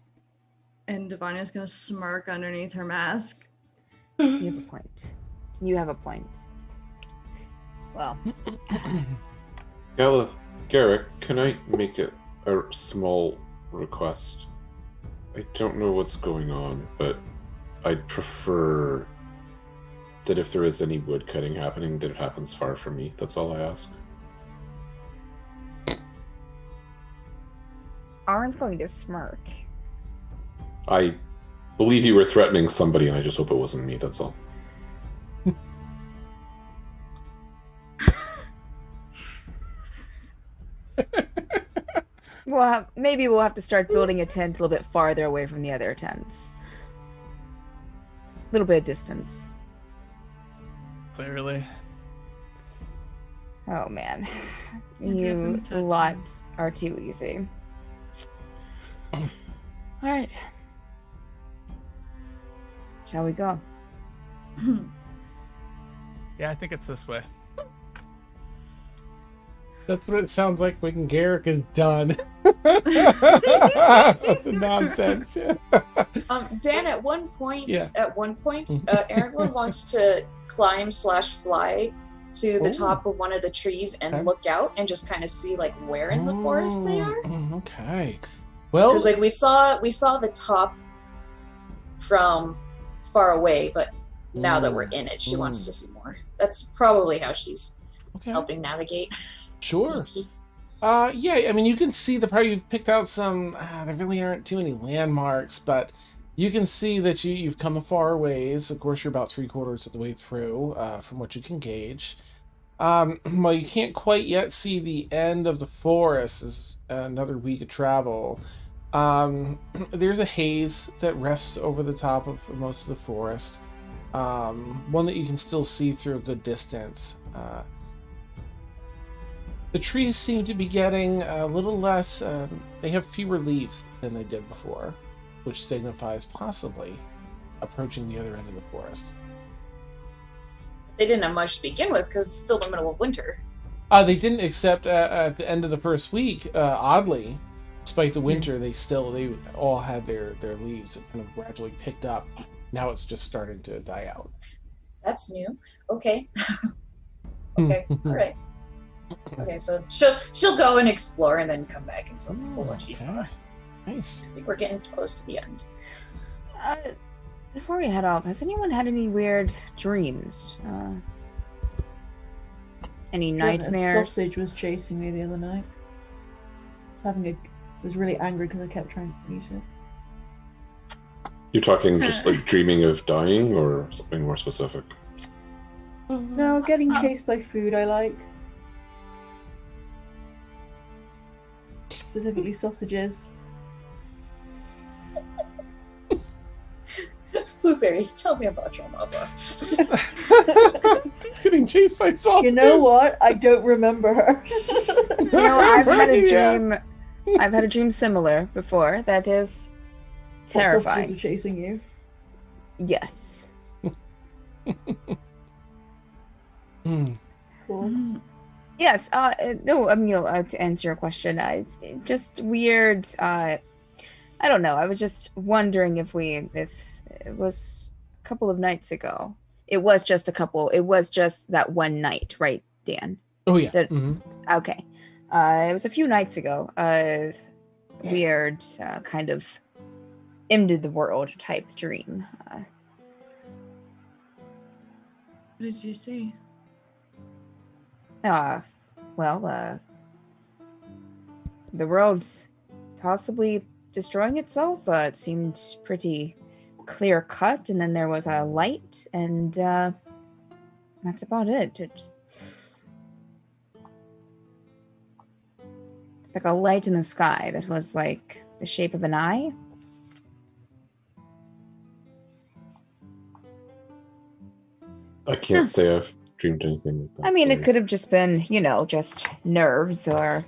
And Divania's gonna smirk underneath her mask. You have a point. You have a point. Well, Garrick, can I make a small request? I don't know what's going on, but I'd prefer that if there is any wood cutting happening, that it happens far from me. That's all I ask. Aaron's going to smirk. I believe you were threatening somebody, and I just hope it wasn't me. That's all. Well, maybe we'll have to start building a tent a little bit farther away from the other tents. A little bit of distance. Clearly. Oh man, Can't have them you touch lot me. are too easy. All right, shall we go? Yeah, I think it's this way. That's what it sounds like when Garrick is done. The nonsense. Dan, at one point, Yeah. Aragorn wants to climb/fly to the Ooh. top of one of the trees and Okay. look out and just kind of see like where in the forest they are. Okay. Well, Because like we saw the top from far away, but now that we're in it, she wants to see more. That's probably how she's okay. helping navigate. Sure. Yeah, I mean, you can see you've picked out some, there really aren't too many landmarks, but you can see that you've come a far ways. Of course, you're about 3/4 of the way through, from what you can gauge. Well, you can't quite yet see the end of the forest. Is another week of travel. There's a haze that rests over the top of most of the forest. One that you can still see through a good distance. The trees seem to be getting a little less, they have fewer leaves than they did before, which signifies possibly approaching the other end of the forest. They didn't have much to begin with because it's still the middle of winter. They didn't, except at the end of the first week, oddly, despite the winter, they all had their leaves. It kind of gradually picked up. Now it's just starting to die out. That's new. Okay. Okay. All right. Okay, so she'll go and explore and then come back and tell people what she saw. Nice. I think we're getting close to the end. Before we head off, has anyone had any weird dreams? Any nightmares? Sausage was chasing me the other night. Was really angry because I kept trying to eat it. You're talking just like dreaming of dying or something more specific? No, getting chased by food I like. Specifically sausages. Blueberry, tell me about your mother. It's getting chased by sausages. You know what? I don't remember her. You know, I've had a Yeah. dream. I've had a dream similar before. That is Sausages terrifying. were chasing you. Yes. Cool. Yes. No. To answer your question, just weird. I don't know. I was just wondering if it was a couple of nights ago. It was just that one night, right, Dan? Oh yeah. Okay. It was a few nights ago. Weird, kind of ended the world type dream. What did you see? The world's possibly destroying itself. It seemed pretty clear cut, and then there was a light, and that's about it. Like a light in the sky that was like the shape of an eye. I can't say I've dreamed anything like that. I mean, it sorry. could have just been, just nerves, or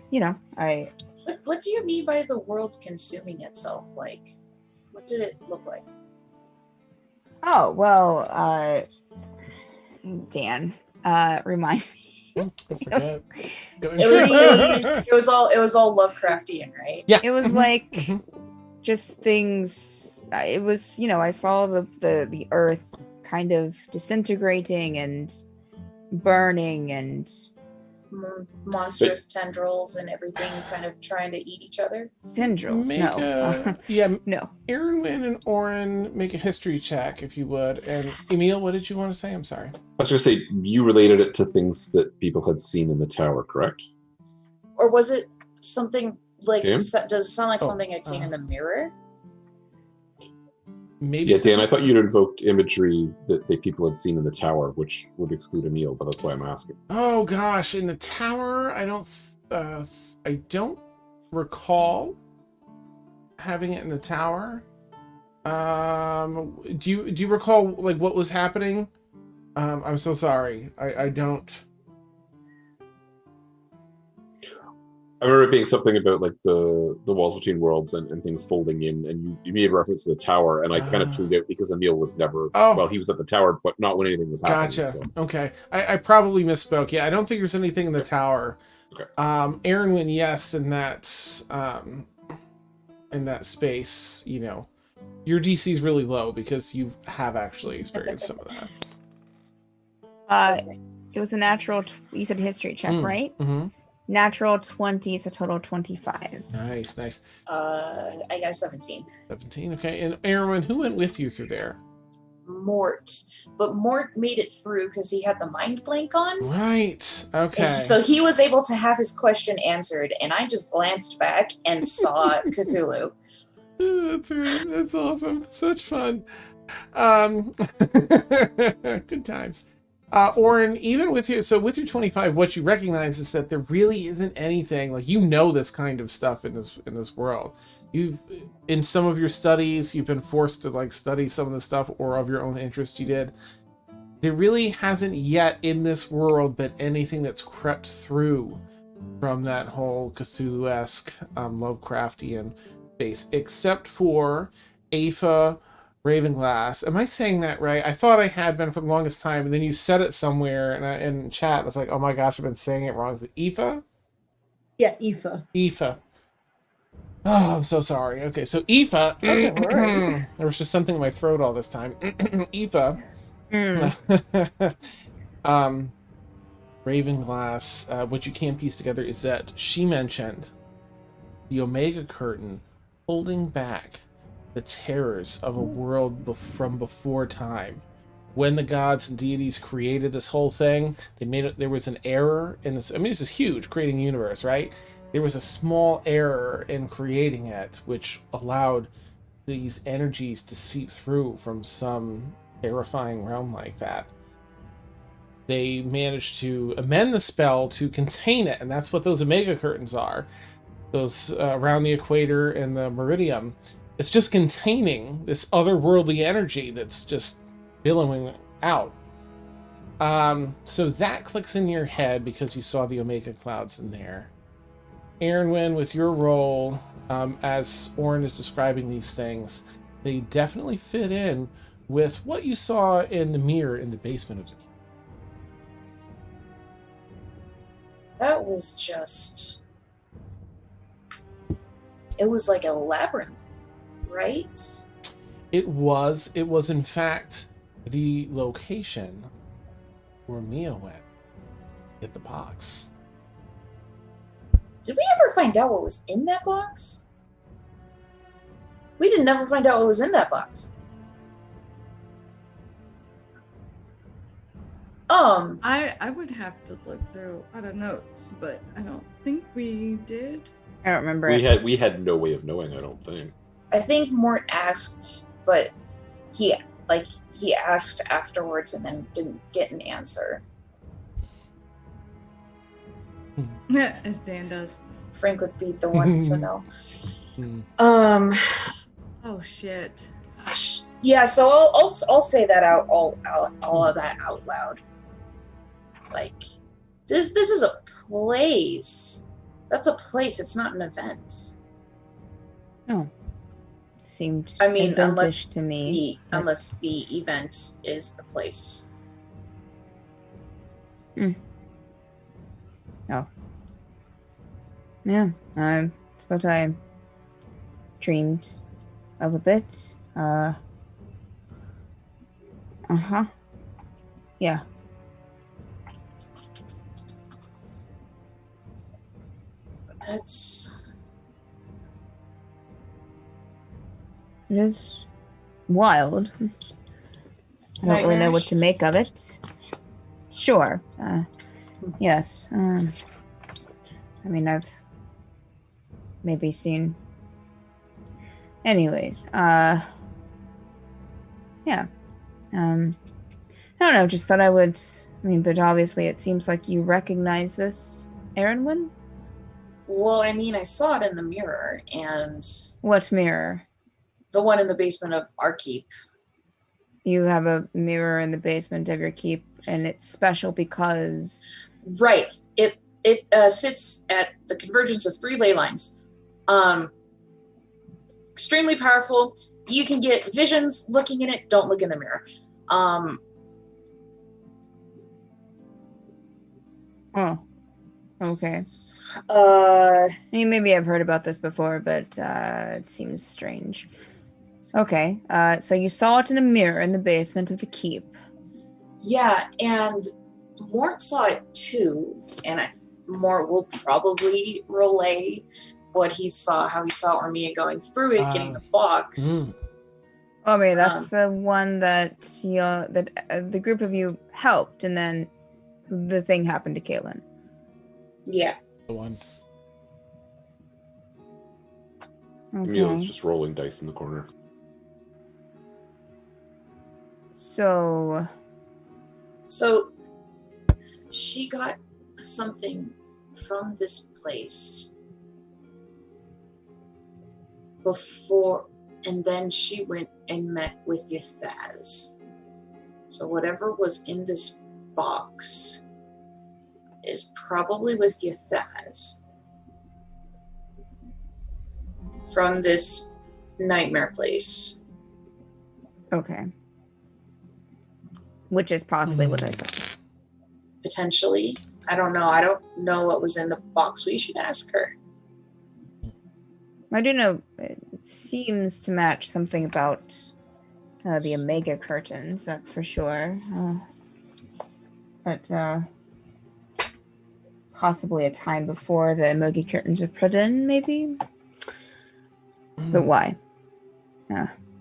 What do you mean by the world consuming itself? Like, what did it look like? Oh, well, Dan, remind me. Don't forget. It was all Lovecraftian, right? Yeah. It was like just things. It was, I saw the earth kind of disintegrating and burning and Monstrous tendrils and everything kind of trying to eat each other. tendrils. No. No. Erwin and Oren, make a history check if you would. And Emil, what did you want to say? I'm sorry. I was going to say, you related it to things that people had seen in the tower, correct? Or was it something like, Dan? does it sound like Oh, something I'd seen in the mirror? Maybe. Yeah, Dan, I thought you'd invoked imagery that people had seen in the tower, which would exclude Emil, but that's why I'm asking. Oh gosh, in the tower, I don't recall having it in the tower. Do you recall like what was happening? I'm so sorry. I don't. I remember it being something about like the walls between worlds and things folding in, and you made reference to the tower, and I kind of tuned out because Emil was never. Oh. Well, he was at the tower, but not when anything was happening. Gotcha. So. Okay. I probably misspoke. Yeah, I don't think there's anything in the tower. Okay. Aaronwin, yes, in that space, you know, your DC is really low because you have actually experienced some of that. It was a natural. You said history check, right? Mm-hmm. Natural 20 is a total 25. Nice. I got a 17. 17. Okay. And Aaron, who went with you through there? Mort, but Mort made it through because he had the mind blank on. Right. Okay. So he was able to have his question answered, and I just glanced back and saw Cthulhu. That's right. That's awesome. Such fun. Good times. Oren, even with your 25, what you recognize is that there really isn't anything like, you know, this kind of stuff in this world. You've, in some of your studies, you've been forced to like study some of the stuff or of your own interest you did. There really hasn't yet in this world been anything that's crept through from that whole Cthulhu-esque Lovecraftian base, except for Aoife Ravenglass. Am I saying that right? I thought I had been for the longest time, and then you said it somewhere, and in chat, I was like, oh my gosh, I've been saying it wrong. Is it Aoife? Yeah, Aoife. Aoife. Oh, I'm so sorry. Okay, so Aoife. Don't worry. There was just something in my throat all this time. Aoife. Ravenglass, what you can't piece together is that she mentioned the Omega Curtain holding back the terrors of a world from before time. When the gods and deities created this whole thing, they made it. There was an error in this. I mean, this is huge, creating a universe, right? There was a small error in creating it, which allowed these energies to seep through from some terrifying realm like that. They managed to amend the spell to contain it, and that's what those Omega Curtains are. Those around the equator and the meridium. It's just containing this otherworldly energy that's just billowing out. So that clicks in your head because you saw the Omega clouds in there. Aaronwin, with your role, as Oren is describing these things, they definitely fit in with what you saw in the mirror in the basement of the cave. That was just... It was like a labyrinth, right? It was in fact the location where Mia went. Get the box. Did we ever find out what was in that box? We didn't ever find out what was in that box. I would have to look through other notes, but I don't think we did. I don't remember We had no way of knowing, I don't think. I think Mort asked, but he asked afterwards and then didn't get an answer. As Dan does. Frank would be the one to know. Oh shit. Gosh. Yeah, so I'll say that out all of that out loud. Like, this is a place. That's a place. It's not an event. Oh, seemed. I mean, eventish to me. Unless the event is the place. Oh. Yeah, it's what I dreamed of a bit. Yeah. That's... It is wild. I don't really know what to make of it. Sure. Yes. I mean, I've maybe seen... Anyways, yeah. I don't know, just thought I would... I mean, but obviously it seems like you recognize this, Aaronwin? Well, I mean, I saw it in the mirror, and... What mirror? The one in the basement of our keep. You have a mirror in the basement of your keep, and it's special because... Right. It sits at the convergence of 3 ley lines. Extremely powerful. You can get visions looking in it. Don't look in the mirror. Oh, okay. Uh, I mean, maybe I've heard about this before, but it seems strange. Okay, so you saw it in a mirror in the basement of the keep. yeah, and Mort saw it too, and Mort will probably relay what he saw, how he saw Ormia going through it, getting the box. Oh, maybe that's the one that the group of you helped, and then the thing happened to Caelynn. Yeah. The one. Emil's Okay. just rolling dice in the corner. So she got something from this place before, and then she went and met with Ythaz. So whatever was in this box is probably with Ythaz from this nightmare place. okay. Which is possibly what I saw. Potentially. I don't know. I don't know what was in the box. We should ask her. I do know it seems to match something about the Omega curtains, that's for sure. But possibly a time before the Omega curtains are put in, maybe? But why?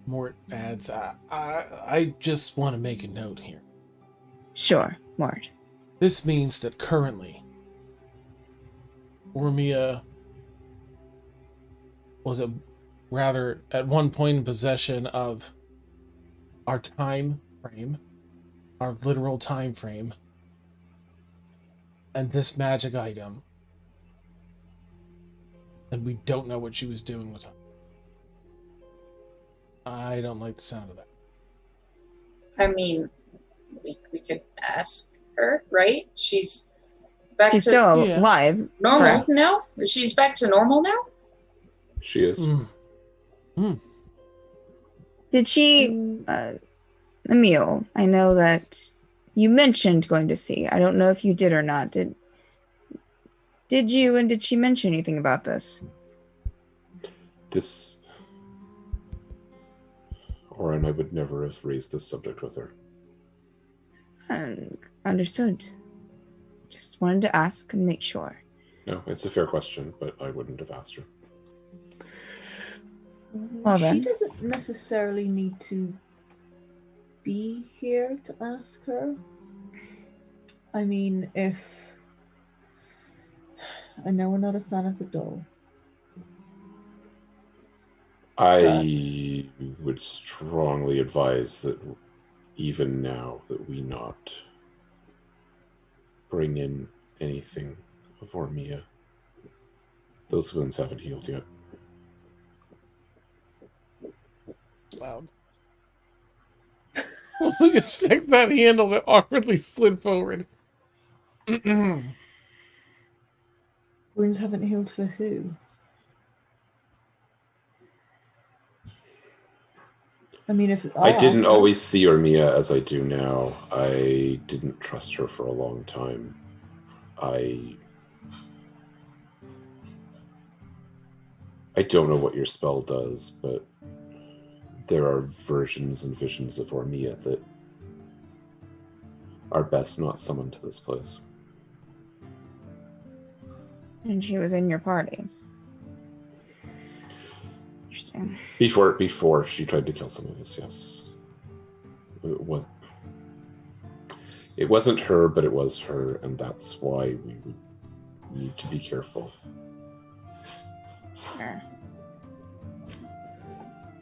Mort adds, I just want to make a note here. Sure, Mort. This means that currently, Ormia was rather at one point in possession of our time frame, our literal time frame, and this magic item, and we don't know what she was doing with it. I don't like the sound of that. I mean, we could ask her, right? She's back She's to still Yeah. alive. normal correct. now? She's back to normal now? She is. Did she, Emil, I know that you mentioned going to see. I don't know if you did or not. Did you, and did she mention anything about this? This... Oren, I would never have raised this subject with her. Understood. Just wanted to ask and make sure. No, it's a fair question, but I wouldn't have asked her. Well, She then. doesn't necessarily need to be here to ask her. I mean, if... I know we're not a fan of the doll. I would strongly advise that even now that we not bring in anything of Ormia. Those wounds haven't healed yet. Loud. Well, look at Spec that handle that awkwardly slid forward. Wounds haven't healed for who? I mean, if I didn't asked her- always see Ormia as I do now. I didn't trust her for a long time. I don't know what your spell does, but there are versions and visions of Ormia that are best not summoned to this place. And she was in your party. Interesting. Before she tried to kill some of us, yes. It wasn't her, but it was her, and that's why we would need to be careful. Sure.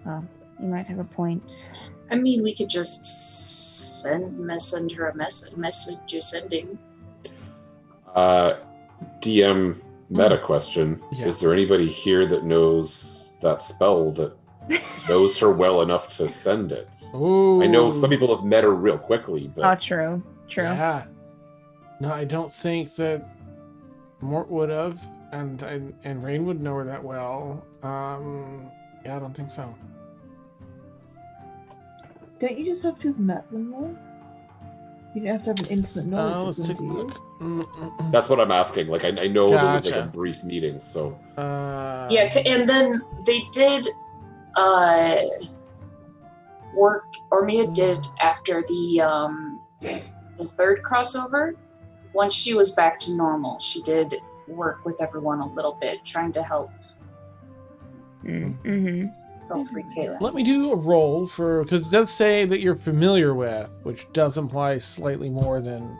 Well, you might have a point. I mean, we could just send her a message you're sending. DM meta question. Yeah. Is there anybody here that knows that spell that knows her well enough to send it? Ooh. I know some people have met her real quickly, but Oh, true. True. Yeah. No, I don't think that Mort would have, and Rain would know her that well. Yeah, I don't think so. Don't you just have to have met them though? You don't have to have an intimate knowledge Let's of them, take a do look. you? That's what I'm asking. Like, I know there was like a Gotcha. brief meeting, so Yeah, and then they did work, or Mia did after the third crossover. Once she was back to normal, she did work with everyone a little bit, trying to help Mm-hmm. free Caelynn. Let me do a roll for, because it does say that you're familiar with, which does imply slightly more than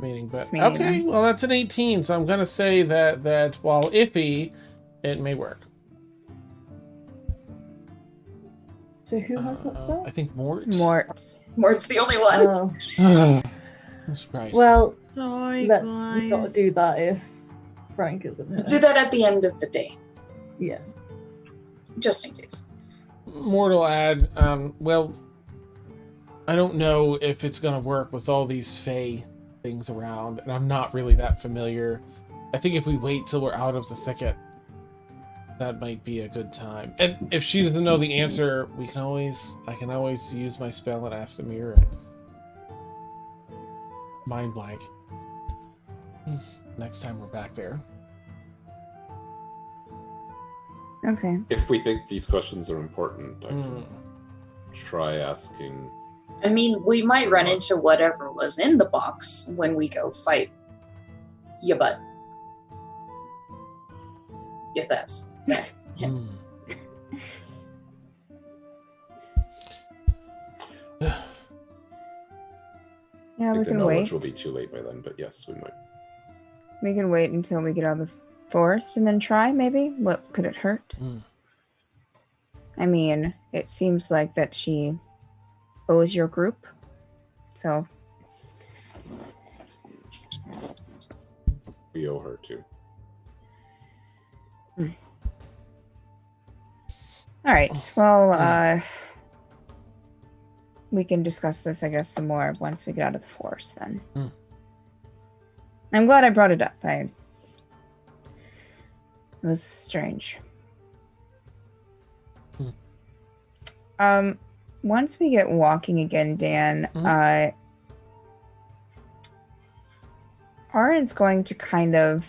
meaning. But Just meaning, okay, well that's an 18, so I'm gonna say that while iffy, it may work. So who has that spell? I think Mort. Mort's the only one. Oh, That's right. well, Sorry, we've got to guys. do that if Frank isn't here. Do that at the end of the day, Yeah. just in case. Mort will add, well, I don't know if it's gonna work with all these Fey things around, and I'm not really that familiar. I think if we wait till we're out of the thicket, that might be a good time. And if she doesn't know the answer, I can always use my spell and ask to mirror it. Mind blank. Next time we're back there. Okay. if we think these questions are important, I can try asking. I mean, we might run into whatever was in the box when we go fight your butt. If that's that. Yeah. Yeah, I we think the can knowledge wait. will be too late by then, but yes, we might. We can wait until we get out of the forest and then try, maybe? What could it hurt? I mean, it seems like that she owes your group. So, We owe her too. all right. Well, we can discuss this, I guess, some more once we get out of the forest then. I'm glad I brought it up. It was strange. Once we get walking again, Dan, Arin's going to kind of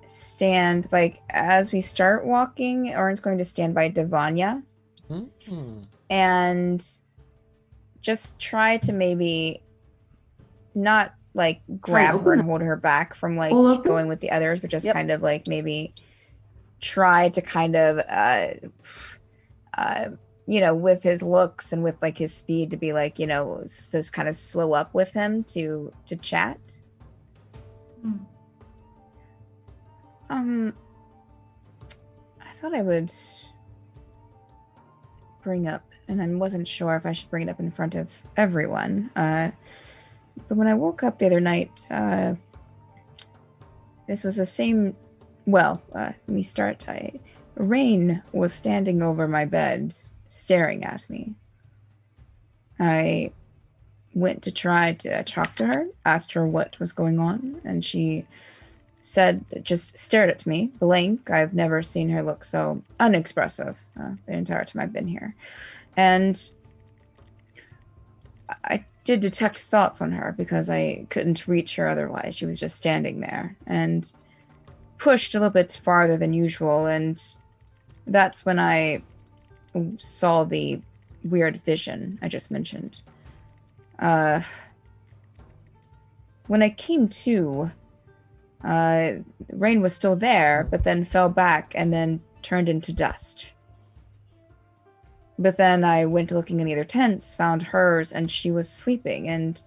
stand, like, as we start walking, Arin's going to stand by Devanya and just try to maybe not, like, grab her and hold her back from, like, going with the others, but just kind of, like, maybe try to kind of, you know, with his looks and with, like, his speed to be, like, you know, just kind of slow up with him to chat. I thought I would bring up, and I wasn't sure if I should bring it up in front of everyone, but when I woke up the other night, this was the same, well, let me start. Rain was standing over my bed, staring at me. I went to try to talk to her, asked her what was going on, and she said, just stared at me, blank. I've never seen her look so unexpressive the entire time I've been here. And I did detect thoughts on her because I couldn't reach her otherwise. She was just standing there and pushed a little bit farther than usual, and that's when I saw the weird vision I just mentioned. When I came to, Rain was still there, but then fell back and then turned into dust. But then I went looking in the other tents, found hers, and she was sleeping. And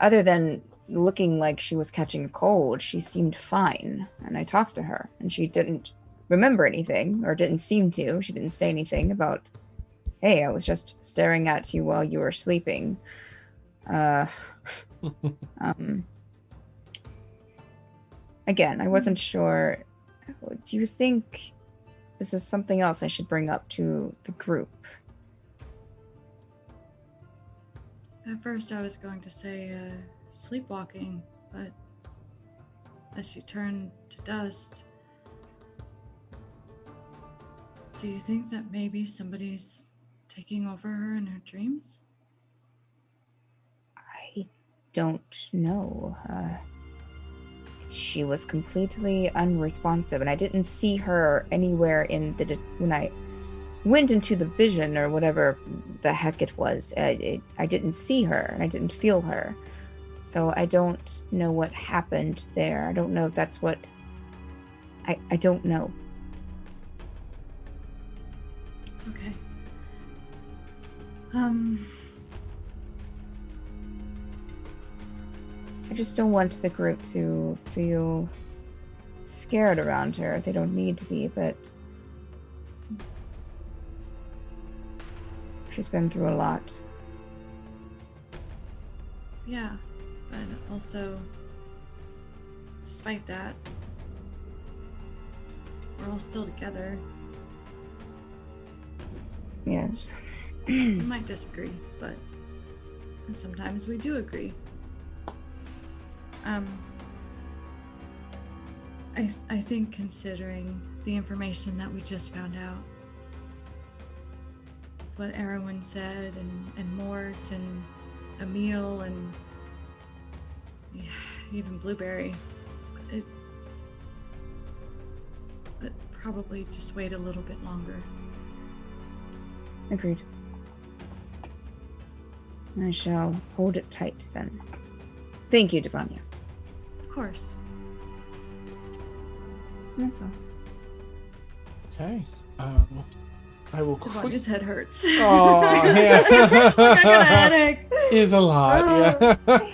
other than looking like she was catching a cold, she seemed fine. And I talked to her, and she didn't remember anything, or didn't seem to. She didn't say anything about, hey, I was just staring at you while you were sleeping. Again, I wasn't sure. Do you think this is something else I should bring up to the group? At first, I was going to say sleepwalking, but as she turned to dust. Do you think that maybe somebody's taking over her in her dreams? I don't know. She was completely unresponsive, and I didn't see her anywhere in when I went into the vision or whatever the heck it was. I didn't see her, and I didn't feel her. So I don't know what happened there. I don't know if that's what... I don't know. Okay. I just don't want the group to feel scared around her. They don't need to be, but she's been through a lot. Yeah, but also, despite that, we're all still together. Yes. We might disagree, but sometimes we do agree. I think considering the information that we just found out, what Erwin said, and Mort, and Emil, and even Blueberry, it probably just wait a little bit longer. Agreed. I shall hold it tight then. Thank you, Devania. Of course. That's all. Okay. I will Devonia's head hurts. Oh, yeah. I got a headache. Is a lot, yeah.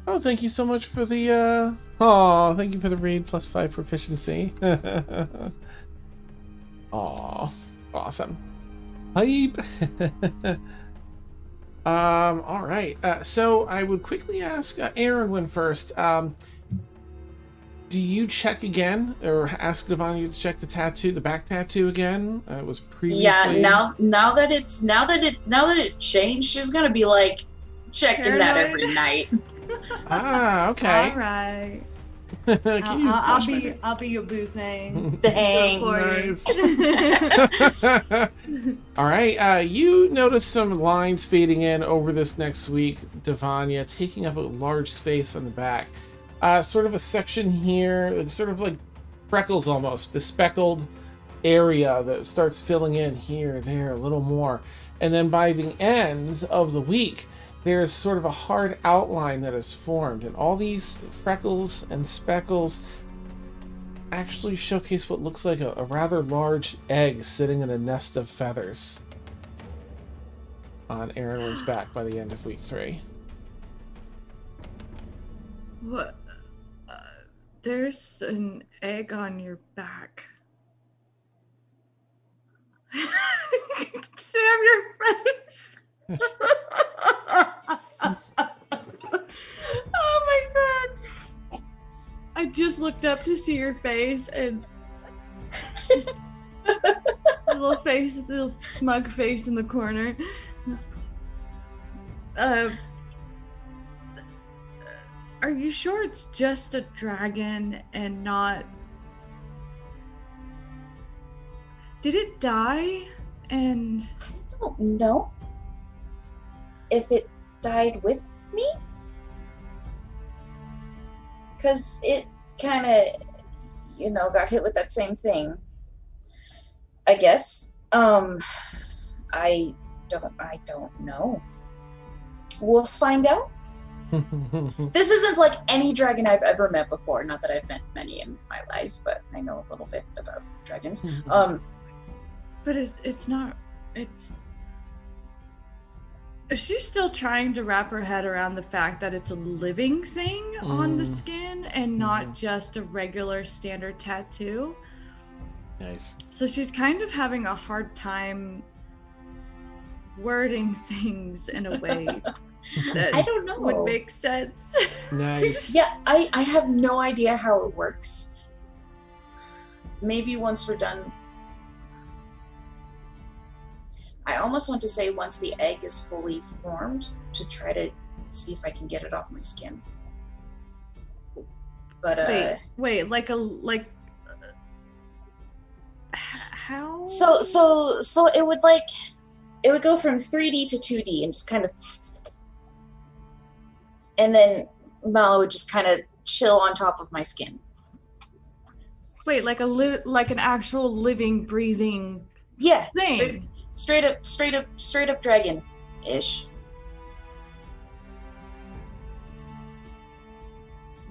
Oh, thank you so much for the, thank you for the raid +5 proficiency. Oh, awesome. Hype. All right. So I would quickly ask Erwin first. Do you check again, or ask Devania to check the back tattoo again? It was previously. Yeah. Now that it changed, she's gonna be like checking that every night. Ah, okay. All right. Can you I'll be your boo thing. Thanks. All right. You notice some lines fading in over this next week, Devania, taking up a large space on the back. Sort of a section here, it's sort of like freckles almost, bespeckled area that starts filling in here, there, a little more. And then by the end of the week, there's sort of a hard outline that is formed. And all these freckles and speckles actually showcase what looks like a rather large egg sitting in a nest of feathers on Erwin's back by the end of week 3. What? There's an egg on your back. Sam, your face. Oh my god. I just looked up to see your face, and little smug face in the corner. Are you sure it's just a dragon and not... Did it die? And... I don't know if it died with me. Because it kind of, got hit with that same thing. I guess. I don't know. We'll find out. This isn't like any dragon I've ever met before. Not that I've met many in my life, but I know a little bit about dragons. But it's not. She's still trying to wrap her head around the fact that it's a living thing on the skin and not just a regular standard tattoo. Nice. So she's kind of having a hard time wording things in a way that I don't know. would make sense. Nice. Yeah, I have no idea how it works. Maybe once we're done. I almost want to say once the egg is fully formed to try to see if I can get it off my skin. But wait, how? So it would go from 3D to 2D and just kind of, and then Mallow would just kind of chill on top of my skin. Wait, like an actual living, breathing Yeah, thing. straight up dragon-ish.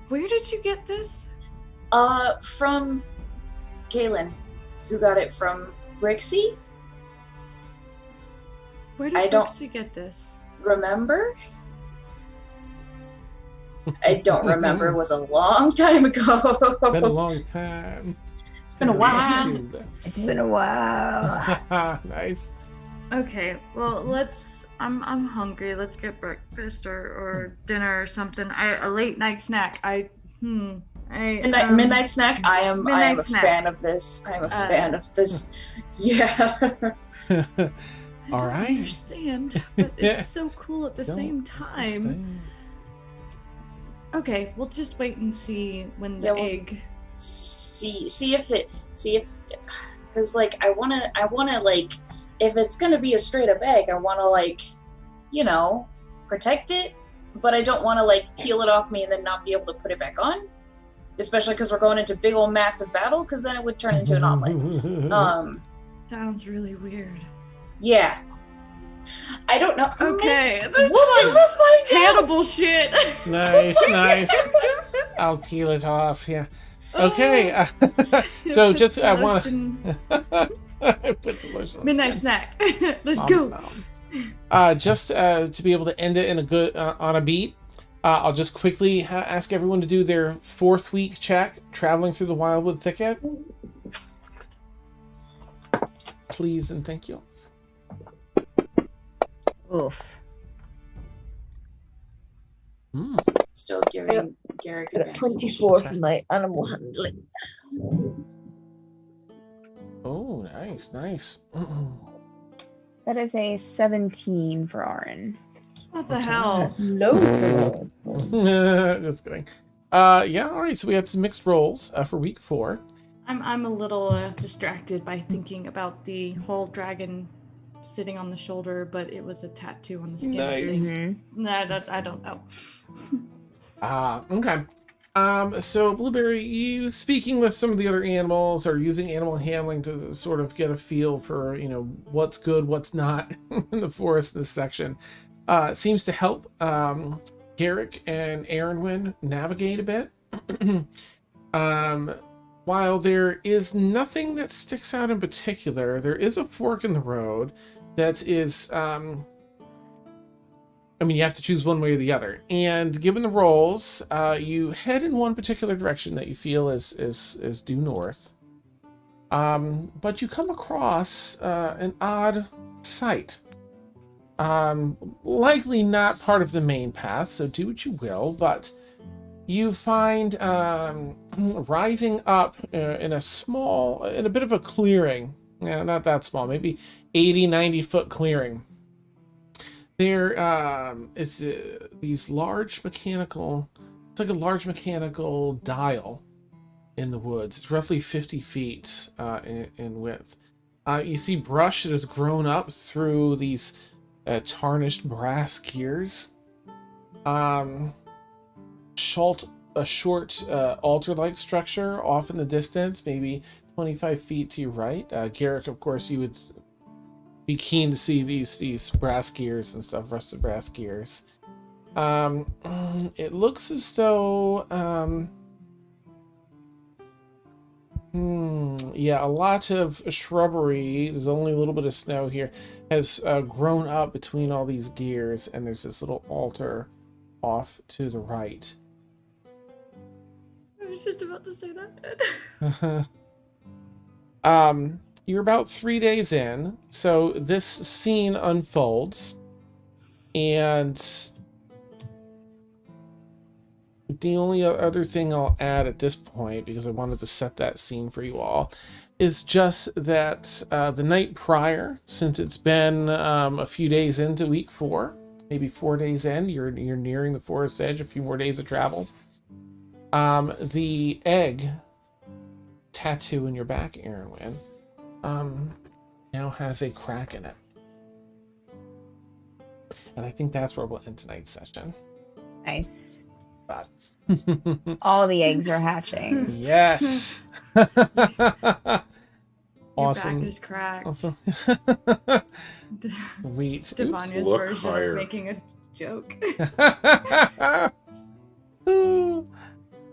Where did you get this? From Caelynn, who got it from Brixie. Where did I don't- Brixie get this? Remember? I don't remember. It was a long time ago. It's been a long time. It's been a while. It's been a while. Nice. Okay, well I'm hungry. Let's get breakfast or dinner or something. A late night snack. Midnight snack. I am a snack. fan of this. I'm a fan of this. Yeah. All I right. don't understand, but it's so cool at the Don't same time. understand. Okay, we'll just wait and see when the Yeah, we'll egg. see if because like I wanna like, if it's gonna be a straight up egg, I wanna like, protect it, but I don't wanna like peel it off me and then not be able to put it back on, especially because we're going into big old massive battle, because then it would turn into an omelet. Sounds really weird. Yeah, I don't know. Okay, We'll find out. Hannibal shit. Nice, nice. I'll peel it off. Yeah. Okay. So just I want to put some lotion on Midnight the snack. Let's skin. go. Just to be able to end it in a good on a beat. I'll just quickly ask everyone to do their 4th week check traveling through the Wildwood Thicket. Please and thank you. Oof. Still giving Garrick Got a advantage. 24 for my animal handling. Oh, nice, nice. That is a 17 for Arin. What the hell? That's low. Just kidding. Yeah, all right. So we had some mixed rolls for week 4. I'm a little distracted by thinking about the whole dragon sitting on the shoulder, but it was a tattoo on the skin. Nice. Thing. I don't know. Okay. So Blueberry, you speaking with some of the other animals or using animal handling to sort of get a feel for, what's good, what's not in the forest this section, seems to help Garrick and Aaronwyn navigate a bit. While there is nothing that sticks out in particular, there is a fork in the road that is, you have to choose one way or the other. And given the rolls, you head in one particular direction that you feel is due north. But you come across an odd sight. Likely not part of the main path, so do what you will, but you find rising up in a bit of a clearing, not that small, maybe 80-90 foot clearing. There is these large mechanical, it's like a large mechanical dial in the woods. It's roughly 50 feet in width. You see brush that has grown up through these tarnished brass gears. A short altar-like structure off in the distance, maybe 25 feet to your right. Garrick, of course, you would be keen to see these brass gears and stuff, rusted brass gears. It looks as though, a lot of shrubbery, there's only a little bit of snow here, has grown up between all these gears, and there's this little altar off to the right. I was just about to say that. You're about 3 days in, so this scene unfolds, and the only other thing I'll add at this point, because I wanted to set that scene for you all, is just that the night prior, since it's been a few days into week 4, maybe 4 days in, you're nearing the forest edge, a few more days of travel. The egg tattoo in your back, Erwin, now has a crack in it. And I think that's where we'll end tonight's session. Nice. But All the eggs are hatching. yes. Your Awesome. back is cracked. Awesome. Sweet. Stefania's look version higher. of making a joke.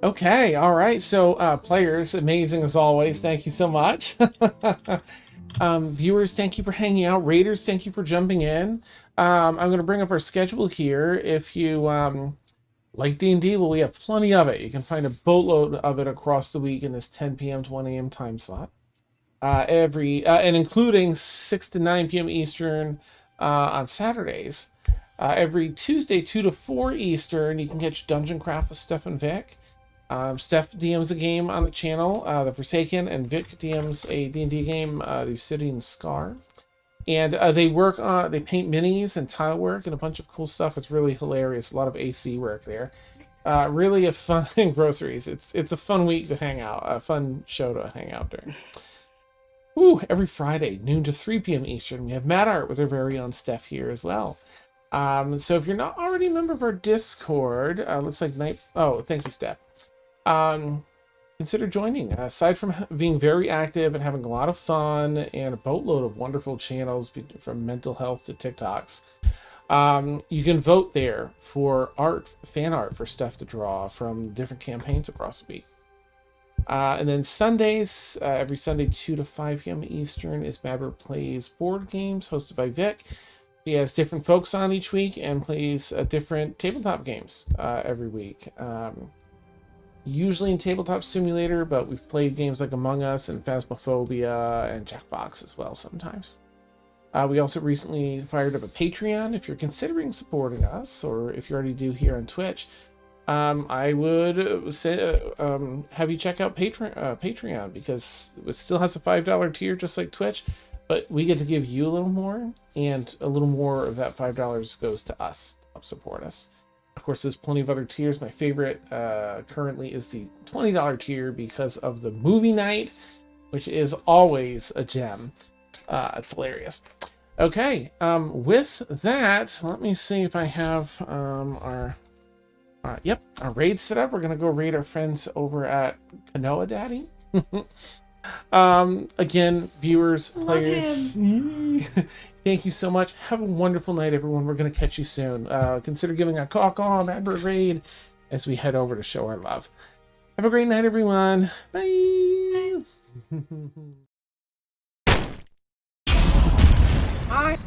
Okay, all right. So, players, amazing as always. Thank you so much. Viewers, thank you for hanging out. Raiders, thank you for jumping in. I'm going to bring up our schedule here. If you like D&D, well, we have plenty of it. You can find a boatload of it across the week in this 10 p.m. to 1 a.m. time slot. And including 6 to 9 p.m. Eastern on Saturdays. Every Tuesday, 2 to 4 Eastern, you can catch Dungeon Craft with Steph and Vic. Steph DMs a game on the channel, The Forsaken, and Vic DMs a D&D game, The Obsidian Scar. And they paint minis and tile work and a bunch of cool stuff. It's really hilarious. A lot of AC work there. Really a fun groceries. It's a fun week to hang out, a fun show to hang out during. Woo, every Friday, noon to 3 p.m. Eastern, we have Mad Art with our very own Steph here as well. So if you're not already a member of our Discord, looks like thank you, Steph. Consider joining. Aside from being very active and having a lot of fun and a boatload of wonderful channels from mental health to TikToks, you can vote there for fan art for stuff to draw from different campaigns across the week. And then Sundays, every Sunday 2 to 5 p.m. Eastern is Mabber Plays Board Games, hosted by Vic. She has different folks on each week and plays different tabletop games every week. Usually in Tabletop Simulator, but we've played games like Among Us and Phasmophobia and Jackbox as well sometimes. We also recently fired up a Patreon. If you're considering supporting us, or if you already do here on Twitch, I would say have you check out Patreon, because it still has a $5 tier just like Twitch, but we get to give you a little more, and a little more of that $5 goes to us to help support us. Of course, there's plenty of other tiers. My favorite currently is the $20 tier because of the movie night, which is always a gem. It's hilarious. Okay, with that, let me see if I have our raid set up. We're gonna go raid our friends over at Kanoa Daddy. Again, viewers, players, thank you so much. Have a wonderful night, everyone. We're gonna catch you soon. Consider giving a caw member raid as we head over to show our love. Have a great night, everyone. Bye. Bye.